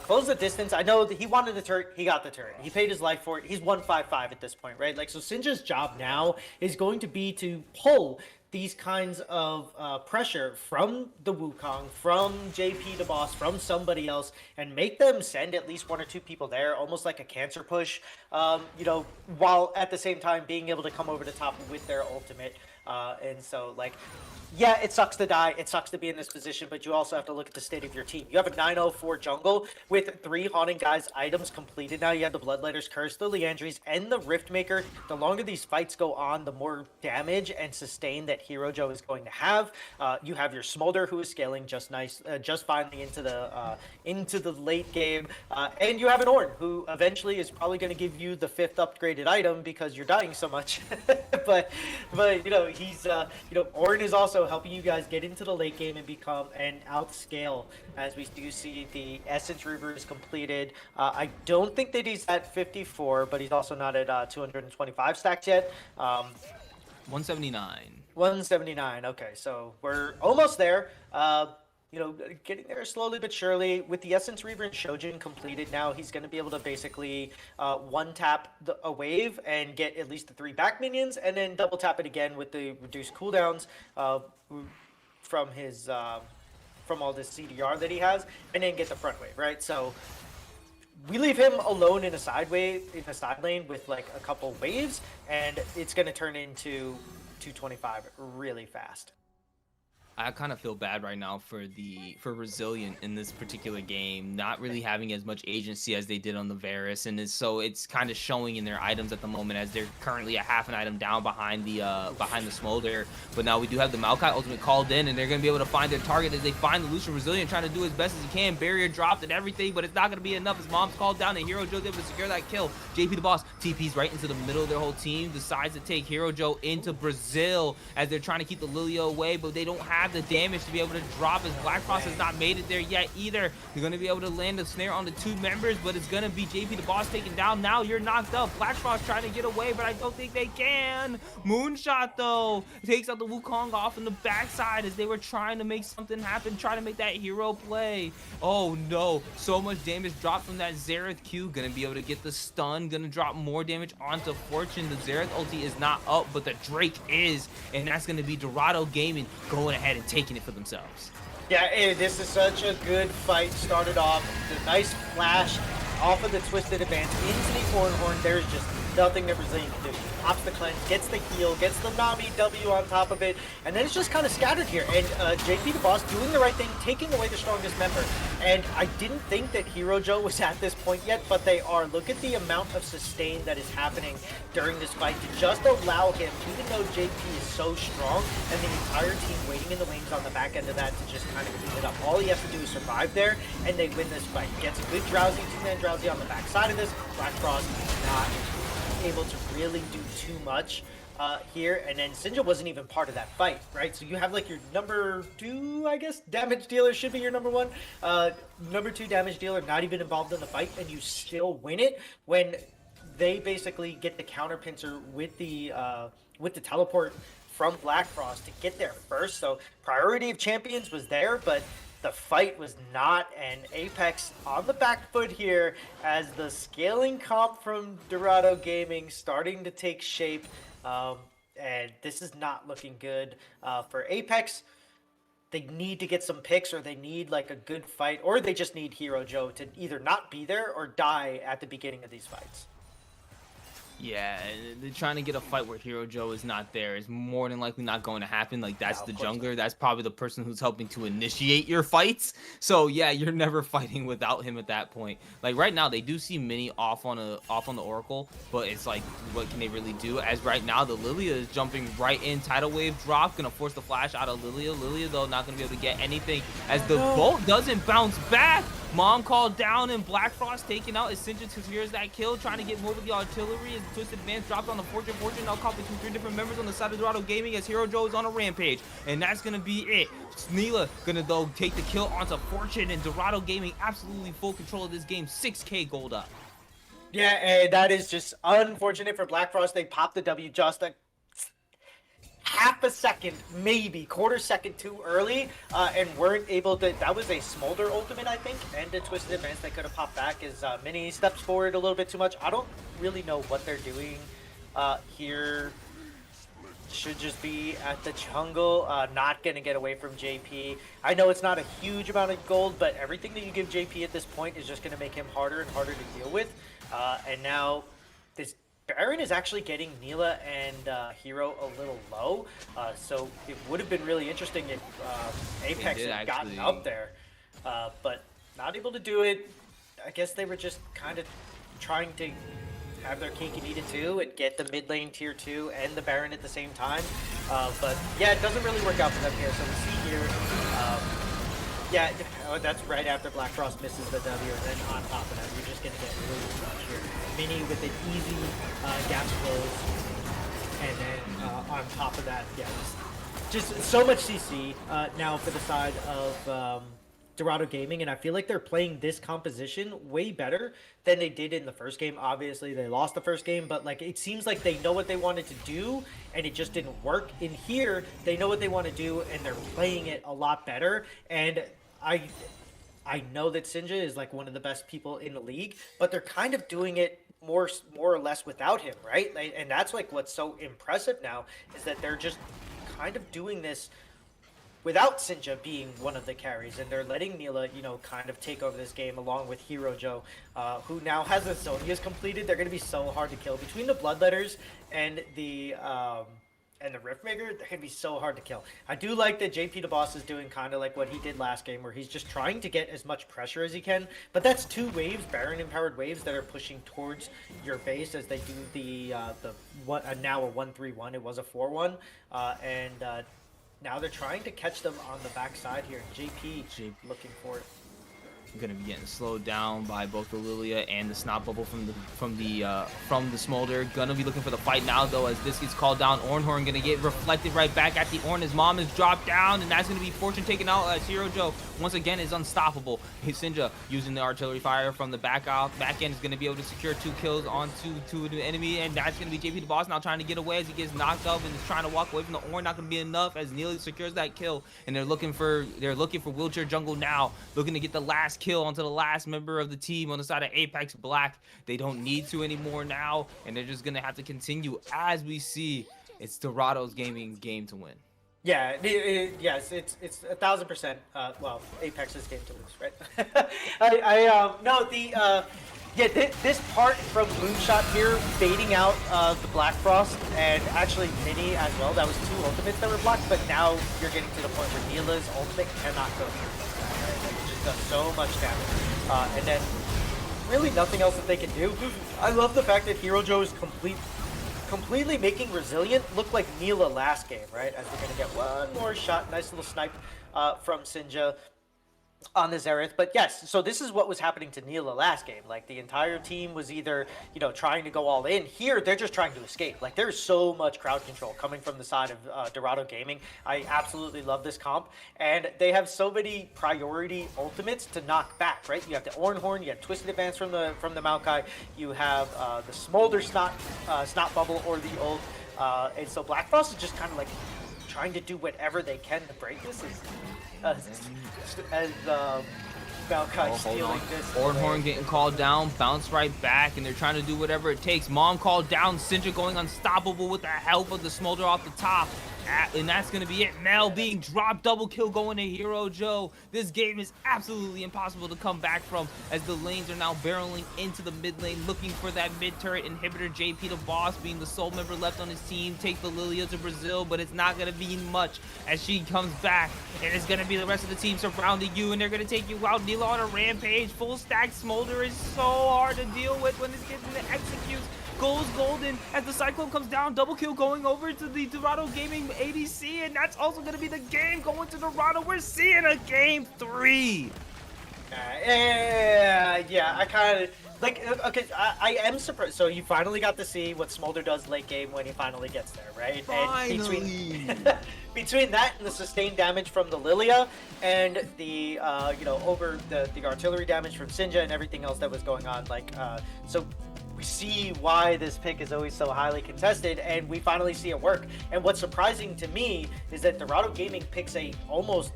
close the distance. I know that he wanted the turret, he got the turret. He paid his life for it. He's 155 at this point, right? Like, so Syndra's job now is going to be to pull these kinds of pressure from the Wukong, from JP the boss, from somebody else, and make them send at least 1 or 2 people there, almost like a cancer push, you know, while at the same time being able to come over the top with their ultimate. And so, like, yeah, it sucks to die. It sucks to be in this position, but you also have to look at the state of your team. You have a 904 jungle with 3 Haunting Guys items completed now. You have the Bloodletter's Curse, the Leandries, and the Riftmaker. The longer these fights go on, the more damage and sustain that Hero Joe is going to have. You have your Smolder, who is scaling just nice, just finally into the late game, and you have an Ornn, who eventually is probably going to give you the 5th upgraded item because you're dying so much. but you know, he's you know, Ornn is also also helping you guys get into the late game and become and outscale, as we do see the Essence Reaver is completed. I don't think that he's at 54, but he's also not at 225 stacks yet. 179. 179. Okay, so we're almost there. You know, getting there slowly but surely. With the Essence Reaver and Shojin completed now, he's going to be able to basically one-tap a wave and get at least the 3 back minions, and then double-tap it again with the reduced cooldowns from his from all this CDR that he has, and then get the front wave, right? So we leave him alone in a side lane with like a couple waves, and it's going to turn into 225 really fast. I kind of feel bad right now for Resilient in this particular game, not really having as much agency as they did on the Varus, and so it's kind of showing in their items at the moment, as they're currently a half an item down behind the Smolder. But now we do have the Maokai ultimate called in, and they're gonna be able to find their target as they find the Lucian. Resilient trying to do as best as he can, barrier dropped and everything, but it's not gonna be enough. His mom's called down, and Hero Joe's able to secure that kill. JP the boss TP's right into the middle of their whole team, decides to take Hero Joe into Brazil as they're trying to keep the Lilia away, but they don't have the damage to be able to drop, as Black Frost has not made it there yet either. They're going to be able to land a snare on the 2 members, but it's going to be JP the boss taken down. Now you're knocked up. Black Frost trying to get away, but I don't think they can. Moonshot though takes out the Wukong off in the backside as they were trying to make something happen, trying to make that hero play. Oh no, so much damage dropped from that Xerath Q. Gonna be able to get the stun, gonna drop more damage onto Fortune. The Xerath ulti is not up, but the Drake is, and that's gonna be Dorado Gaming going ahead and taking it for themselves. Yeah, this is such a good fight. Started off the nice flash off of the Twisted Advance into the Horn. There's just nothing that Resilient can do. Pops the cleanse, gets the heal, gets the Nami W on top of it, and then it's just kind of scattered here. And JP the boss doing the right thing, taking away the strongest member. And I didn't think that Hero Joe was at this point yet, but they are. Look at the amount of sustain that is happening during this fight to just allow him, even though JP is so strong, and the entire team waiting in the wings on the back end of that to just kind of clean it up. All he has to do is survive there, and they win this fight. Gets a good Drowsy, 2-man Drowsy on the back side of this. Black Frost not able to really do too much here, and then Sinja wasn't even part of that fight, right? So you have like your number 2, I guess, damage dealer should be your number 1. Number 2 damage dealer not even involved in the fight, and you still win it when they basically get the counter pincer with the teleport from Black Frost to get there first. So priority of champions was there, but the fight was not, and Apex on the back foot here as the scaling comp from Dorado Gaming starting to take shape, and this is not looking good for Apex. They need to get some picks, or they need like a good fight, or they just need Hero Joe to either not be there or die at the beginning of these fights. Yeah, they're trying to get a fight where Hero Joe is not there. Is more than likely not going to happen. Like, that's the jungler. That's probably the person who's helping to initiate your fights. So yeah, you're never fighting without him at that point. Like right now, they do see Mini off on the Oracle, but it's like, what can they really do? As right now, the Lilia is jumping right in. Tidal wave drop, gonna force the flash out of Lilia. Lilia though not gonna be able to get anything as the bolt doesn't bounce back. Mom called down, and Black Frost taken out as Sinja secures that kill, trying to get more of the artillery as the Twisted Advance dropped on the Fortune. Fortune now caught between 3 different members on the side of Dorado Gaming as Hero Joe is on a rampage. And that's going to be it. Neela gonna though take the kill onto Fortune, and Dorado Gaming absolutely full control of this game. 6K gold up. Yeah, and that is just unfortunate for Black Frost. They popped the W just a half a second, maybe quarter second too early, and weren't able to. That was a Smolder ultimate, I think, and a Twisted Advance they could have popped back as Mini steps forward a little bit too much. I don't really know what they're doing here. Should just be at the jungle, not gonna get away from JP. I know it's not a huge amount of gold, but everything that you give JP at this point is just gonna make him harder and harder to deal with. And now this Baron is actually getting Neela and Hero a little low, so it would have been really interesting if Apex had gotten up there, but not able to do it. I guess they were just kind of trying to have their cake and eat it too, and get the mid lane tier 2 and the Baron at the same time. But yeah, it doesn't really work out for them here. So we see here, yeah, that's right after Black Frost misses the W, and then on top of that, you're just gonna get really much here. Mini with an easy gas close, and then on top of that, yeah, just just so much CC now for the side of Dorado Gaming, and I feel like they're playing this composition way better than they did in the first game. Obviously, they lost the first game, but like it seems like they know what they wanted to do, and it just didn't work. In here, they know what they want to do, and they're playing it a lot better. And I know that Sinja is like one of the best people in the league, but they're kind of doing it more or less without him, right? And that's like what's so impressive now is that they're just kind of doing this without Sinja being one of the carries, and they're letting Neela, kind of take over this game along with Hero Joe, who now has the Zonias completed. They're going to be so hard to kill between the Bloodletters and the Riftmaker. They're going to be so hard to kill. I do like that JP the Boss is doing kind of like what he did last game, where he's just trying to get as much pressure as he can. But that's 2 waves, Baron empowered waves, that are pushing towards your base as they do the now a 1-3-1. It was a 4-1, and now they're trying to catch them on the backside here. JP looking for it. Gonna be getting slowed down by both the Lilia and the Snot Bubble from the Smolder. Gonna be looking for the fight now though, as this gets called down. Ornhorn gonna get reflected right back at the Orn. His mom is dropped down, and that's gonna be Fortune taken out as Hero Joe once again is unstoppable. Sinja using the artillery fire from the back end is gonna be able to secure 2 kills onto the enemy, and that's gonna be JP the Boss now trying to get away as he gets knocked up and is trying to walk away from the Orn. Not gonna be enough as Neely secures that kill, and they're looking for Wheelchair Jungle now, looking to get the last kill onto the last member of the team on the side of Apex Black. They don't need to anymore now, and they're just gonna have to continue. As we see, it's Dorado's Gaming's game to win. Yeah, yes, it's 1,000%. Well, Apex's game to lose, right? This part from Moonshot here, baiting out the Black Frost, and actually Mini as well. That was 2 ultimates that were blocked, but now you're getting to the point where Neela's ultimate cannot go through. It just does so much damage, and then really nothing else that they can do. I love the fact that Hero Joe is completely making Resilient look like Neela last game, right? As we're going to get one more shot. Nice little snipe from Sinja on the Xerath. But yes, so this is what was happening to Neela last game. Like, the entire team was either, trying to go all in. Here, they're just trying to escape. Like, there's so much crowd control coming from the side of Dorado Gaming. I absolutely love this comp. And they have so many priority ultimates to knock back, right? You have the Ornhorn, you have Twisted Advance from the Maokai, you have the Smolder Snot Bubble or the ult. And so Black Frost is just kind of like trying to do whatever they can to break this. As Maokai stealing this. Ornhorn getting called down, bounce right back, and they're trying to do whatever it takes. Mom called down, Sinja going unstoppable with the help of the Smolder off the top. And that's going to be it. Mel being dropped, double kill going to Hero Joe. This game is absolutely impossible to come back from, as the lanes are now barreling into the mid lane, looking for that mid turret inhibitor. JP the Boss, being the sole member left on his team, take the Lilia to Brazil, but it's not going to be much as she comes back. And it's going to be the rest of the team surrounding you, and they're going to take you out. Neela on a rampage. Full stack Smolder is so hard to deal with when it's getting to execute. Goes golden as the Cyclone comes down. Double kill going over to the Dorado Gaming ADC, and that's also going to be the game going to Dorado. We're seeing a game 3. Yeah, I kind of like. Okay, I am surprised. So you finally got to see what Smolder does late game when he finally gets there, right? Finally. And between that and the sustained damage from the Lilia and the over the artillery damage from Sinja and everything else that was going on, so. We see why this pick is always so highly contested, and we finally see it work. And what's surprising to me is that Dorado Gaming picks a almost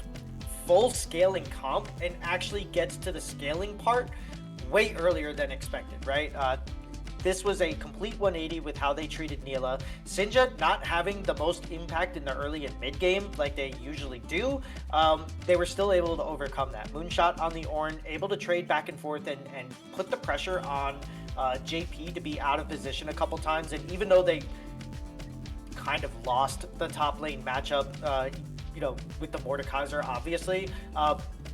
full scaling comp and actually gets to the scaling part way earlier than expected, right? This was a complete 180 with how they treated Neela. Sinja not having the most impact in the early and mid game like they usually do, they were still able to overcome that. Moonshot on the Ornn, able to trade back and forth and put the pressure on JP to be out of position a couple times. And even though they kind of lost the top lane matchup, with the Mordekaiser, obviously,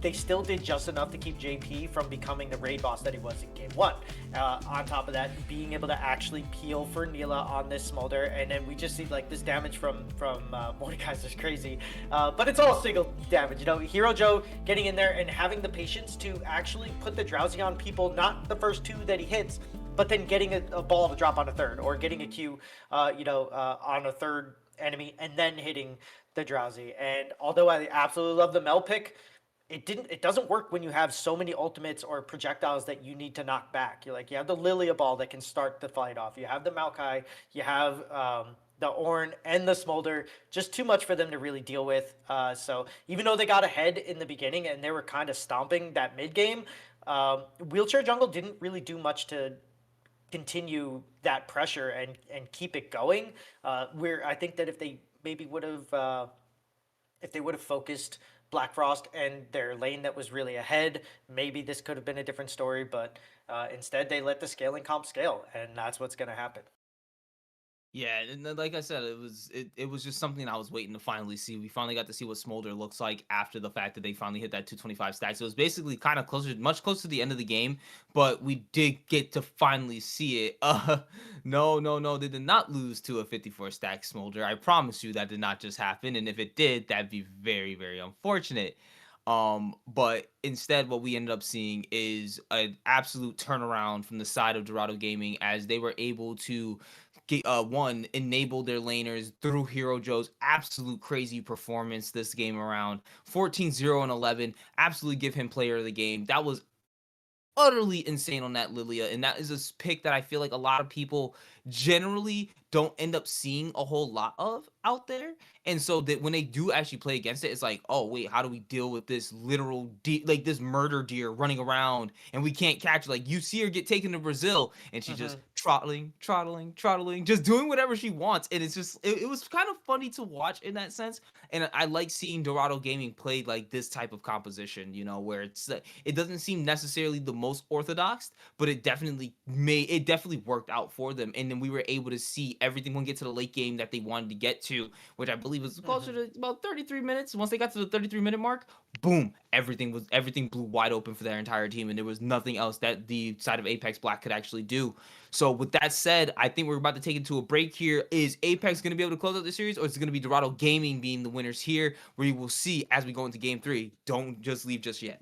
they still did just enough to keep JP from becoming the raid boss that he was in game 1. On top of that, being able to actually peel for Neela on this Smolder, and then we just see like this damage from Mordekaiser is crazy, but it's all single damage. Hero Joe getting in there and having the patience to actually put the drowsy on people, not the first 2 that he hits, but then getting a ball to drop on a third, or getting a Q, on a third enemy, and then hitting the Drowsy. And although I absolutely love the Mel pick, it doesn't work when you have so many ultimates or projectiles that you need to knock back. You have the Lilia ball that can start the fight off. You have the Maokai. You have the Ornn and the Smolder. Just too much for them to really deal with. So even though they got ahead in the beginning and they were kind of stomping that mid game, Wheelchair Jungle didn't really do much to continue that pressure and keep it going. Where I think that if they would have focused Black Frost and their lane that was really ahead, maybe this could have been a different story. But instead, they let the scaling comp scale, and that's what's going to happen. Yeah, and then, like I said, it was just something I was waiting to finally see. We finally got to see what Smolder looks like after the fact that they finally hit that 225 stack. So it was basically kind of closer, much closer to the end of the game, but we did get to finally see it. No, they did not lose to a 54 stack Smolder. I promise you that did not just happen, and if it did, that'd be very, very unfortunate. But instead, what we ended up seeing is an absolute turnaround from the side of Dorado Gaming as they were able to one enable their laners through Hero Joe's absolute crazy performance this game around 14-0 and 11. Absolutely give him player of the game. That was utterly insane on that Lilia, and that is a pick that I feel like a lot of people generally don't end up seeing a whole lot of out there. And so that when they do actually play against it, it's like, oh wait, how do we deal with this literal like this murder deer running around and we can't catch her? Like you see her get taken to Brazil and she's just Mm-hmm. trottling, just doing whatever she wants. And it's just it was kind of funny to watch in that sense. And I like seeing Dorado Gaming play like this type of composition, where it doesn't seem necessarily the most orthodox, but it definitely worked out for them. And then we were able to see everything when get to the late game that they wanted to get to, which I believe was closer Mm-hmm. to about 33 minutes. Once they got to the 33-minute mark, boom, everything blew wide open for their entire team, and there was nothing else that the side of Apex Black could actually do. So with that said, I think we're about to take it to a break here. Is Apex going to be able to close out the series, or is it going to be Dorado Gaming being the winners here? We will see as we go into game 3. Don't just leave just yet.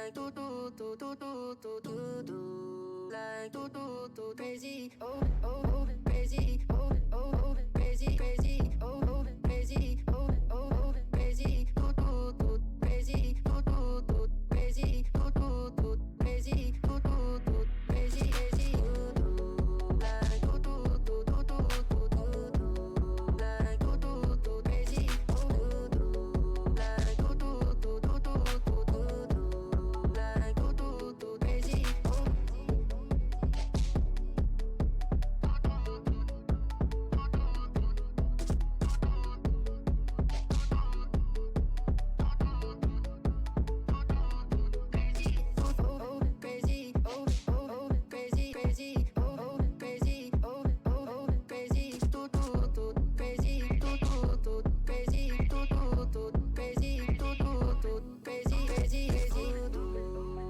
like do do do do do do do do, like do do do crazy, oh oh oh crazy, oh oh oh crazy crazy, oh oh crazy, oh oh oh crazy, do do do crazy, do do do crazy, do do do crazy, do do do crazy crazy, do do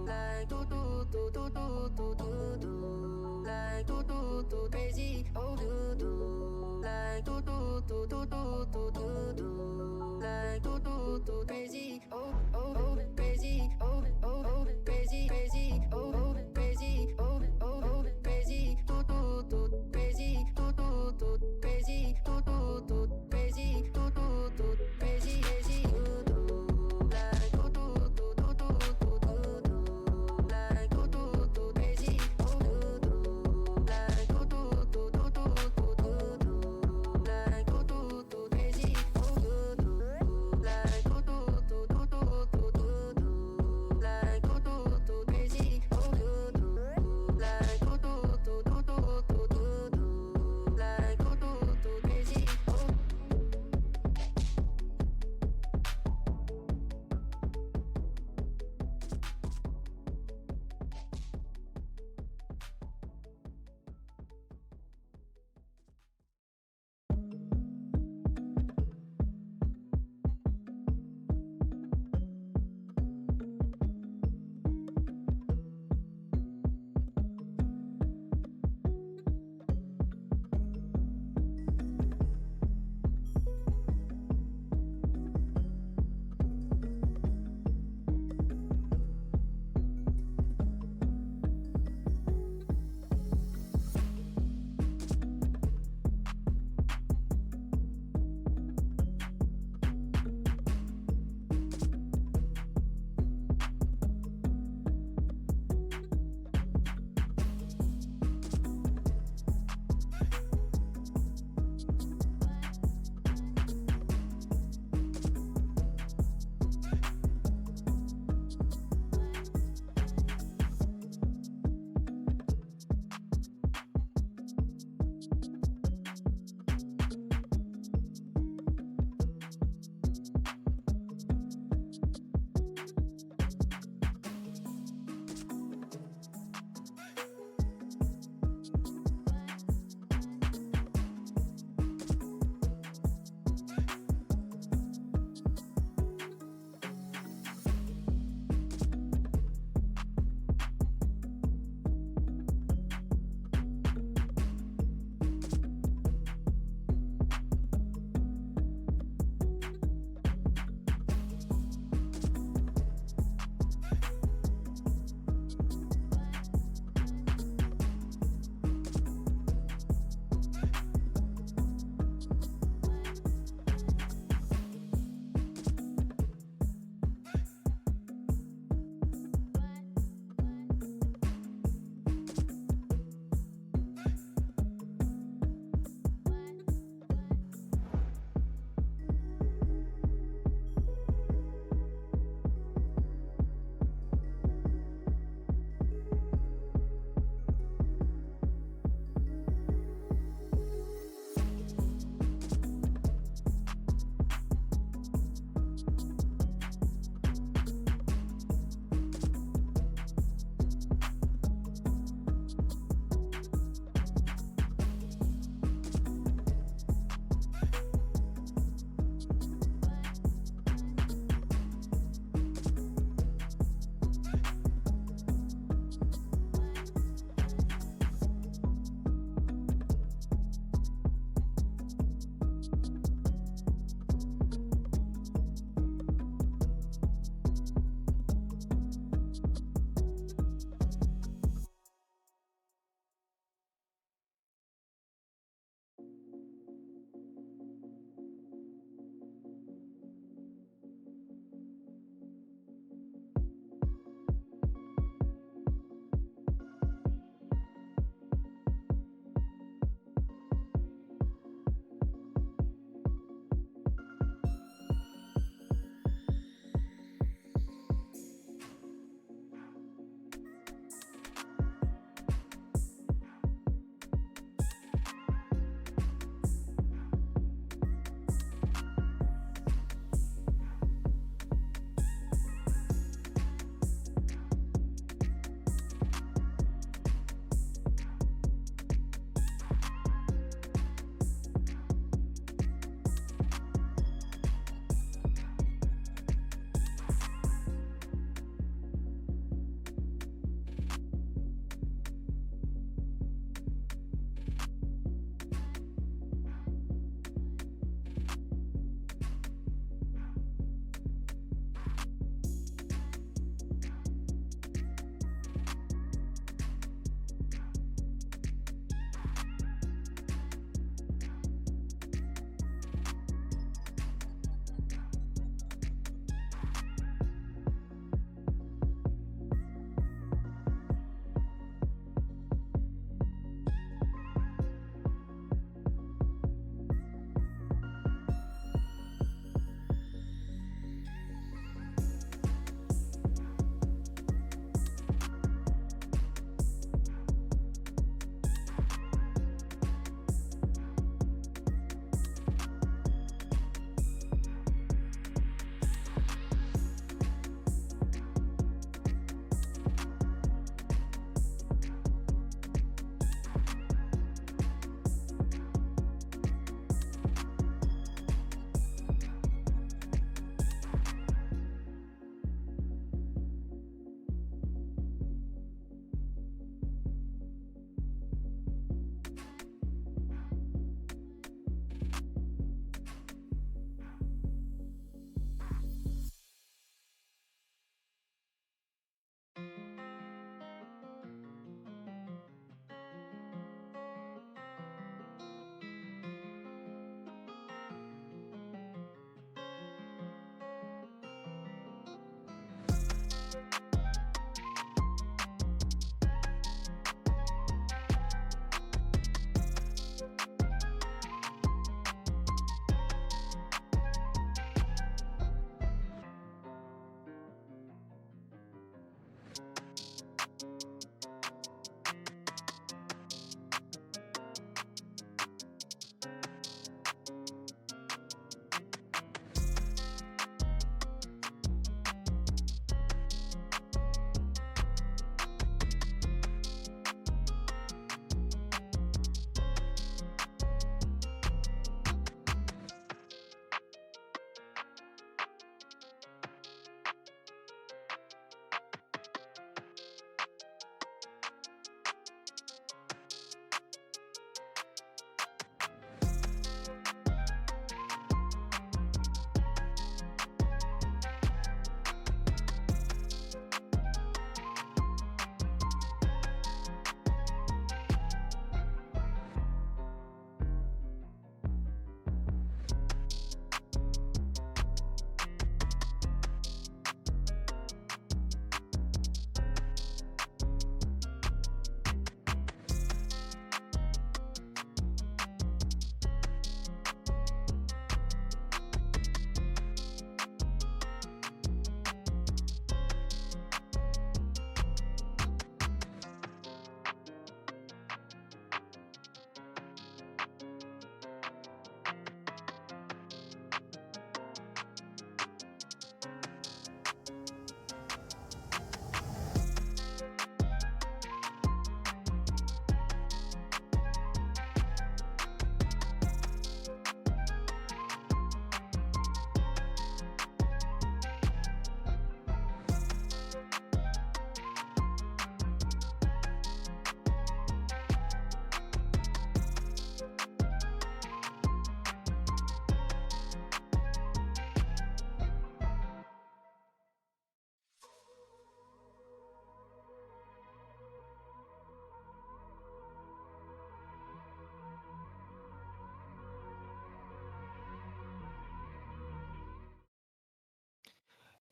like do do do do do do do do, like do do do crazy, oh do do like do do do do do do do, like do do do crazy, oh.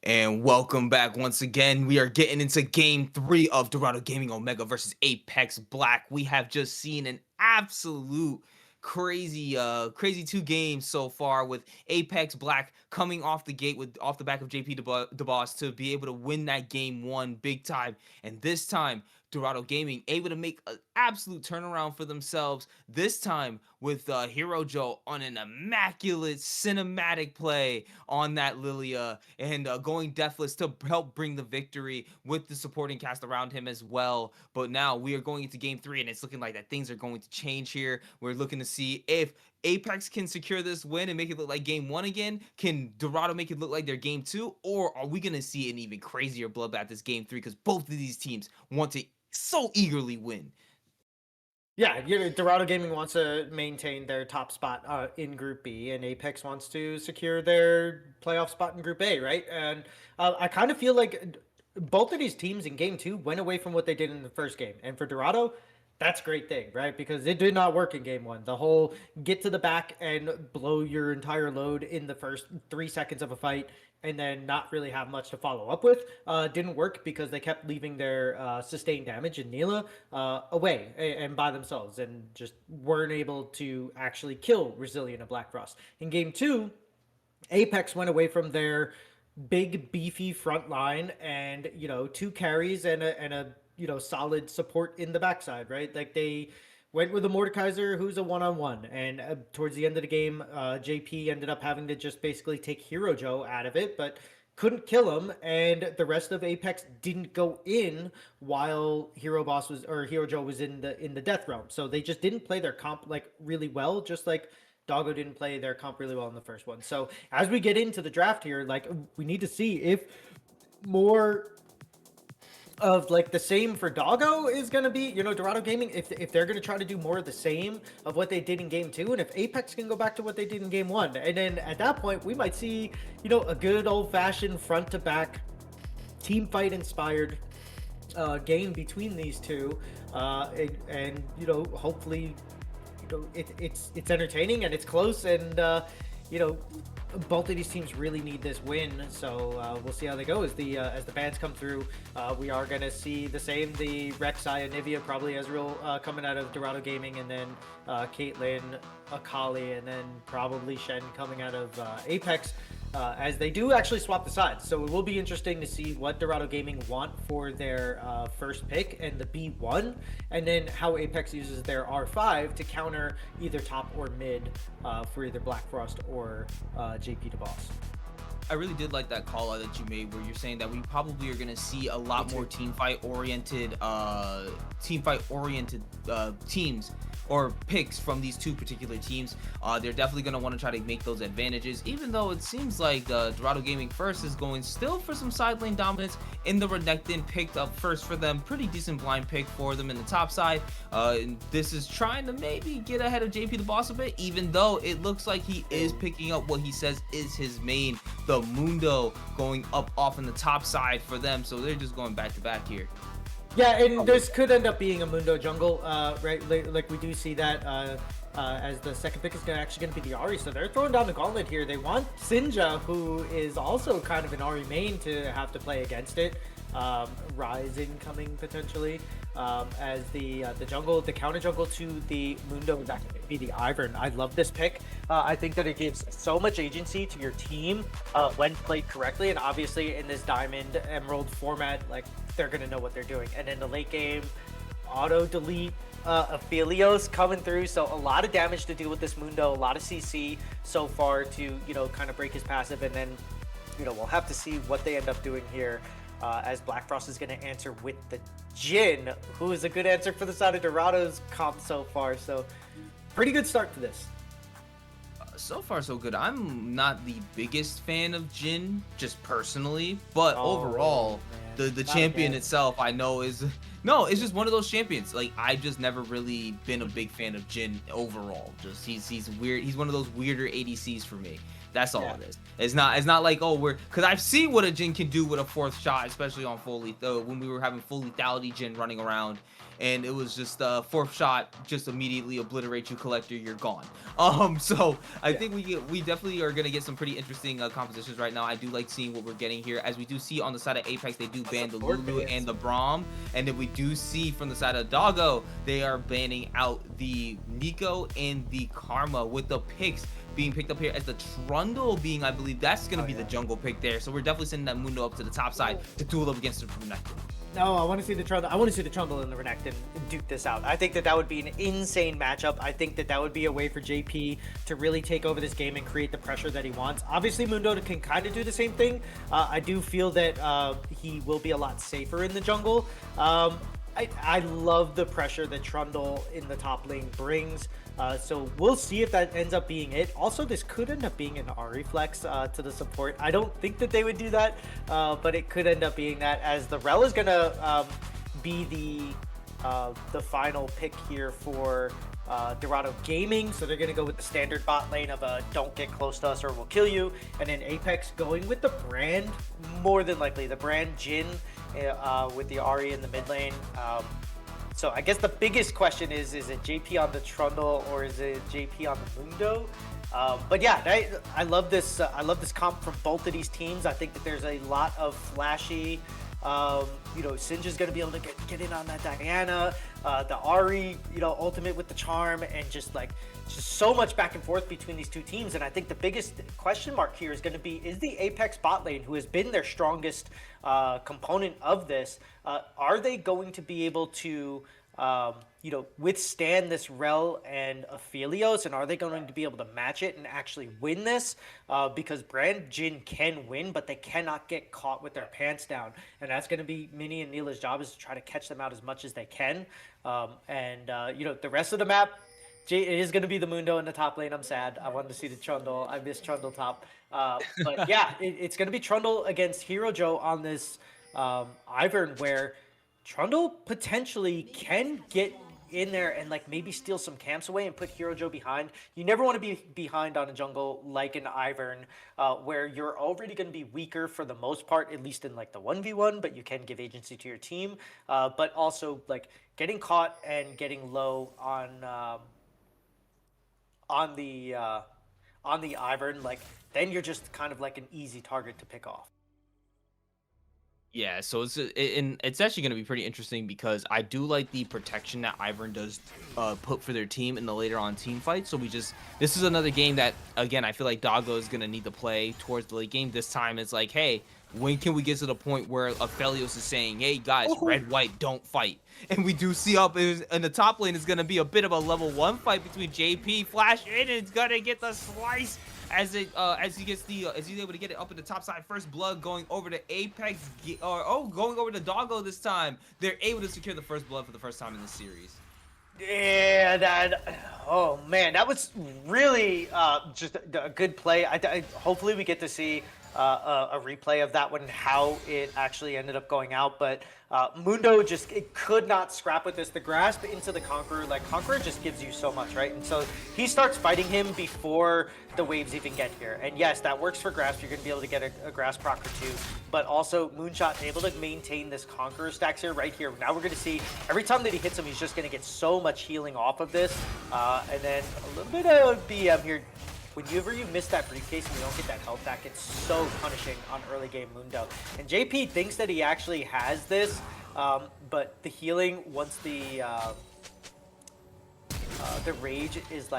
And welcome back once again. We are getting into game 3 of Dorado Gaming Omega versus Apex Black. We have just seen an absolute crazy 2 games so far, with Apex Black coming off the gate with off the back of JP DeBoss to be able to win that game 1 big time. And this time Dorado Gaming able to make an absolute turnaround for themselves, this time with Hero Joe on an immaculate cinematic play on that Lilia, and going deathless to help bring the victory with the supporting cast around him as well. But now we are going into game 3, and it's looking like that things are going to change here. We're looking to see if Apex can secure this win and make it look like game 1 again. Can Dorado make it look like their game 2, or are we going to see an even crazier bloodbath this game 3, because both of these teams want to so eagerly win? Yeah, Dorado Gaming wants to maintain their top spot in Group B, and Apex wants to secure their playoff spot in Group A, right? And I kind of feel like both of these teams in Game 2 went away from what they did in the first game. And for Dorado, that's a great thing, right? Because it did not work in Game 1. The whole get to the back and blow your entire load in the first 3 seconds of a fight and then not really have much to follow up with didn't work, because they kept leaving their sustained damage in Neela away and by themselves, and just weren't able to actually kill Resilient and Black Frost. In Game 2, Apex went away from their big beefy front line and 2 carries and a solid support in the backside, right? Like, they went with a Mordekaiser who's a one-on-one, and towards the end of the game, JP ended up having to just basically take Hero Joe out of it, but couldn't kill him, and the rest of Apex didn't go in while Hero Joe was in the death realm. So they just didn't play their comp like really well, just like Doggo didn't play their comp really well in the first one. So as we get into the draft here, like, we need to see if more of like the same for Doggo is going to be, Dorado Gaming, if they're going to try to do more of the same of what they did in game 2, and if Apex can go back to what they did in game 1. And then at that point, we might see, a good old-fashioned front-to-back team fight inspired game between these two. And hopefully, it's entertaining and it's close, and both of these teams really need this win, so we'll see how they go as the bans come through. We are going to see the Rek'Sai and Nivea, probably Ezreal coming out of Dorado Gaming, and then Caitlyn, Akali, and then probably Shen coming out of Apex, as they do actually swap the sides. So it will be interesting to see what Dorado Gaming want for their first pick and the B1, and then how Apex uses their R5 to counter either top or mid for either Black Frost or JP DeBoss. I really did like that call out that you made, where you're saying that we probably are going to see a lot more team fight oriented teams or picks from these 2 particular teams. They're definitely going to want to try to make those advantages, even though it seems like Dorado Gaming first is going still for some side lane dominance in the Renekton. Picked up first for them, pretty decent blind pick for them in the top side. This is trying to maybe get ahead of JP the Boss a bit, even though it looks like he is picking up what he says is his main, the Mundo, going up off in the top side for them. So they're just going back to back here. Yeah, and this could end up being a Mundo jungle, right? Like we do see that as the second pick is actually going to be the Ahri. So they're throwing down the gauntlet here. They want Sinja, who is also kind of an Ahri main, to have to play against it. Ryze incoming potentially as the jungle, the counter jungle to the Mundo is actually going to be the Ivern. I love this pick. I think that it gives so much agency to your team when played correctly, and obviously in this Diamond Emerald format, like, they're going to know what they're doing. And in the late game, auto delete Aphelios coming through, so a lot of damage to do with this Mundo, a lot of CC so far to kind of break his passive, and then we'll have to see what they end up doing here. As Black Frost is going to answer with the Jhin, who is a good answer for the side of Dorado's comp so far. So pretty good start to this. So far, so good. I'm not the biggest fan of Jhin, just personally, but overall, man. the champion itself, I know is... No, it's just one of those champions. Like, I've just never really been a big fan of Jhin overall. Just he's weird. He's one of those weirder ADCs for me. That's all it is. It's not like, oh, because I've seen what a Jin can do with a fourth shot, especially on full lethal, when we were having full lethality Jin running around, and it was just fourth shot, just immediately obliterate you, collector, you're gone. So I think we definitely are gonna get some pretty interesting compositions right now. I do like seeing what we're getting here, as we do see on the side of Apex, they do ban the Lulu and the Braum, and then we do see from the side of Doggo, they are banning out the Nico and the Karma, with the picks being picked up here as the Trundle being, I believe that's going to be the jungle pick there. So we're definitely sending that Mundo up to the top side to duel up against the Renekton. No, I want to see the Trundle. I want to see the Trundle and the Renekton duke this out. I think that would be an insane matchup. I think that would be a way for JP to really take over this game and create the pressure that he wants. Obviously, Mundo can kind of do the same thing. I do feel that he will be a lot safer in the jungle. I love the pressure that Trundle in the top lane brings. So we'll see if that ends up being it. Also, this could end up being an Ahri flex to the support. I don't think that they would do that, but it could end up being that, as the Rel is going to be the final pick here for Dorado Gaming. So they're going to go with the standard bot lane of don't get close to us or we'll kill you. And then Apex going with the brand, more than likely, the brand Jin with the Ahri in the mid lane. So I guess the biggest question is it JP on the Trundle or is it JP on the Mundo? But yeah, I love this. I love this comp from both of these teams. I think that there's a lot of flashy. Sinja's gonna be able to get in on that Diana, the Ahri, ultimate with the charm, and just so much back and forth between these two teams. And I think the biggest question mark here is going to be, is the Apex bot lane, who has been their strongest component of this, are they going to be able to withstand this Rel and Aphelios, and are they going to be able to match it and actually win this? Because Brand Jin can win, but they cannot get caught with their pants down, and that's going to be Minnie and Neela's job, is to try to catch them out as much as they can. The rest of the map, it is going to be the Mundo in the top lane. I'm sad. I wanted to see the Trundle. I miss Trundle top. But yeah, it's going to be Trundle against Hero Joe on this Ivern, where Trundle potentially can get in there and maybe steal some camps away and put Hero Joe behind. You never want to be behind on a jungle like an Ivern, where you're already going to be weaker for the most part, at least in the 1v1, but you can give agency to your team. But also getting caught and getting low on the Ivern, then you're just kind of an easy target to pick off. Yeah, so it's actually going to be pretty interesting, because I do like the protection that Ivern does put for their team in the later on team fight. So this is another game that, again, I feel like Doggo is going to need to play towards the late game. This time it's hey, when can we get to the point where Aphelios is saying, hey guys, red, white, don't fight? And we do see up in the top lane is going to be a bit of a level 1 fight between JP, Flash in, and it's going to get the slice as he's able to get it up in the top side. First blood going over to Apex, going over to Doggo this time. They're able to secure the first blood for the first time in the series. Yeah, oh man, that was really just a good play. Hopefully we get to see a replay of that one, how it actually ended up going out. But Mundo it could not scrap with this. The grasp into the Conqueror, Conqueror just gives you so much, right? And so he starts fighting him before the waves even get here. And yes, that works for grasp. You're going to be able to get a grasp proc or two. But also Moonshot able to maintain this Conqueror stacks here, right here. Now we're going to see every time that he hits him, he's just going to get so much healing off of this. And then a little bit of BM here. Whenever you miss that briefcase and you don't get that health back, it's so punishing on early game Mundo. And JP thinks that he actually has this, but the healing, once the rage is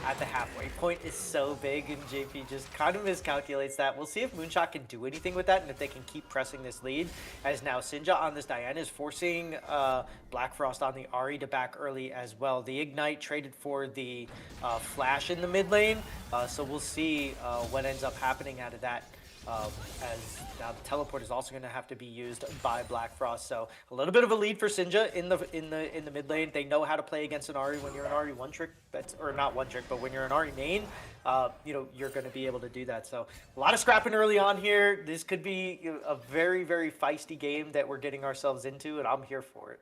at the halfway point, is so big, and JP just kind of miscalculates that. We'll see if Moonshot can do anything with that, and if they can keep pressing this lead, as now Sinja on this Diana is forcing Black Frost on the Ahri to back early as well. The Ignite traded for the Flash in the mid lane, so we'll see what ends up happening out of that. As now the teleport is also going to have to be used by Black Frost, so a little bit of a lead for Sinja in the mid lane. They know how to play against an Ahri when you're an Ahri one trick, or not one trick, but when you're an Ahri main, you're going to be able to do that. So a lot of scrapping early on here. This could be a very, very feisty game that we're getting ourselves into, and I'm here for it.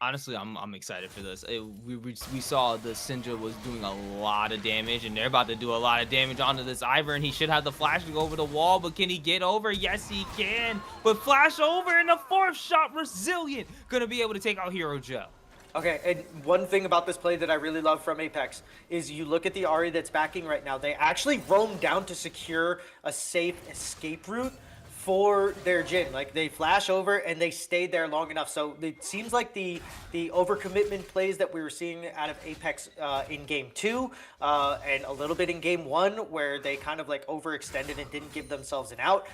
Honestly, I'm excited for this. We saw the Sinja was doing a lot of damage, and they're about to do a lot of damage onto this Ivern. He should have the flash to go over the wall, but can he get over? Yes, he can. But flash over in the fourth shot, resilient, gonna be able to take out Hero Joe. Okay, and one thing about this play that I really love from Apex is you look at the Ari that's backing right now. They actually roam down to secure a safe escape route for their Jhin. Like they flash over and they stayed there long enough. So it seems like the overcommitment plays that we were seeing out of Apex in game 2 and a little bit in game 1 where they kind of like overextended and didn't give themselves an out,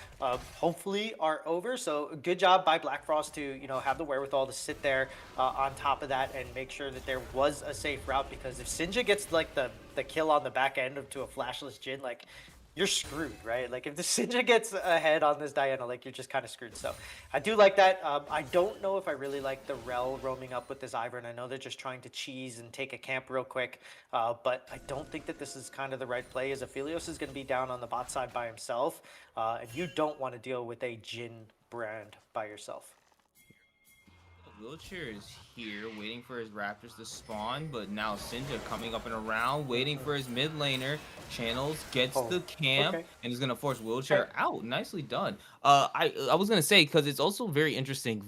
hopefully are over. So good job by Black Frost to, you know, have the wherewithal to sit there on top of that and make sure that there was a safe route, because if Sinja gets like the kill on the back end to a flashless Jhin, like you're screwed, right? Like if the Sinja gets ahead on this Diana, like you're just kind of screwed. So I do like that. I don't know if I really like the Rel roaming up with this Ivern. I know they're just trying to cheese and take a camp real quick, but I don't think that this is kind of the right play, as Aphelios is going to be down on the bot side by himself, and you don't want to deal with a Jhin brand by yourself. Wheelchair is here, waiting for his Raptors to spawn, but now Sinja coming up and around, waiting for his mid laner. Channels gets the camp, and he's gonna force Wheelchair out. Nicely done. I was gonna say, because it's also very interesting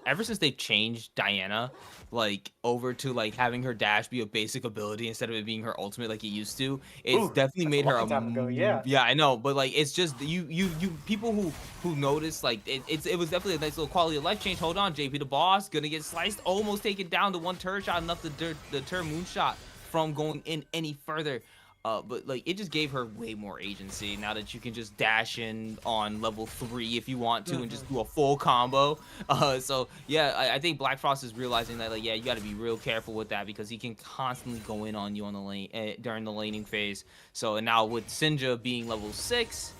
ever since they've changed Diana like over to like having her dash be a basic ability instead of it being her ultimate like it used to. It's definitely made her yeah, I know, but like it's just you people who notice like it was definitely a nice little quality of life change. Hold on, JP the boss gonna get sliced, almost taken down to one turret shot, enough the turn moonshot from going in any further. But like it just gave her way more agency now that you can just dash in on level 3 if you want to and just do a full combo. So yeah, I think Black Frost is realizing that, like, yeah, you got to be real careful with that, because he can constantly go in on you on the lane during the laning phase. So and now with Sinja being level 6,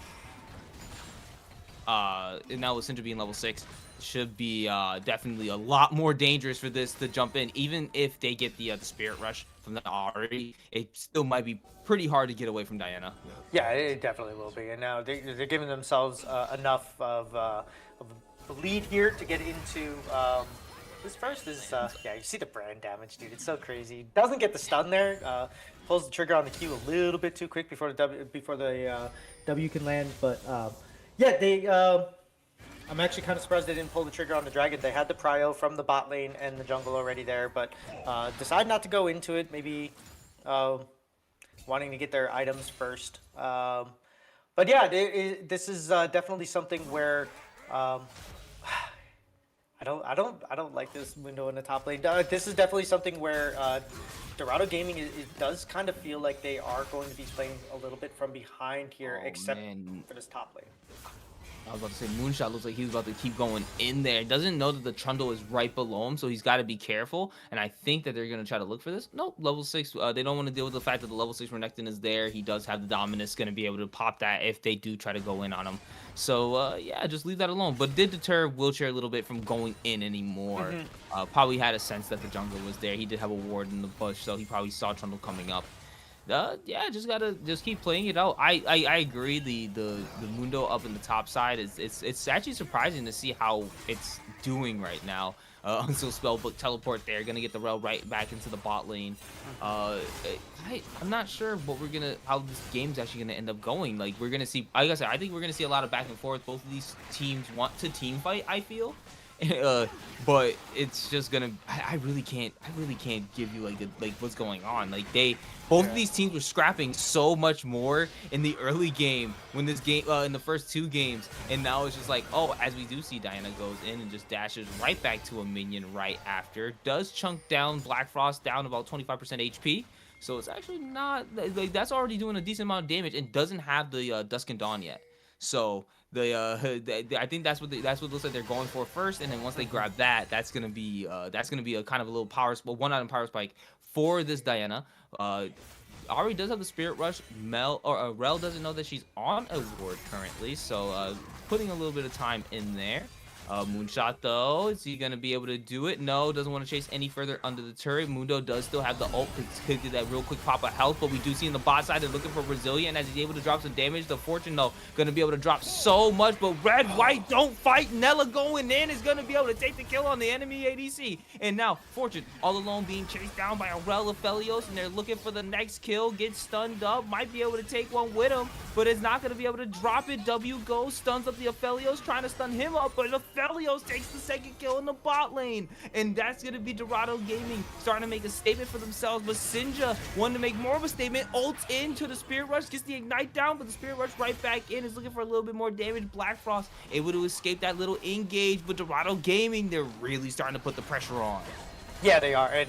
should be definitely a lot more dangerous for this to jump in. Even if they get the Spirit Rush from the Ahri, it still might be pretty hard to get away from Diana. Yeah, it definitely will be. And now they're giving themselves enough of a lead here to get into this first is yeah, you see the brand damage, dude. It's so crazy. Doesn't get the stun there. Pulls the trigger on the Q a little bit too quick before the W can land. But yeah, they. I'm actually kind of surprised they didn't pull the trigger on the Dragon. They had the prio from the bot lane and the jungle already there, but decide not to go into it. Maybe wanting to get their items first. But yeah, this is definitely something where I don't like this window in the top lane. This is definitely something where Dorado Gaming it does kind of feel like they are going to be playing a little bit from behind here, except for this top lane. I was about to say, Moonshot looks like he's about to keep going in there. Doesn't know that the Trundle is right below him, so he's got to be careful. And I think that they're going to try to look for this. Nope, level 6. They don't want to deal with the fact that the level 6 Renekton is there. He does have the Dominus, going to be able to pop that if they do try to go in on him. So, yeah, just leave that alone. But did deter Wheelchair a little bit from going in anymore. Probably had a sense that the jungle was there. He did have a ward in the bush, so he probably saw Trundle coming up. Yeah, just keep playing it out. I agree. The Mundo up in the top side it's actually surprising to see how it's doing right now. Until Spellbook teleport there, gonna get the Rel right back into the bot lane. I'm not sure how this game's actually gonna end up going. Like we're gonna see, like I said, I think we're gonna see a lot of back and forth. Both of these teams want to team fight, I feel. But it's just gonna. I really can't give you like what's going on. Like both of these teams were scrapping so much more in the early game when this game in the first 2 games, and now it's just like, oh, as we do see, Diana goes in and just dashes right back to a minion right after. Does chunk down Black Frost down about 25% HP. So it's actually not like that's already doing a decent amount of damage and doesn't have the Dusk and Dawn yet. So I think that's what looks like they're going for first, and then once they grab that, that's gonna be a kind of a little one-item power spike for this Diana. Ari does have the Spirit Rush. Rel doesn't know that she's on a ward currently, so putting a little bit of time in there. Moonshot though, is he gonna be able to do it? No, doesn't want to chase any further under the turret. Mundo does still have the ult, could do that real quick pop of health, but we do see in the bot side they're looking for Resilient as he's able to drop some damage. The Fortune though, gonna be able to drop so much, but red, white, don't fight. Nella going in is gonna be able to take the kill on the enemy ADC. And now Fortune all alone being chased down by Aurel Aphelios, and they're looking for the next kill, gets stunned up, might be able to take one with him, but is not gonna be able to drop it. W goes, stuns up the Aphelios, trying to stun him up, but Aphelios takes the second kill in the bot lane, and that's gonna be Dorado Gaming starting to make a statement for themselves. But Sinja wanted to make more of a statement, ults into the Spirit Rush, gets the Ignite down, but the Spirit Rush right back in, is looking for a little bit more damage. Black Frost able to escape that little engage, but Dorado Gaming, they're really starting to put the pressure on. Yeah, they are. And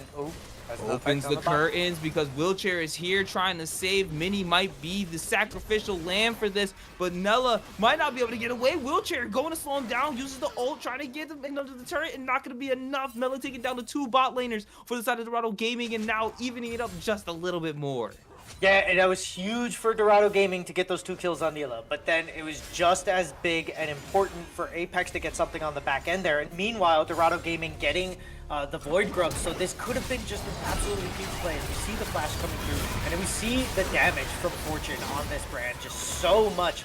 Opens the curtains because Wheelchair is here trying to save. Minnie might be the sacrificial lamb for this, but Nella might not be able to get away. Wheelchair going to slow him down, uses the ult, trying to get him into the turret, and not going to be enough. Nella taking down the 2 bot laners for the side of Dorado Gaming, and now evening it up just a little bit more. Yeah, and that was huge for Dorado Gaming to get those 2 kills on Nila, but then it was just as big and important for Apex to get something on the back end there. And meanwhile, Dorado Gaming getting the Void Grub, so this could have been just an absolutely huge play. As we see the flash coming through, and then we see the damage from Fortune on this brand, just so much.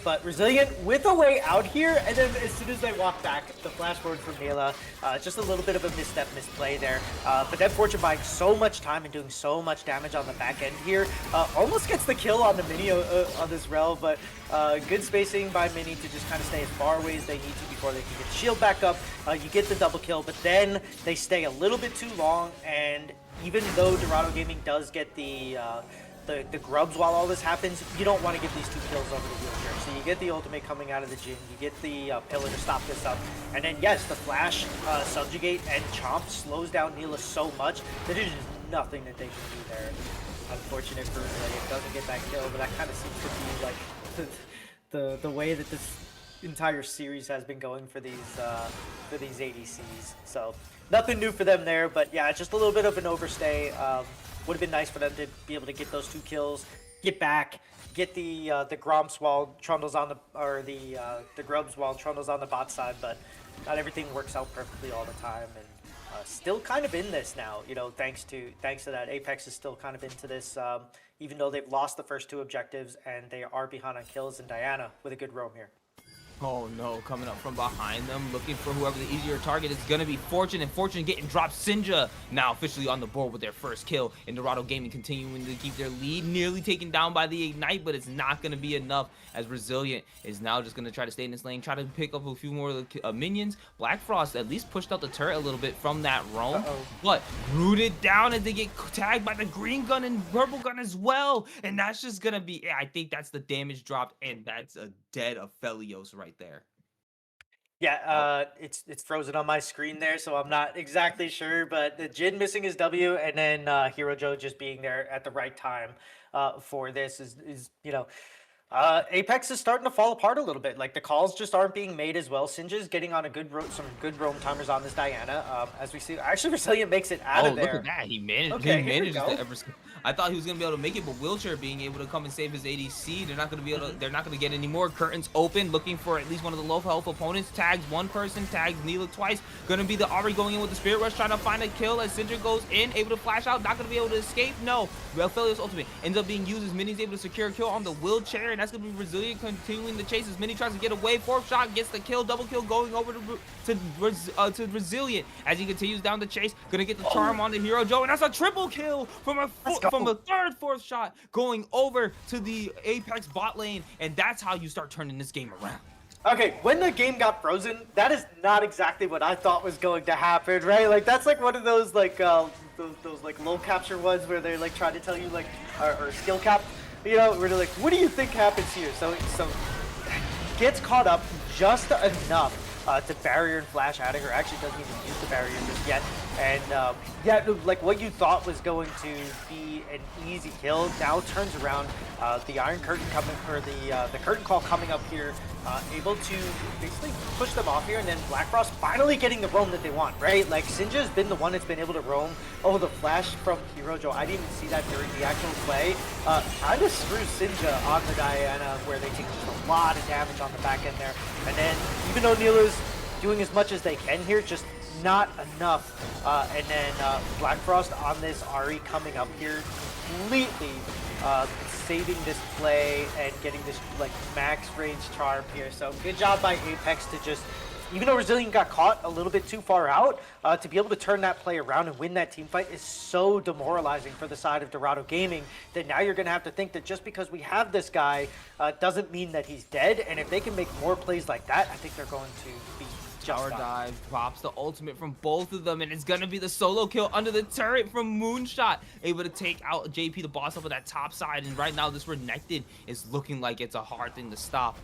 But Resilient with a way out here, and then as soon as they walk back, the flash forward from Nila, just a little bit of a misstep, misplay there. But then Fortune buying so much time and doing so much damage on the back end here, almost gets the kill on the Mini on this Rel, but good spacing by Mini to just kind of stay as far away as they need to before they can get the shield back up. You get the double kill, but then they stay a little bit too long, and even though Dorado Gaming does get the grubs while all this happens, you don't want to give these 2 kills over the Wheelchair. So you get the ultimate coming out of the gym, you get the pillar to stop this up, and then yes, the flash, subjugate, and chomp slows down Nila so much that there's just nothing that they can do there. Unfortunate for Resilient, doesn't get that kill, but that kind of seems to be like the way that this entire series has been going for these ADCs. So nothing new for them there, but yeah, just a little bit of an overstay. Would have been nice for them to be able to get those 2 kills, get back, get the Gromps while Trundle's on the Grubs while Trundle's on the bot side, but not everything works out perfectly all the time, and still kind of in this now, you know, thanks to that. Apex is still kind of into this, even though they've lost the first 2 objectives and they are behind on kills, and Diana with a good roam here. Oh no, coming up from behind them, looking for whoever the easier target is going to be Fortune, and Fortune getting dropped. Sinja now officially on the board with their first kill, and Dorado Gaming continuing to keep their lead, nearly taken down by the Ignite, but it's not going to be enough as Resilient is now just going to try to stay in this lane, try to pick up a few more minions. Black Frost at least pushed out the turret a little bit from that roam, but rooted down as they get tagged by the green gun and purple gun as well, and that's just going to be, I think that's the damage dropped, and that's a dead Aphelios right there. Yeah, it's frozen on my screen there, so I'm not exactly sure, but the Jin missing his W, and then Hero Joe just being there at the right time for this is you know, Apex is starting to fall apart a little bit. Like, the calls just aren't being made as well. Sinja's getting on a some good roam timers on this Diana. As we see, actually Resilient makes it out of there. Oh, look at that. He managed. Okay, he manages to ever. I thought he was gonna be able to make it, but Wheelchair being able to come and save his ADC, they're not gonna be able to. They're not gonna get any more curtains open, looking for at least one of the low health opponents. Tags one person, tags Nila twice. Gonna be the Ari going in with the Spirit Rush, trying to find a kill as Sinja goes in, able to flash out, not gonna be able to escape. No, Aphelios ultimate ends up being used as Minnie's able to secure a kill on the Wheelchair, and that's gonna be Resilient continuing the chase as Minnie tries to get away. 4th shot gets the kill, double kill going over to Resilient as he continues down the chase. Gonna get the charm on the Hero Joe, and that's a triple kill from a 3rd, 4th shot going over to the Apex bot lane, and that's how you start turning this game around. Okay, when the game got frozen, that is not exactly what I thought was going to happen, right? Like, that's like one of those like those like low capture ones where they're like trying to tell you like or skill cap, you know, where they're like, what do you think happens here? So gets caught up just enough to barrier and flash out of her. Actually doesn't even use the barrier just yet. And yeah, like what you thought was going to be an easy kill now turns around. The Iron Curtain coming, or the Curtain Call coming up here, able to basically push them off here, and then Black Frost finally getting the roam that they want, right? Like, Sinja has been the one that's been able to roam. Oh, the flash from Hero Joe, I didn't even see that during the actual play. Kind of screws Sinja on the Diana, where they take just a lot of damage on the back end there. And then, even though Nila's doing as much as they can here, just not enough. And then Black Frost on this Ari coming up here, completely saving this play and getting this like max range charm here. So good job by Apex to just, even though Resilient got caught a little bit too far out, to be able to turn that play around and win that team fight is so demoralizing for the side of Dorado Gaming that now you're going to have to think that just because we have this guy doesn't mean that he's dead. And if they can make more plays like that, I think they're going to be just Tower fine. dive drops the ultimate from both of them, and it's gonna be the solo kill under the turret from Moonshot, able to take out JP, the boss, up on that top side. And right now this Renekton is looking like it's a hard thing to stop.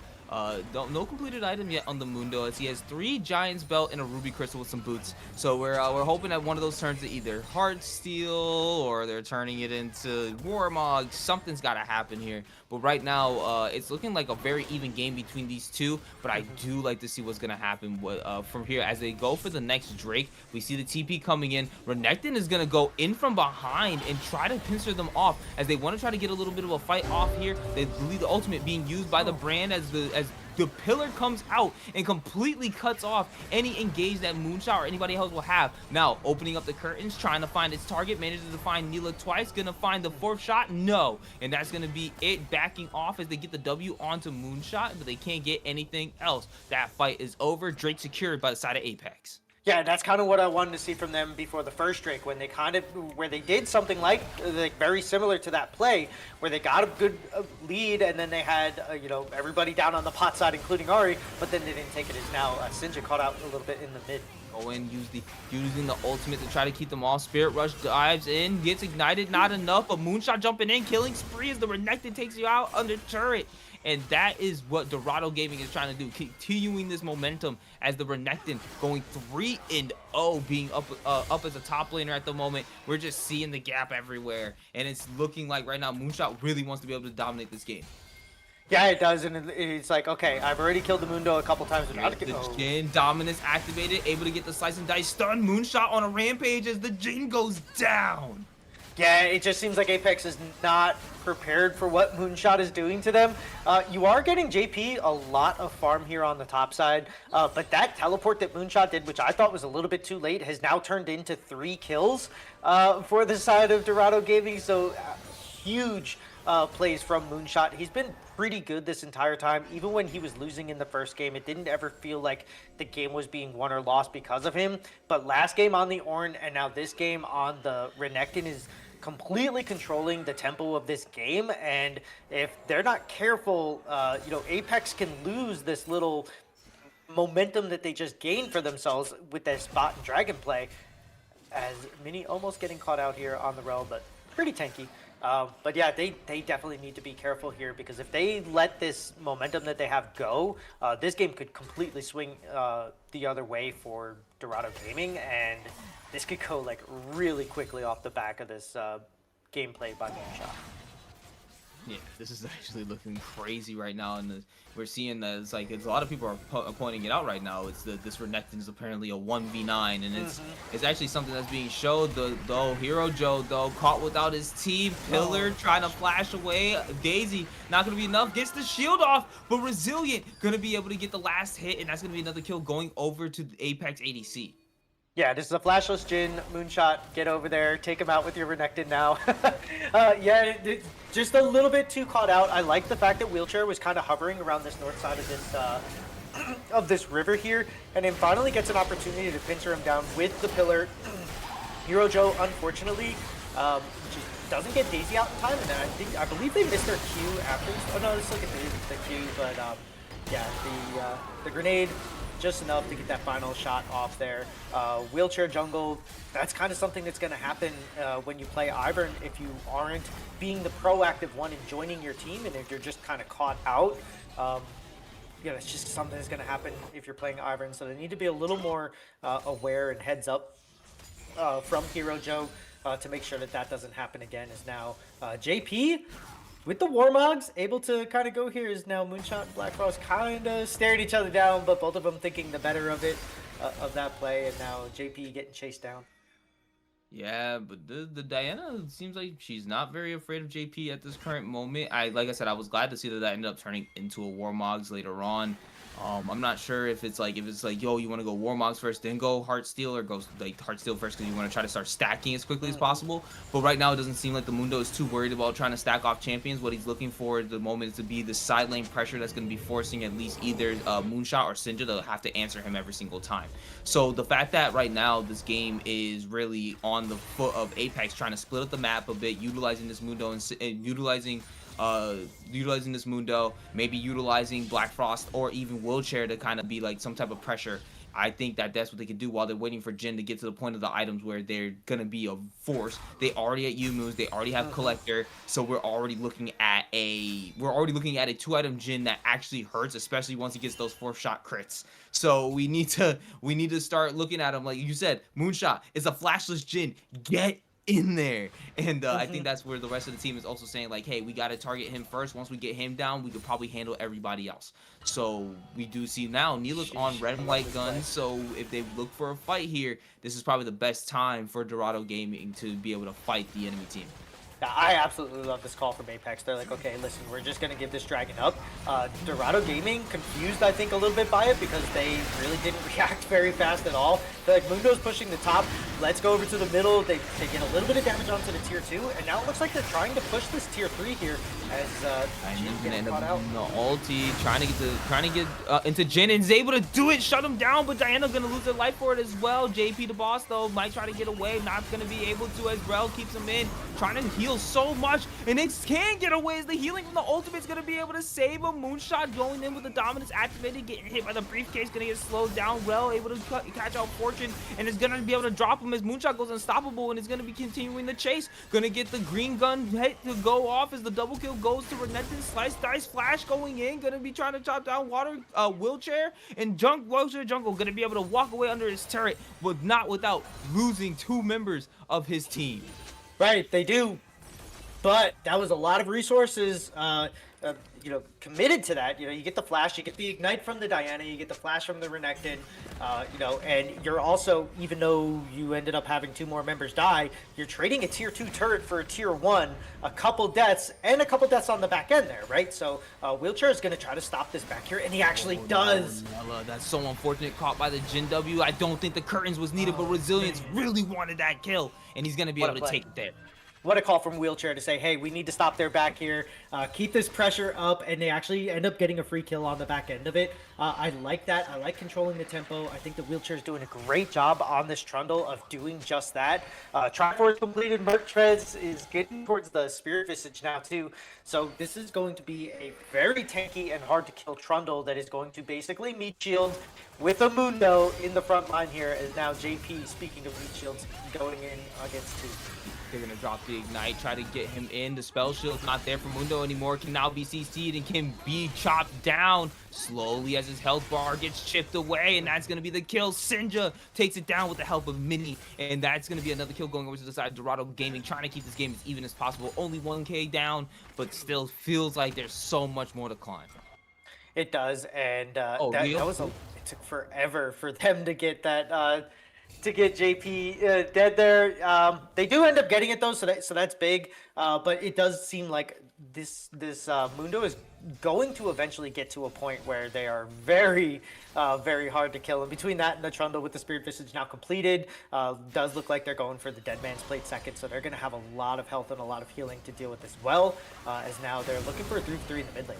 No completed item yet on the Mundo, as he has 3 Giant's Belt and a Ruby Crystal with some boots. So we're hoping that one of those turns to either Heart Steel or they're turning it into Warmog. Something's got to happen here. But right now, it's looking like a very even game between these two. But I do like to see what's going to happen from here. As they go for the next Drake, we see the TP coming in. Renekton is going to go in from behind and try to pincer them off, as they want to try to get a little bit of a fight off here. They believe the ultimate being used by the brand as the pillar comes out and completely cuts off any engage that Moonshot or anybody else will have. Now, opening up the curtains, trying to find its target, manages to find Neela twice, gonna find the 4th shot, no. And that's gonna be it, backing off as they get the W onto Moonshot, but they can't get anything else. That fight is over. Drake secured by the side of Apex. Yeah, that's kind of what I wanted to see from them before the first Drake, when they where they did something like very similar to that play, where they got a good lead, and then they had everybody down on the pot side, including Ari, but then they didn't take it. As now Sinja caught out a little bit in the mid. Go in, using the ultimate to try to keep them off. Spirit Rush dives in, gets ignited, not enough. A Moonshot jumping in, killing spree as the Renekton takes you out under turret. And that is what Dorado Gaming is trying to do, continuing this momentum as the Renekton going 3-0, being up as a top laner at the moment. We're just seeing the gap everywhere, and it's looking like right now Moonshot really wants to be able to dominate this game. Yeah, it does, and it's like, okay, I've already killed the Mundo a couple times. The Jin dominance activated, able to get the slice and dice stun. Moonshot on a rampage as the Jin goes down. Yeah, it just seems like Apex is not prepared for what Moonshot is doing to them. You are getting JP a lot of farm here on the top side, but that teleport that Moonshot did, which I thought was a little bit too late, has now turned into 3 kills for the side of Dorado Gaming. So huge plays from Moonshot. He's been pretty good this entire time. Even when he was losing in the first game, it didn't ever feel like the game was being won or lost because of him. But last game on the Ornn and now this game on the Renekton is completely controlling the tempo of this game. And if they're not careful, Apex can lose this little momentum that they just gained for themselves with their spot and dragon play. As Mini almost getting caught out here on the row, but pretty tanky. But yeah, they definitely need to be careful here, because if they let this momentum that they have go, this game could completely swing the other way for Dorado Gaming, and this could go like really quickly off the back of this gameplay by Moonshot. Yeah, this is actually looking crazy right now, and we're seeing that it's like a lot of people are pointing it out right now. It's this Renekton is apparently a 1v9, and it's actually something that's being showed. Though Hero Joe caught without his team, Pillar trying to flash away, Daisy not gonna be enough, gets the shield off, but Resilient gonna be able to get the last hit, and that's gonna be another kill going over to the Apex ADC. Yeah, this is a flashless Jin. Moonshot, get over there, take him out with your Renekton now. Yeah, just a little bit too caught out. I like the fact that Wheelchair was kind of hovering around this north side of this river here, and then finally gets an opportunity to pincer him down with the pillar. Hero Joe, unfortunately, just doesn't get Daisy out in time, and I believe they missed their Q after. Oh no, let's look at the Q, but yeah, the grenade. Just enough to get that final shot off there. Wheelchair jungle, that's kind of something that's going to happen when you play Ivern if you aren't being the proactive one and joining your team, and if you're just kind of caught out. It's just something that's going to happen if you're playing Ivern, so they need to be a little more aware and heads up from Hero Joe to make sure that doesn't happen again. Is now JP with the Warmogs, able to kind of go here. Is now Moonshot and Black Frost kind of staring each other down, but both of them thinking the better of it, of that play, and now JP getting chased down. Yeah, but the Diana seems like she's not very afraid of JP at this current moment. Like I said, I was glad to see that ended up turning into a Warmogs later on. I'm not sure if it's like yo, you want to go Warmogs first, then go Heartsteel, or go like Heartsteel first because you want to try to start stacking as quickly as possible. But right now, it doesn't seem like the Mundo is too worried about trying to stack off champions. What he's looking for at the moment is to be the side lane pressure that's going to be forcing at least either Moonshot or Sinja to have to answer him every single time. So the fact that right now this game is really on the foot of Apex trying to split up the map a bit, utilizing this Mundo and utilizing this Mundo, maybe utilizing Black Frost or even Wheelchair to kind of be like some type of pressure. I think that that's what they can do while they're waiting for Jin to get to the point of the items where they're gonna be a force. They already at Yumu's, they already have Collector, so we're already looking at a 2-item Jin that actually hurts, especially once he gets those 4-shot crits. So we need to start looking at him like you said. Moonshot is a flashless Jin. Get in there. And I think that's where the rest of the team is also saying like, hey, we got to target him first. Once we get him down, we could probably handle everybody else. So we do see now Neela's on red and white guns, so if they look for a fight here, this is probably the best time for Dorado Gaming to be able to fight the enemy team. I absolutely love this call from Apex. They're like, okay, listen, we're just going to give this dragon up. Dorado Gaming confused, I think, a little bit by it because they really didn't react very fast at all. They're like, Mundo's pushing the top. Let's go over to the middle. They get a little bit of damage onto the tier 2, and now it looks like they're trying to push this tier 3 here as Jin's getting caught out. The ulti, trying to get into Jin, and is able to do it, shut him down, but Diana gonna lose her life for it as well. JP the boss though might try to get away, not gonna be able to as Rel keeps him in, trying to heal so much, and it can get away as the healing from the ultimate's gonna be able to save him. Moonshot going in with the dominance activated, getting hit by the briefcase, gonna get slowed down. Rel able to catch out Fortune, and is gonna be able to drop him as Moonshot goes unstoppable, and is gonna be continuing the chase. Gonna get the green gun hit to go off as the double kill goes to Renekton. Slice dice flash going in, gonna be trying to chop down water Wheelchair, and Wheelchair Jungle gonna be able to walk away under his turret, but not without losing 2 members of his team. Right, they do. But that was a lot of resources, committed to that. You get the flash, you get the ignite from the Diana, you get the flash from the Renekton, and you're also, even though you ended up having 2 more members die, you're trading a tier 2 turret for a tier 1, a couple deaths, and a couple deaths on the back end there, right? So Wheelchair is going to try to stop this back here, and he actually does. No, that's so unfortunate, caught by the Jin W. I don't think the curtains was needed, but Resilience really wanted that kill, and he's going to be able to take it there. What a call from Wheelchair to say, hey, we need to stop their back here, keep this pressure up, and they actually end up getting a free kill on the back end of it. I like that. I like controlling the tempo. I think the Wheelchair is doing a great job on this Trundle of doing just that. Triforce completed. Merc Treads is getting towards the Spirit Visage now, too. So this is going to be a very tanky and hard-to-kill Trundle that is going to basically meet shields with a Mundo in the front line here. As now JP, speaking of meat shields, going in against 2. They're gonna drop the ignite, try to get him in. The spell shield's not there for Mundo anymore. Can now be CC'd and can be chopped down slowly as his health bar gets chipped away, and that's gonna be the kill. Sinja takes it down with the help of Mini, and that's gonna be another kill going over to the side of Dorado Gaming, trying to keep this game as even as possible. Only 1K down, but still feels like there's so much more to climb. It does, and that was it took forever for them to get that. To get JP dead there. They do end up getting it though, so that's big. But it does seem like this Mundo is going to eventually get to a point where they are very, very hard to kill. And between that and the Trundle with the Spirit Visage now completed, does look like they're going for the Dead Man's Plate second. So they're going to have a lot of health and a lot of healing to deal with as well. As now they're looking for a 3-3 in the mid lane.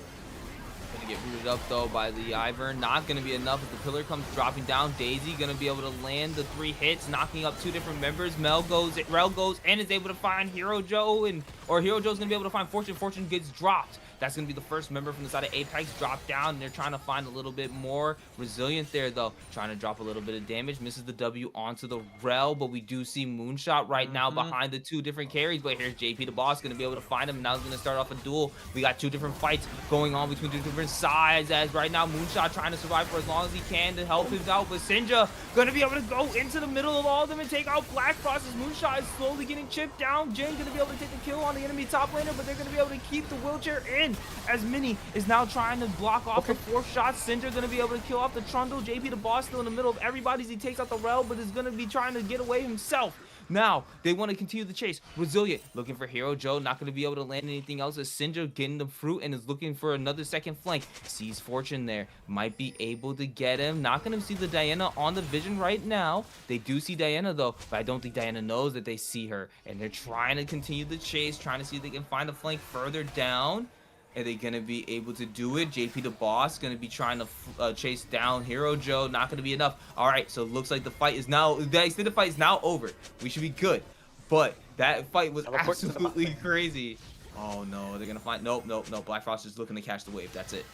Gonna get rooted up though by the Ivern. Not gonna be enough as the pillar comes dropping down. Daisy gonna be able to land the 3 hits, knocking up 2 different members. Rel goes and is able to find Hero Joe, or Hero Joe's gonna be able to find Fortune. Fortune gets dropped. That's going to be the first member from the side of Apex drop down, and they're trying to find a little bit more resilient there, though. Trying to drop a little bit of damage. Misses the W onto the Rel, but we do see Moonshot right now behind the 2 different carries. But here's JP the boss, going to be able to find him. Now he's going to start off a duel. We got 2 different fights going on between 2 different sides, as right now Moonshot trying to survive for as long as he can to help him out. But Sinja going to be able to go into the middle of all of them and take out Black Frost as Moonshot is slowly getting chipped down. Jin going to be able to take the kill on the enemy top laner, but they're going to be able to keep the Wheelchair in, as Mini is now trying to block off the 4th shot. Sinja going to be able to kill off the Trundle. JP the boss still in the middle of everybody as he takes out the Rel, but is going to be trying to get away himself. Now, they want to continue the chase. Resilient, looking for Hero Joe, not going to be able to land anything else as Syndra getting the fruit and is looking for another second flank. Sees Fortune there, might be able to get him. Not going to see the Diana on the vision right now. They do see Diana though, but I don't think Diana knows that they see her. And they're trying to continue the chase, trying to see if they can find a flank further down. Are they going to be able to do it? JP the boss going to be trying to chase down Hero Joe. Not going to be enough. All right, so it looks like the fight is now, the fight is now over. We should be good. But that fight was absolutely crazy. Oh no, they're going to find, nope. Black Frost is looking to catch the wave. That's it.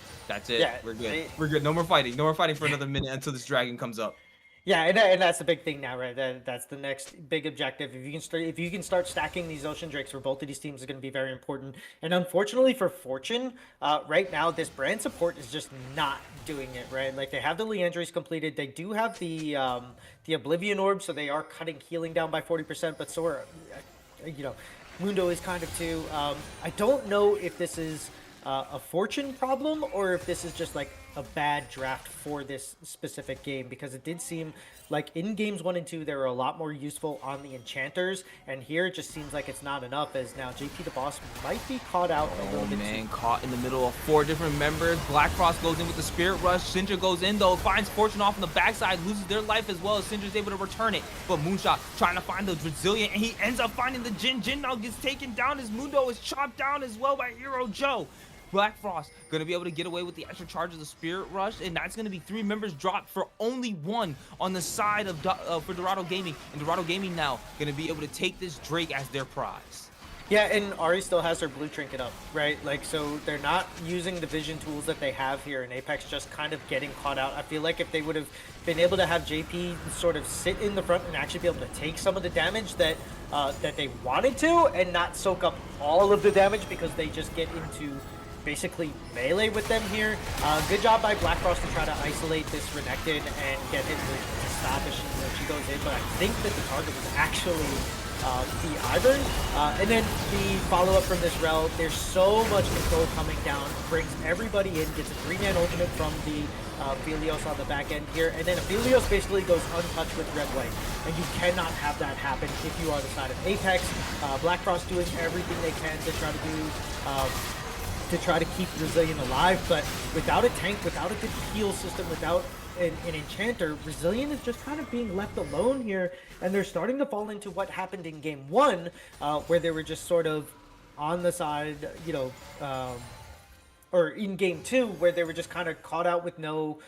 Yeah, we're good. We're good. No more fighting. No more fighting for another minute until this dragon comes up. Yeah, and that's the big thing now, right? That's the next big objective. If you can start stacking these Ocean Drakes for both of these teams is going to be very important. And unfortunately for Fortune, right now this brand support is just not doing it, right? Like they have the Leandries completed, they do have the Oblivion Orb, so they are cutting healing down by 40%. But so are, Mundo is kind of too. I don't know if this is a Fortune problem or if this is just like a bad draft for this specific game, because it did seem like in games 1 and 2 they were a lot more useful on the enchanters, and here it just seems like it's not enough, as now JP the boss might be caught out a little bit too. Caught in the middle of 4 different members. Black Frost goes in with the Spirit Rush. Syndra goes in though, finds Fortune off on the backside, loses their life as well as Syndra's able to return it. But Moonshot trying to find the Resilient, and he ends up finding the Jin. Jin now gets taken down as Mundo is chopped down as well by Hero Joe. Black Frost going to be able to get away with the extra charge of the Spirit Rush, and that's going to be 3 members dropped for only 1 on the side of for Dorado Gaming. And Dorado Gaming now going to be able to take this Drake as their prize. Yeah, and Ari still has her blue trinket up, right? Like, so they're not using the vision tools that they have here in Apex, just kind of getting caught out. I feel like if they would have been able to have JP sort of sit in the front and actually be able to take some of the damage that that they wanted to, and not soak up all of the damage because they just get into basically melee with them here. Good job by Black Frost to try to isolate this Renekton and get him to stop as she goes in, but I think that the target was actually the Ivern. And then the follow-up from this Rel, there's so much control coming down, brings everybody in, gets a 3-man ultimate from the Aphelios on the back end here, and then Aphelios basically goes untouched with red-white, and you cannot have that happen if you are the side of Apex. Black Frost doing everything they can to try to do to try to keep Resilient alive, but without a tank, without a good heal system, without an enchanter, Resilient is just kind of being left alone here, and they're starting to fall into what happened in game 1, where they were just sort of on the side, or in game 2, where they were just kind of caught out with no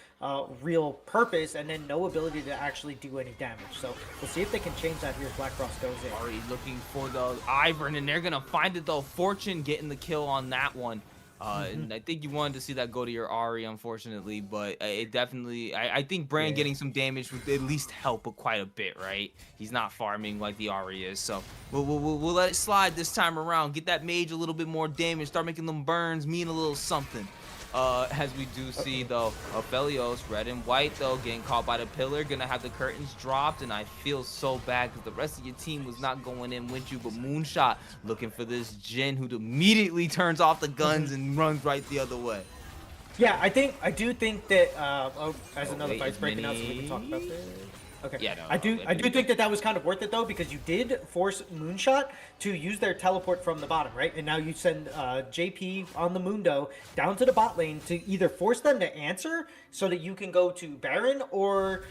real purpose and then no ability to actually do any damage. So we'll see if they can change that here as Black Frost goes in. Already looking for the Ivern, and they're gonna find it though. Fortune getting the kill on that one. And I think you wanted to see that go to your Ari, unfortunately, but it definitely, I think Brand getting some damage would at least help quite a bit, right? He's not farming like the Ari is, so we'll let it slide this time around. Get that mage a little bit more damage, start making them burns mean a little something. As we do see though, Aphelios, red and white though, getting caught by the pillar, gonna have the curtains dropped, and I feel so bad because the rest of your team was not going in with you, but Moonshot looking for this Jin, who immediately turns off the guns and runs right the other way. Yeah, I do think that as another fight's breaking out, so we can talk about this. Okay. Yeah, no, I do think that was kind of worth it though, because you did force Moonshot to use their teleport from the bottom, right? And now you send JP on the Mundo down to the bot lane to either force them to answer so that you can go to Baron, or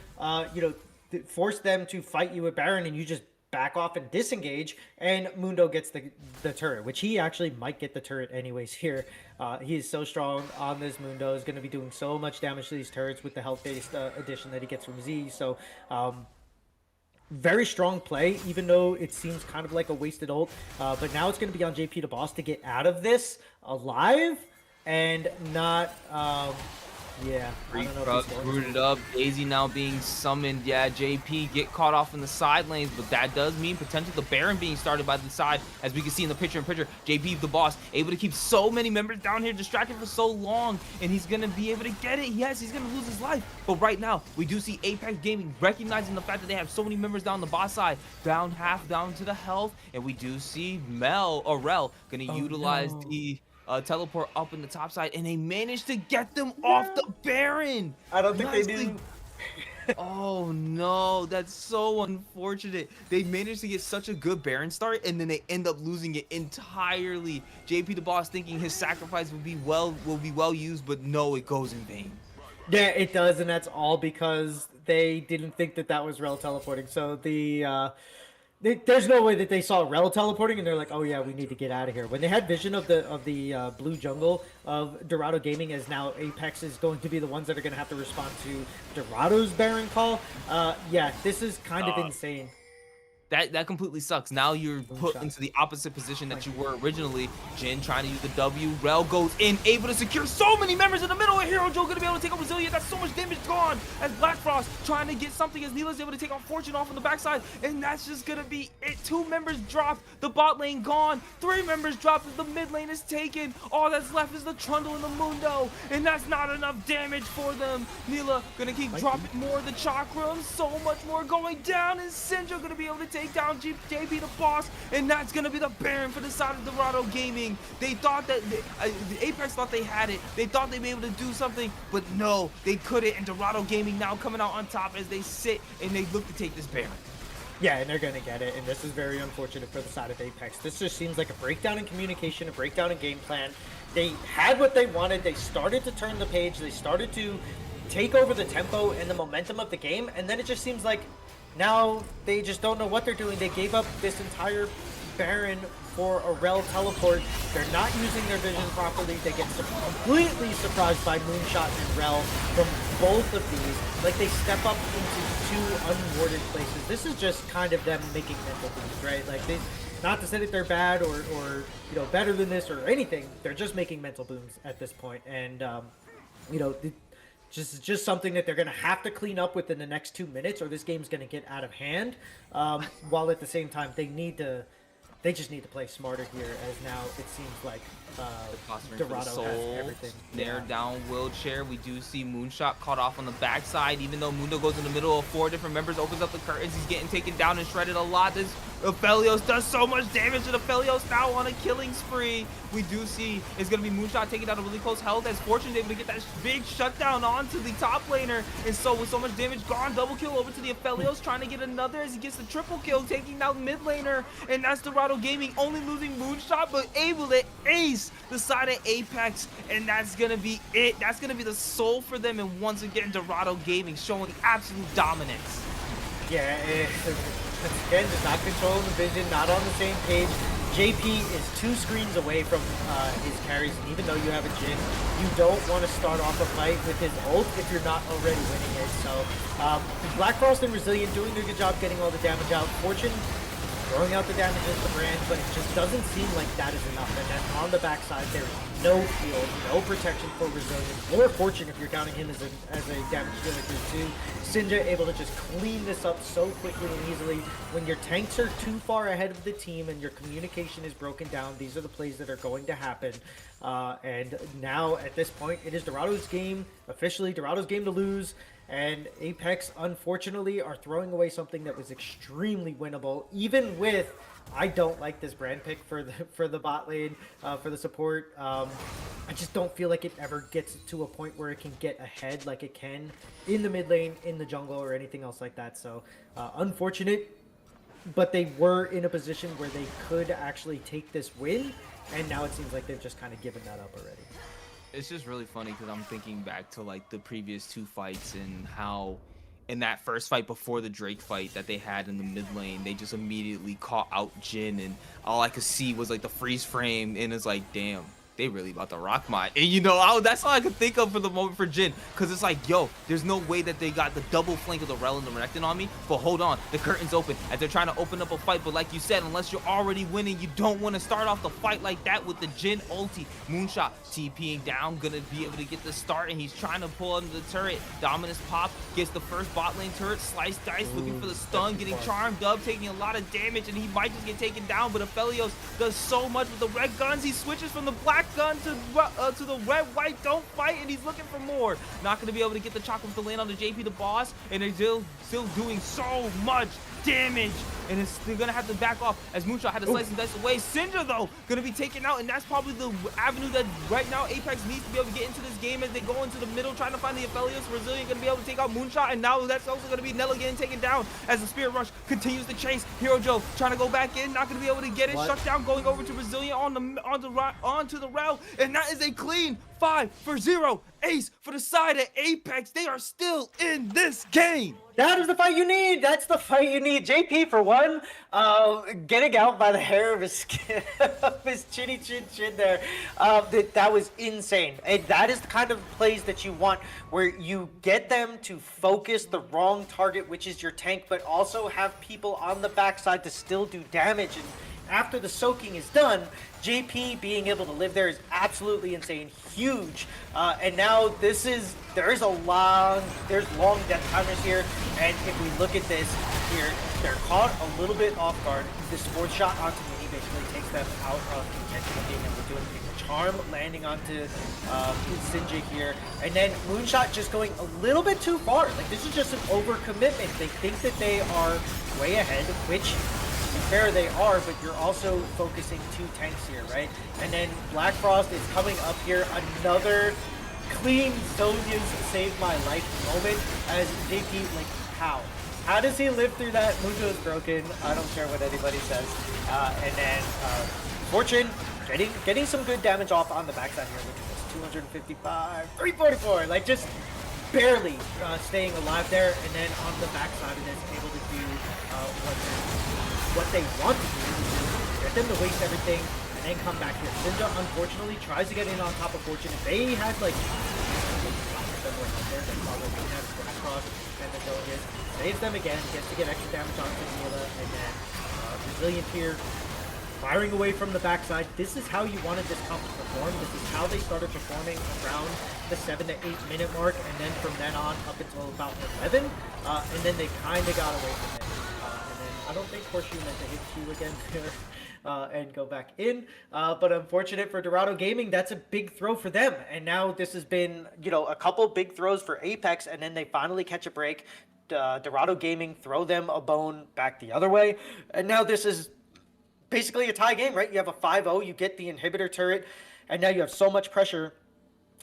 force them to fight you at Baron and you just back off and disengage, and Mundo gets the turret, which he actually might get the turret anyways here. He is so strong on this Mundo, is going to be doing so much damage to these turrets with the health-based addition that he gets from Z. So very strong play, even though it seems kind of like a wasted ult. But now it's going to be on JP the boss to get out of this alive and not... yeah, I don't know if rooted up. Daisy now being summoned. Yeah, JP get caught off in the side lanes, but that does mean potentially the Baron being started by the side, as we can see in the picture-in-picture. JP, the boss, able to keep so many members down here distracted for so long, and he's gonna be able to get it. Yes, he's gonna lose his life, but right now we do see Apex Gaming recognizing the fact that they have so many members down the boss side, down half, down to the health, and we do see Rel gonna utilize the teleport up in the top side, and they managed to get them off the Baron. I don't think they do. Oh no, that's so unfortunate. They managed to get such a good Baron start, and then they end up losing it entirely. JP the Boss thinking his sacrifice will be well used, but no, it goes in vain. Yeah, it does, and that's all because they didn't think that that was Rel teleporting. So there's no way that they saw Rel teleporting and they're like, oh yeah, we need to get out of here. When they had vision of the blue jungle of Dorado Gaming, as now Apex is going to be the ones that are going to have to respond to Dorado's Baron call. Yeah, this is kind of insane. That completely sucks. Now you're put Moonshot. into the opposite position that you were originally. Jin trying to use the W. Rel goes in, able to secure so many members in the middle. And Hero Joe gonna be able to take out Resilient. That's so much damage gone. As Black Frost trying to get something, as Neela's able to take out Fortune off on the backside. And that's just gonna be it. 2 members dropped. The bot lane gone. 3 members dropped as the mid lane is taken. All that's left is the Trundle and the Mundo. And that's not enough damage for them. Neela gonna keep dropping more of the Chakra. And so much more going down. And Syndra gonna be able to take down JP the Boss, and that's gonna be the Baron for the side of Dorado Gaming. They thought that the Apex thought they had it. They thought they'd be able to do something, but no, they couldn't. And Dorado Gaming now coming out on top as they sit and they look to take this Baron. Yeah, and they're going to get it, and this is very unfortunate for the side of Apex. This just seems like a breakdown in communication, a breakdown in game plan. They had what they wanted. They started to turn the page. They started to take over the tempo and the momentum of the game, and then it just seems like now they just don't know what they're doing. They gave up this entire Baron for a Rel teleport. They're not using their vision properly. They get completely surprised by Moonshot and Rel from both of these. Like, they step up into 2 unwarded places. This is just kind of them making mental moves, right? Like, they, not to say that they're bad or you know, better than this or anything. They're just making mental booms at this point. And you know, just something that they're going to have to clean up within the next 2 minutes, or this game's going to get out of hand. While at the same time, they just need to play smarter here, as now it seems like Dorado has everything. Snare down wheelchair. We do see Moonshot caught off on the backside, even though Mundo goes in the middle of 4 different members, opens up the curtains. He's getting taken down and shredded a lot. This Aphelios does so much damage to Aphelios now on a killing spree. We do see it's going to be Moonshot taking down a really close health, as Fortune's able to get that big shutdown onto the top laner. And so with so much damage gone, double kill over to the Aphelios, trying to get another as he gets the triple kill, taking down mid laner. And that's Dorado Gaming, only losing Moonshot, but able to ace the side of Apex. And that's going to be it. That's going to be the soul for them. And once again, Dorado Gaming showing absolute dominance. Yeah, again, just not controlling the vision, not on the same page. JP is 2 screens away from his carries, and even though you have a Jhin, you don't want to start off a fight with his ult if you're not already winning it. So Black Frost and Resilient doing a good job getting all the damage out. Fortune throwing out the damage as the brand, but it just doesn't seem like that is enough. And then on the backside, there is no shield, no protection for Resilient, or Fortune if you're counting him as a damage dealer too. Syndra able to just clean this up so quickly and easily. When your tanks are too far ahead of the team and your communication is broken down, these are the plays that are going to happen. And now at this point, it is Dorado's game, officially Dorado's game to lose. And Apex, unfortunately, are throwing away something that was extremely winnable, even with, I don't like this brand pick for the bot lane, for the support. I just don't feel like it ever gets to a point where it can get ahead like it can in the mid lane, in the jungle, or anything else like that. So, unfortunate, but they were in a position where they could actually take this win, and now it seems like they've just kind of given that up already. It's just really funny because I'm thinking back to like the previous 2 fights and how in that first fight before the Drake fight that they had in the mid lane, they just immediately caught out Jhin, and all I could see was like the freeze frame, and it's like, damn, they really about to rock my, and you know, that's all I could think of for the moment for Jhin, because it's like, yo, there's no way that they got the double flank of the Rel and the Renekton on me, but hold on, the curtain's open as they're trying to open up a fight. But like you said, unless you're already winning, you don't want to start off the fight like that with the Jhin ulti. Moonshot TPing down, gonna be able to get the start, and he's trying to pull under the turret. Dominus pop, gets the first bot lane turret, slice dice, looking for the stun, getting charmed up, taking a lot of damage, and he might just get taken down, but Aphelios does so much with the red guns. He switches from the black gun to the red-white don't fight, and he's looking for more. Not going to be able to get the chocolate to land on the JP the boss, and they're still doing so much damage, and they're gonna have to back off as Moonshot had to slice and dice away. Syndra though gonna be taken out, and that's probably the avenue that right now Apex needs to be able to get into this game as they go into the middle trying to find the Aphelios. Brazilian gonna be able to take out Moonshot, and now that's also gonna be Nella getting taken down as the Spirit Rush continues to chase. Hero Joe trying to go back in, not gonna be able to get it. Shut down, going over to Brazilian onto the rail, and that is a clean 5-0 ace for the side of Apex. They are still in this game. That is the fight you need. That's the fight you need. JP, for one, getting out by the hair of his skin, of his chinny chin there. That was insane. And that is the kind of plays that you want, where you get them to focus the wrong target, which is your tank, but also have people on the backside to still do damage. And after the soaking is done, JP being able to live there is absolutely insane, huge. And now there's long death timers here. And if we look at this here, they're caught a little bit off guard. This fourth shot onto Mini basically takes them out of contention of being able to do anything. The charm landing onto Sinja here. And then Moonshot just going a little bit too far. Like, this is just an overcommitment. They think that they are way ahead, which, to be fair, they are, but you're also focusing 2 tanks here, right? And then Black Frost is coming up here. Another clean Sonya's save my life moment as JP, like, how? How does he live through that? Mundo is broken. I don't care what anybody says. And then Fortune getting some good damage off on the backside here. Look at this, 255, 344, like just barely staying alive there. And then on the backside of this, able to do what they want to do, get them to waste everything, and then come back here. Sinja, unfortunately, tries to get in on top of Fortune. If they had, like, somewhere out there, they probably would have Black Cross, and the Delegates saves them again, gets to get extra damage onto Mila, and then Resilient here, firing away from the backside. This is how you wanted this comp to perform. This is how they started performing around the 7 to 8 minute mark, and then from then on up until about 11, and then they kind of got away from it. I don't think Horseshoe meant to hit Q again there and go back in. But unfortunate for Dorado Gaming, that's a big throw for them. And now this has been, you know, a couple big throws for Apex, and then they finally catch a break. Dorado Gaming throw them a bone back the other way. And now this is basically a tie game, right? You have a 5-0, you get the inhibitor turret, and now you have so much pressure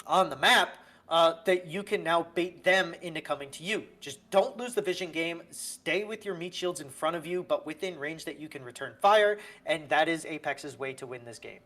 on the map that you can now bait them into coming to you. Just don't lose the vision game. Stay with your meat shields in front of you, but within range that you can return fire, and that is Apex's way to win this game.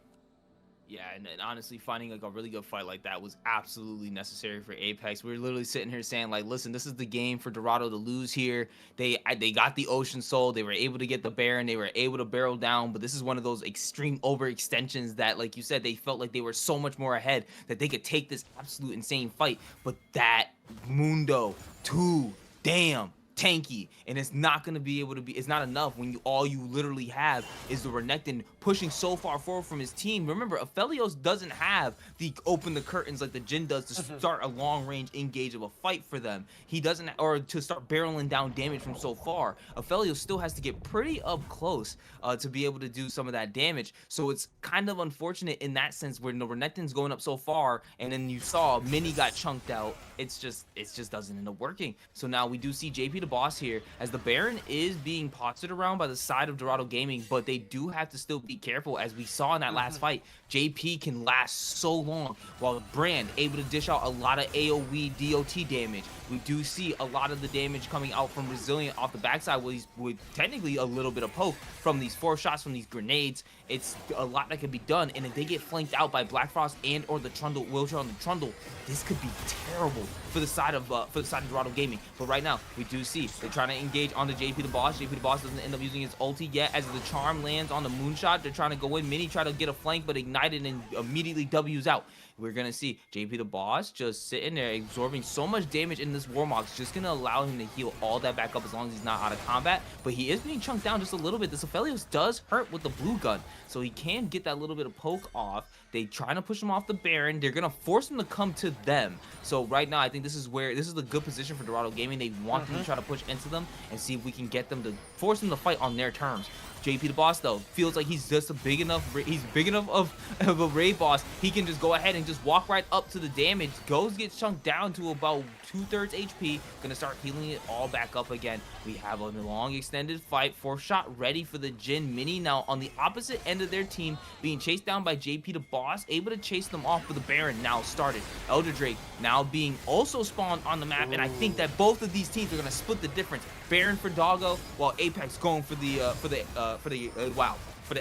Yeah, and honestly, finding like a really good fight like that was absolutely necessary for Apex. We were literally sitting here saying, like, listen, this is the game for Dorado to lose here. They got the Ocean Soul. They were able to get the Baron. They were able to barrel down. But this is one of those extreme overextensions that, like you said, they felt like they were so much more ahead that they could take this absolute insane fight. But that Mundo, too damn tanky, and it's not going to be able to be, it's not enough when all you literally have is the Renekton pushing so far forward from his team. Remember, Aphelios doesn't have the open the curtains like the Jhin does to start a long range engage of a fight for them. He doesn't, or to start barreling down damage from so far. Aphelios still has to get pretty up close to be able to do some of that damage. So it's kind of unfortunate in that sense where the Renekton's going up so far, and then you saw Mini got chunked out. It just doesn't end up working. So now we do see JP the boss here as the Baron is being postured around by the side of Dorado Gaming, but they do have to still be careful. As we saw in that last fight, JP can last so long while Brand able to dish out a lot of AoE DOT damage. We do see a lot of the damage coming out from Resilient off the backside with technically a little bit of poke from these 4 shots from these grenades. It's a lot that can be done, and if they get flanked out by Black Frost and or the Trundle, Wheelchair on the Trundle, this could be terrible for the side of Dorado Gaming. But right now, we do see they're trying to engage on the JP the boss. JP the boss doesn't end up using his ulti yet as the charm lands on the Moonshot. They're trying to go in. Mini try to get a flank, but ignited and immediately W's out. We're gonna see JP the boss just sitting there absorbing so much damage in this Warmock's just gonna allow him to heal all that back up as long as he's not out of combat. But he is being chunked down just a little bit. This Aphelios does hurt with the blue gun, so he can get that little bit of poke off. They trying to push him off the Baron. They're gonna force him to come to them. So right now, I think this is the good position for Dorado Gaming. They want them to try to push into them and see if we can get them to force them to fight on their terms. JP the boss though feels like he's just big enough of a raid boss. He can just go ahead and just walk right up to the damage. Goes gets chunked down to about 2/3 HP. Gonna start healing it all back up again. We have a long extended fight. 4th shot ready for the Jin mini. Now on the opposite end of their team, being chased down by JP the boss, able to chase them off with the Baron now started. Elder Drake now being also spawned on the map, and I think that both of these teams are gonna split the difference. Baron for Doggo, while Apex going for the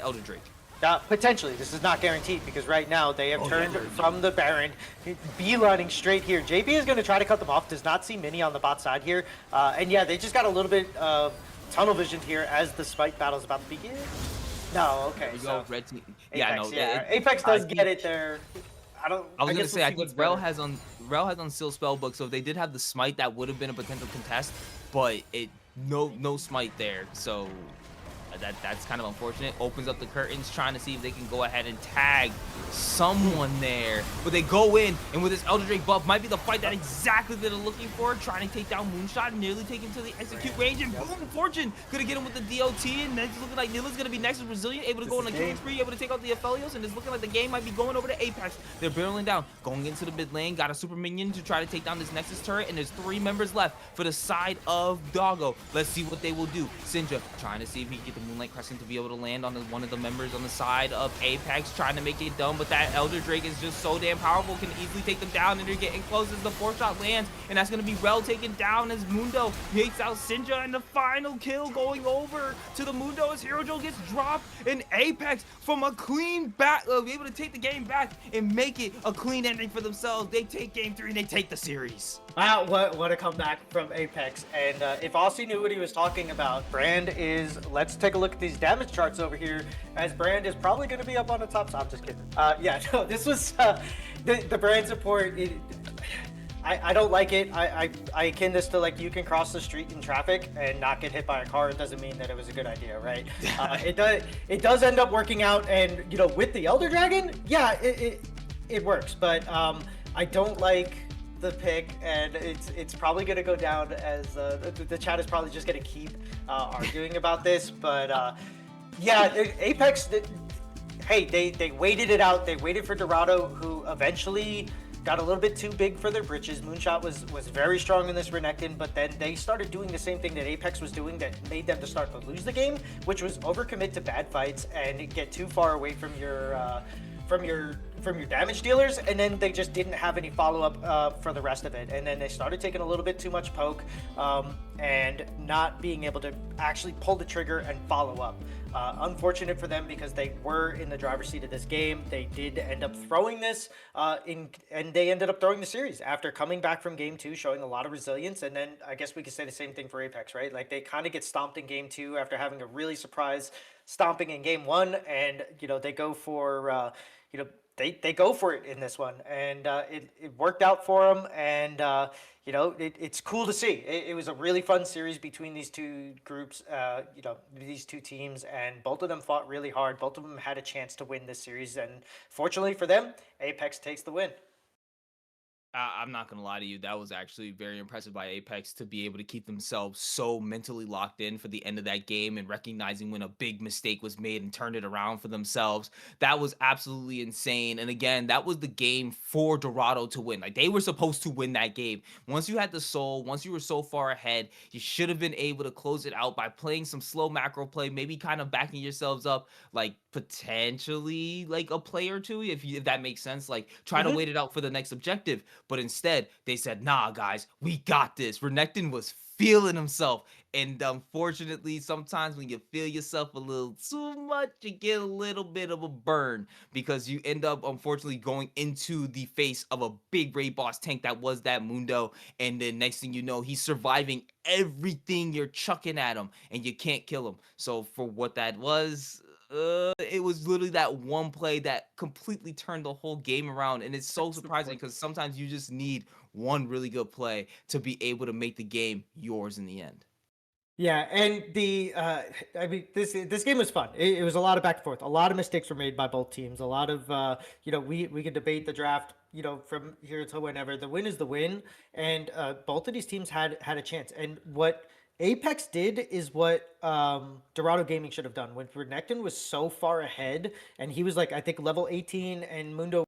Elder Drake. Potentially, this is not guaranteed because right now they have turned from the Baron, beelining straight here. JP is going to try to cut them off, does not see Mini on the bot side here. And yeah, they just got a little bit of tunnel vision here as the Spike battle is about to begin. No, okay. So red team. Apex, Yeah, no. Apex does get it there. I was gonna say, I think Rel has on Seal Spellbook, so if they did have the smite, that would have been a potential contest, but no smite there, so that's kind of unfortunate. Opens up the curtains, trying to see if they can go ahead and tag someone there, but they go in, and with this Elder Drake buff, might be the fight that exactly they're looking for, trying to take down Moonshot, nearly take him to the execute range, and boom, Fortune gonna get him with the DOT, and it's looking like Nila's gonna be next with Resilient, able to go on a killing spree, able to take out the Aphelios, and it's looking like the game might be going over to Apex. They're barreling down, going into the mid lane, got a super minion to try to take down this Nexus turret, and there's 3 members left for the side of Doggo. Let's see what they will do. Sinja trying to see if he can get the Moonlight Crescent to be able to land on one of the members on the side of Apex, trying to make it dumb, but that Elder Drake is just so damn powerful, can easily take them down, and they're getting close as the 4th shot lands, and that's going to be Rel taken down as Mundo takes out Sinja, and the final kill going over to the Mundo as Hero Joe gets dropped, and Apex from a clean back, be able to take the game back and make it a clean ending for themselves. They take game 3 and they take the series. Wow, what a comeback from Apex. And if Aussie knew what he was talking about, Brand is, let's take a look at these damage charts over here, as Brand is probably going to be up on the top. So I'm just kidding. Yeah, no, this was the Brand support. I don't like it. I akin this to like, you can cross the street in traffic and not get hit by a car. It doesn't mean that it was a good idea, right? It does end up working out, and you know, with the Elder Dragon, yeah, it works. But I don't like the pick, and it's probably going to go down as the chat is probably just going to keep arguing about this. But yeah, Apex, hey, they waited it out. They waited for Dorado, who eventually got a little bit too big for their britches. Moonshot was very strong in this Renekton, but then they started doing the same thing that Apex was doing that made them to start to lose the game, which was overcommit to bad fights and get too far away from your damage dealers, and then they just didn't have any follow-up for the rest of it. And then they started taking a little bit too much poke and not being able to actually pull the trigger and follow up. Unfortunate for them because they were in the driver's seat of this game. They did end up throwing this and they ended up throwing the series after coming back from game 2, showing a lot of resilience. And then I guess we could say the same thing for Apex, right? Like, they kind of get stomped in game 2 after having a really surprise stomping in game 1, and you know, they go for they go for it in this one, and it worked out for them. And you know, it's cool to see. It was a really fun series between these two groups, you know, these two teams, and both of them fought really hard. Both of them had a chance to win this series, and fortunately for them, Apex takes the win. I'm not gonna lie to you, that was actually very impressive by Apex to be able to keep themselves so mentally locked in for the end of that game and recognizing when a big mistake was made and turned it around for themselves. That was absolutely insane. And again, that was the game for Dorado to win. Like, they were supposed to win that game. Once you had the soul, once you were so far ahead, you should have been able to close it out by playing some slow macro play, maybe kind of backing yourselves up, like potentially like a play or two, if that makes sense. Like, try to wait it out for the next objective. But instead, they said, nah, guys, we got this. Renekton was feeling himself. And unfortunately, sometimes when you feel yourself a little too much, you get a little bit of a burn, because you end up, unfortunately, going into the face of a big raid boss tank that was that Mundo. And then next thing you know, he's surviving everything you're chucking at him, and you can't kill him. So for what that was, it was literally that one play that completely turned the whole game around. And it's so surprising because sometimes you just need one really good play to be able to make the game yours in the end. Yeah, and I mean, this game was fun. It was a lot of back and forth. A lot of mistakes were made by both teams. A lot of, you know, we could debate the draft, you know, from here to whenever. The win is the win, and both of these teams had a chance. And what Apex did is what Dorado Gaming should have done. When Renekton was so far ahead, and he was like, I think level 18, and Mundo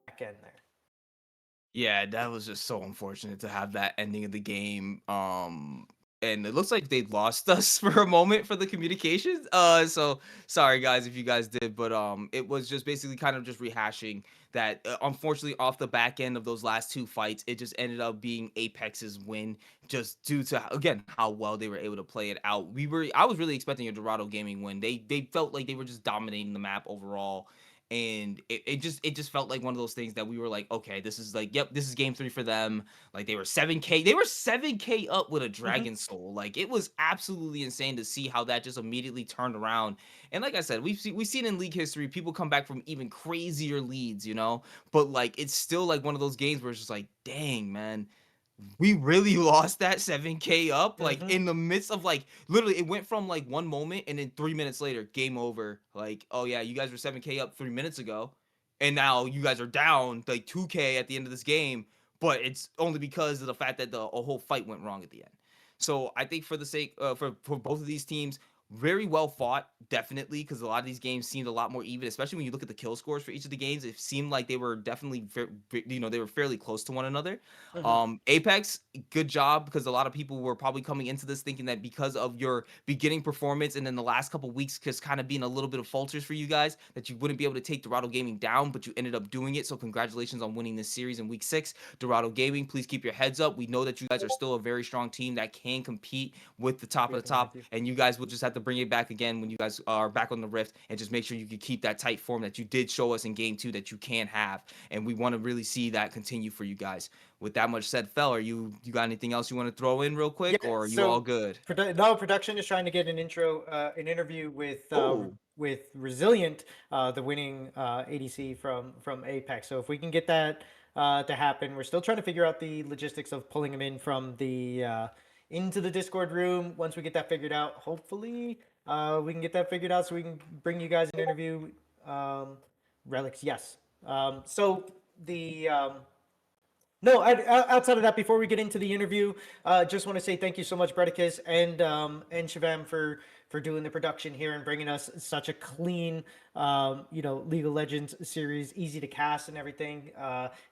back in there. Yeah, that was just so unfortunate to have that ending of the game. And it looks like they lost us for a moment for the communications. So sorry guys if you guys did, but it was just basically kind of just rehashing that. Unfortunately, off the back end of those last two fights, it just ended up being Apex's win, just due to again how well they were able to play it out. I was really expecting a Dorado Gaming win. They felt like they were just dominating the map overall, and it just felt like one of those things that we were like, okay, this is like, yep, this is game 3 for them. Like they were 7k up with a Mm-hmm. dragon soul. Like it was absolutely insane to see how that just immediately turned around. And like I said, we've seen in league history people come back from even crazier leads, but like it's still like one of those games where it's just like, dang man, we really lost that 7k up, like Mm-hmm. in the midst of like literally it went from like one moment and then 3 minutes later game over. Like, oh yeah, you guys were 7k up 3 minutes ago, and now you guys are down like 2k at the end of this game, but it's only because of the fact that the a whole fight went wrong at the end. So I think for the sake for both of these teams, very well fought, definitely, because a lot of these games seemed a lot more even, especially when you look at the kill scores for each of the games. It seemed like they were definitely they were fairly close to one another. Mm-hmm. Apex, good job, because a lot of people were probably coming into this thinking that because of your beginning performance and then the last couple weeks just kind of being a little bit of falters for you guys, that you wouldn't be able to take Dorado Gaming down, but you ended up doing it. So congratulations on winning this series in week 6. Dorado Gaming, please keep your heads up. We know that you guys are still a very strong team that can compete with the top of the Beautiful, top, Matthew. and you guys will just have to bring it back again when you guys are back on the Rift, and just make sure you can keep that tight form that you did show us in game 2 that you can have, and we want to really see that continue for you guys. With that much said, Fel, you got anything else you want to throw in real quick, Yeah. or are you all So, good? no, production is trying to get an interview Oh, with Resilient, the winning ADC from Apex. So if we can get that to happen, we're still trying to figure out the logistics of pulling him in from the into the Discord room. Once we get that figured out, hopefully we can get that figured out so we can bring you guys an interview. Um, Relics, yes. So the no, outside of that, before we get into the interview, just want to say thank you so much, Bredicus and Shivam for doing the production here and bringing us such a clean, League of Legends series, easy to cast and everything.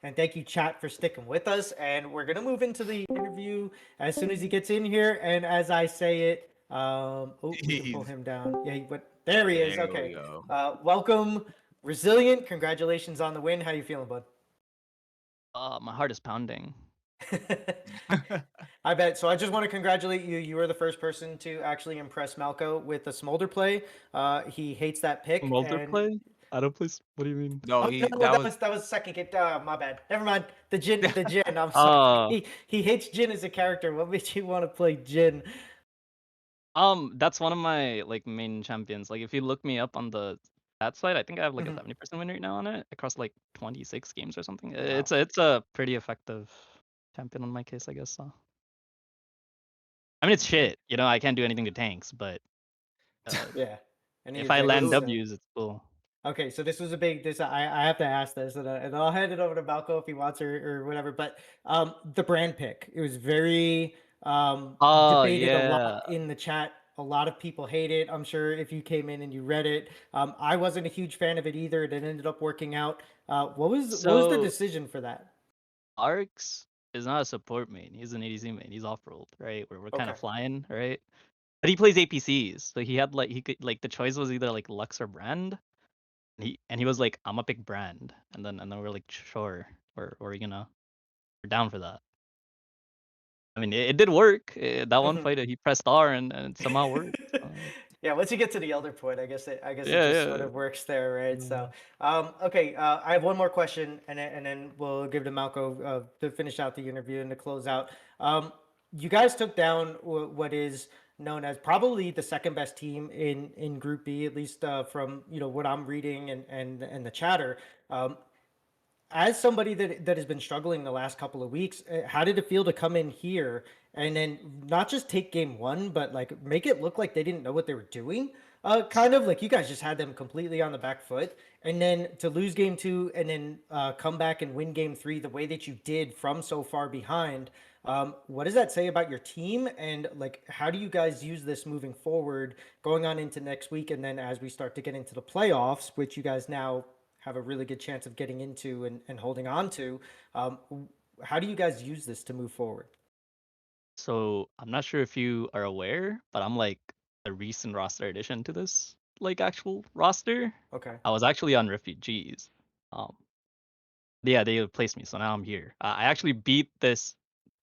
And thank you, chat, for sticking with us. And we're gonna move into the interview as soon as he gets in here. And as I say it, we can pull jeez. him down. Yeah, but there he is. There we Okay, go. welcome, Resilient. Congratulations on the win. How you feeling, bud? My heart is pounding. I bet. So I just want to congratulate you. You were the first person to actually impress Malco with the Smolder play. He hates that pick, Mulder and play? I don't play. What do you mean? No, oh he no, that was that was second hit. My bad. Never mind. The Jin. I'm sorry. Oh, He hates Jin as a character. What made you want to play Jin? that's one of my like main champions. Like if you look me up on the stat side, I think I have like a Mhm. 70% win rate now on it across like 26 games or something. Wow. It's a pretty effective champion on my case, I guess. So I mean, it's shit. I can't do anything to tanks, but Yeah. Any if I land objectives? W's, it's cool. Okay, so this was a big. This I have to ask this, and I'll hand it over to Malco if he wants or whatever. But the brand pick, it was very Oh debated a lot yeah. in the chat. A lot of people hate it. I'm sure if you came in and you read it, I wasn't a huge fan of it either. It ended up working out. What was the So decision for that? Arx is not a support main. He's an ADC main. He's off rolled, right? We're kind Okay. of flying, right? But he plays APCs, so he had like he could like the choice was either like Lux or Brand. And he was like, I'm a big Brand, and then we're like, sure, we're down for that. I mean, it did work. That one Mhm. fight, he pressed R and it somehow worked. So. Yeah, once you get to the elder point, I guess it Yeah, just sort yeah. of works there, right? So, Mm. okay, I have one more question, and then we'll give it to Malco to finish out the interview and to close out. You guys took down what is known as probably the second best team in Group B, at least from what I'm reading and the chatter. Um, as somebody that has been struggling the last couple of weeks, how did it feel to come in here and then not just take game one, but like make it look like they didn't know what they were doing? Kind of like you guys just had them completely on the back foot, and then to lose game two and then come back and win game three the way that you did from so far behind. What does that say about your team, and like how do you guys use this moving forward, going on into next week, and then as we start to get into the playoffs, which you guys now have a really good chance of getting into and holding on to. Um, how do you guys use this to move forward? So I'm not sure if you are aware, but I'm like a recent roster addition to this like actual roster. Okay. I was actually on refugees. Um, yeah, they replaced me, so now I'm here. I actually beat this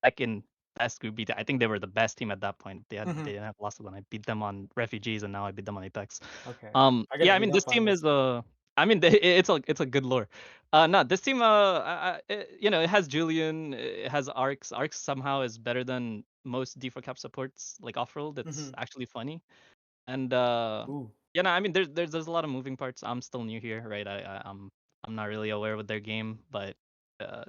second best group. Beat. I think they were the best team at that point. They didn't have losses, and I beat them on refugees, and now I beat them on Apex. Okay. I gotta Yeah, I read mean this up on team this. is I mean it's a good lore. No, this team it has Julian, it has Arcs. Arcs somehow is better than most D4 cap supports like off roll. That's Hmm. actually funny. And Ooh, yeah, no, I mean there's a lot of moving parts. I'm still new here, right? I'm not really aware with their game, but uh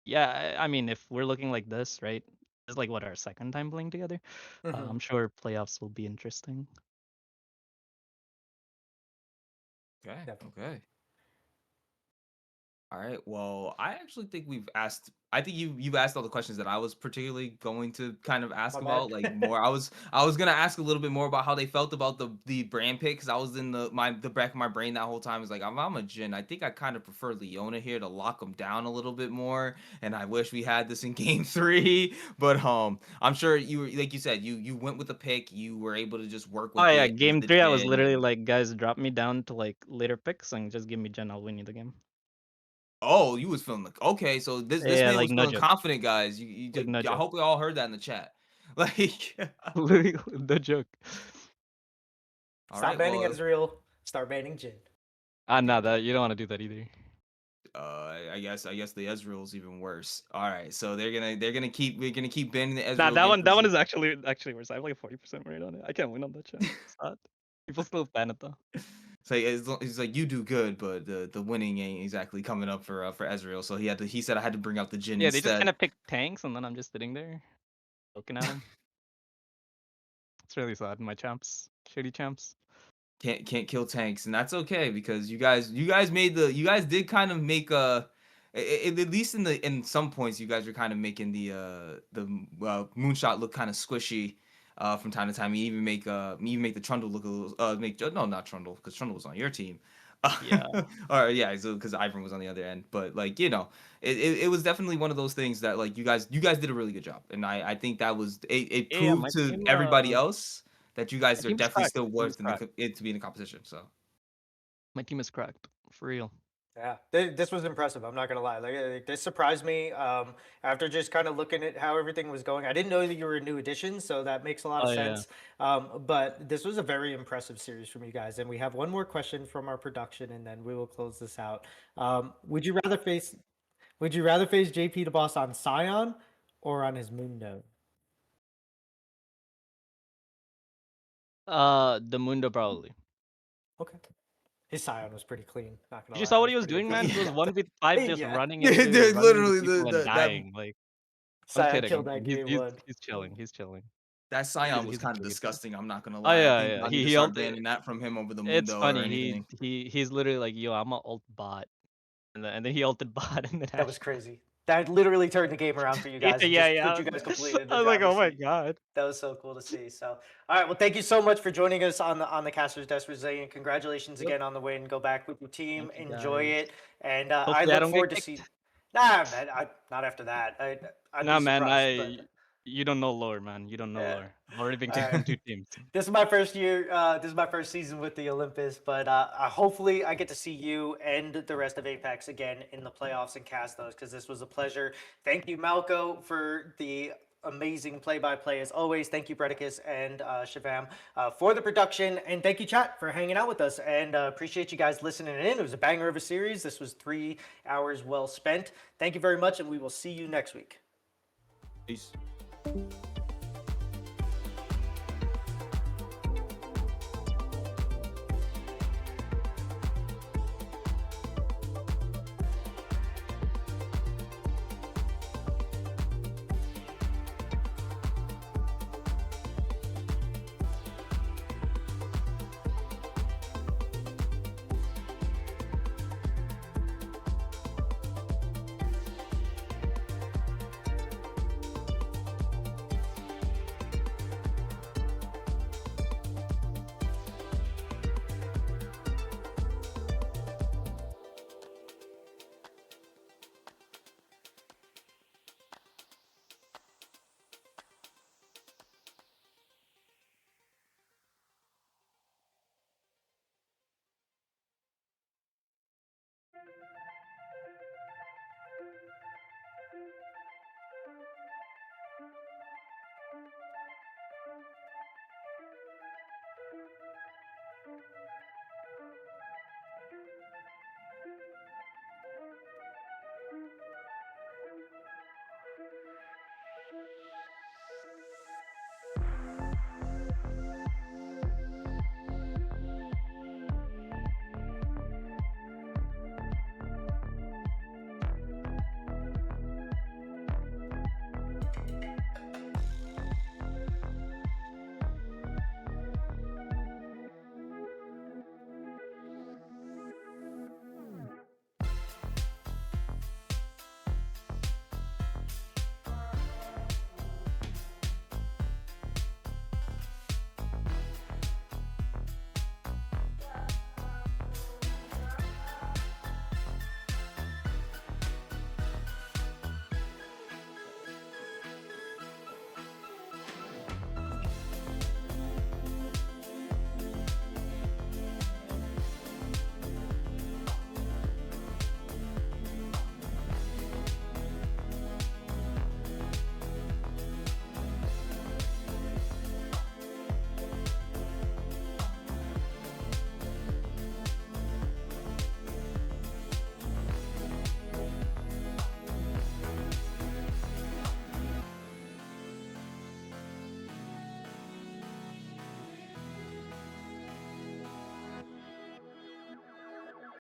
yeah, I mean if we're looking like this, right? It's like what our second time playing together. hmm, I'm sure playoffs will be interesting. Okay. definitely. Okay. All right. Well, I actually think we've asked. I think you've asked all the questions that I was particularly going to kind of My ask bad. about. Like more, I was gonna ask a little bit more about how they felt about the brand pick because I was in the back of my brain that whole time. Is like I'm a Jin. I think I kind of prefer Leona here to lock him down a little bit more. And I wish we had this in game three. But I'm sure you were like you said you went with the pick. You were able to just work Oh with yeah, it as game the 3 I was Jin. literally And like, guys, drop me down to like later picks and just give me Jen. I'll win you the game. oh, you was feeling like okay. So this Yeah, man like was no feeling joke, confident, guys. like no I joke, hope we all heard that in the chat. Like, literally no joke. all Stop right, banning well, Ezreal. Start banning Jin. Ah, yeah, no, that you don't want to do that either. I guess the Ezreal's even worse. All right, so they're gonna keep we're gonna keep banning the Nah, Ezreal that game one for that one is actually worse. I have like a 40% rate on it. I can't win on that chat. It's sad. People still ban it though. so it's like you do good, but the winning ain't exactly coming up for Ezreal. So he said I had to bring out the Jin Yeah, they just kind instead. of pick tanks, and then I'm just sitting there looking at them. It's really sad. My champs, shitty champs. Can't kill tanks, and that's okay because you guys did kind of make at least in some points you guys were kind of making the moonshot look kind of squishy from time to time. You even make the Trundle look a little make no, not Trundle, because Trundle was on your team. Yeah. Or yeah, so because Ivern was on the other end, but like it was definitely one of those things that like you guys did a really good job, and I think that was it Yeah, proved to everybody else that you my guys are team is definitely cracked. still My team is worth cracked. it to be in a competition. So My team is cracked for real. Yeah, this was impressive. I'm not gonna lie. This surprised me. After just kind of looking at how everything was going, I didn't know that you were a new addition, so that makes a lot of Oh yeah. sense. But this was a very impressive series from you guys, and we have one more question from our production, and then we will close this out. Would you rather face JP the boss on Scion or on his moon node? The Mundo probably. Okay. His Scion was pretty clean. Not gonna You just lie, saw I what was he was pretty doing, man. impressed He was with that. 1v5 just Yeah, dude, running into literally people and that dying. Like I'm Scion kidding. killed I'm that kidding. He's game he's one. he's chilling. He's chilling. that Scion was He's a kind of pretty good player. disgusting. I'm not gonna Oh lie. I yeah, think yeah. I need to He start ulted. banning that from him over the It's Mundo or funny. anything. He's literally like, yo, I'm a ult bot, and then he ulted bot and then That was hashed. crazy. That literally turned the game around for you Yeah, guys and yeah, just put yeah. you guys completely in the I was like, oh driver's my seat. god. That was so cool to see. So, all right. Well, thank you so much for joining us on the Casters Desk Resilient. Congratulations Yep. again on the win. Go back with your team, Thank you enjoy guys. it, and I Hopefully I look don't get forward to see. kicked. Nah, man, not after that. I'd be Nah, man. surprised, but You don't know lore, man. You don't know yeah. lore. I've already been All kicked right. from 2 teams. This is my first year. This is my first season with the Olympus, but hopefully I get to see you and the rest of Apex again in the playoffs and cast those because this was a pleasure. Thank you, Malco, for the amazing play-by-play as always. Thank you, Bredicus and Shivam, for the production, and thank you, chat, for hanging out with us. And appreciate you guys listening in. It was a banger of a series. This was 3 hours well spent. Thank you very much, and we will see you next week. Peace.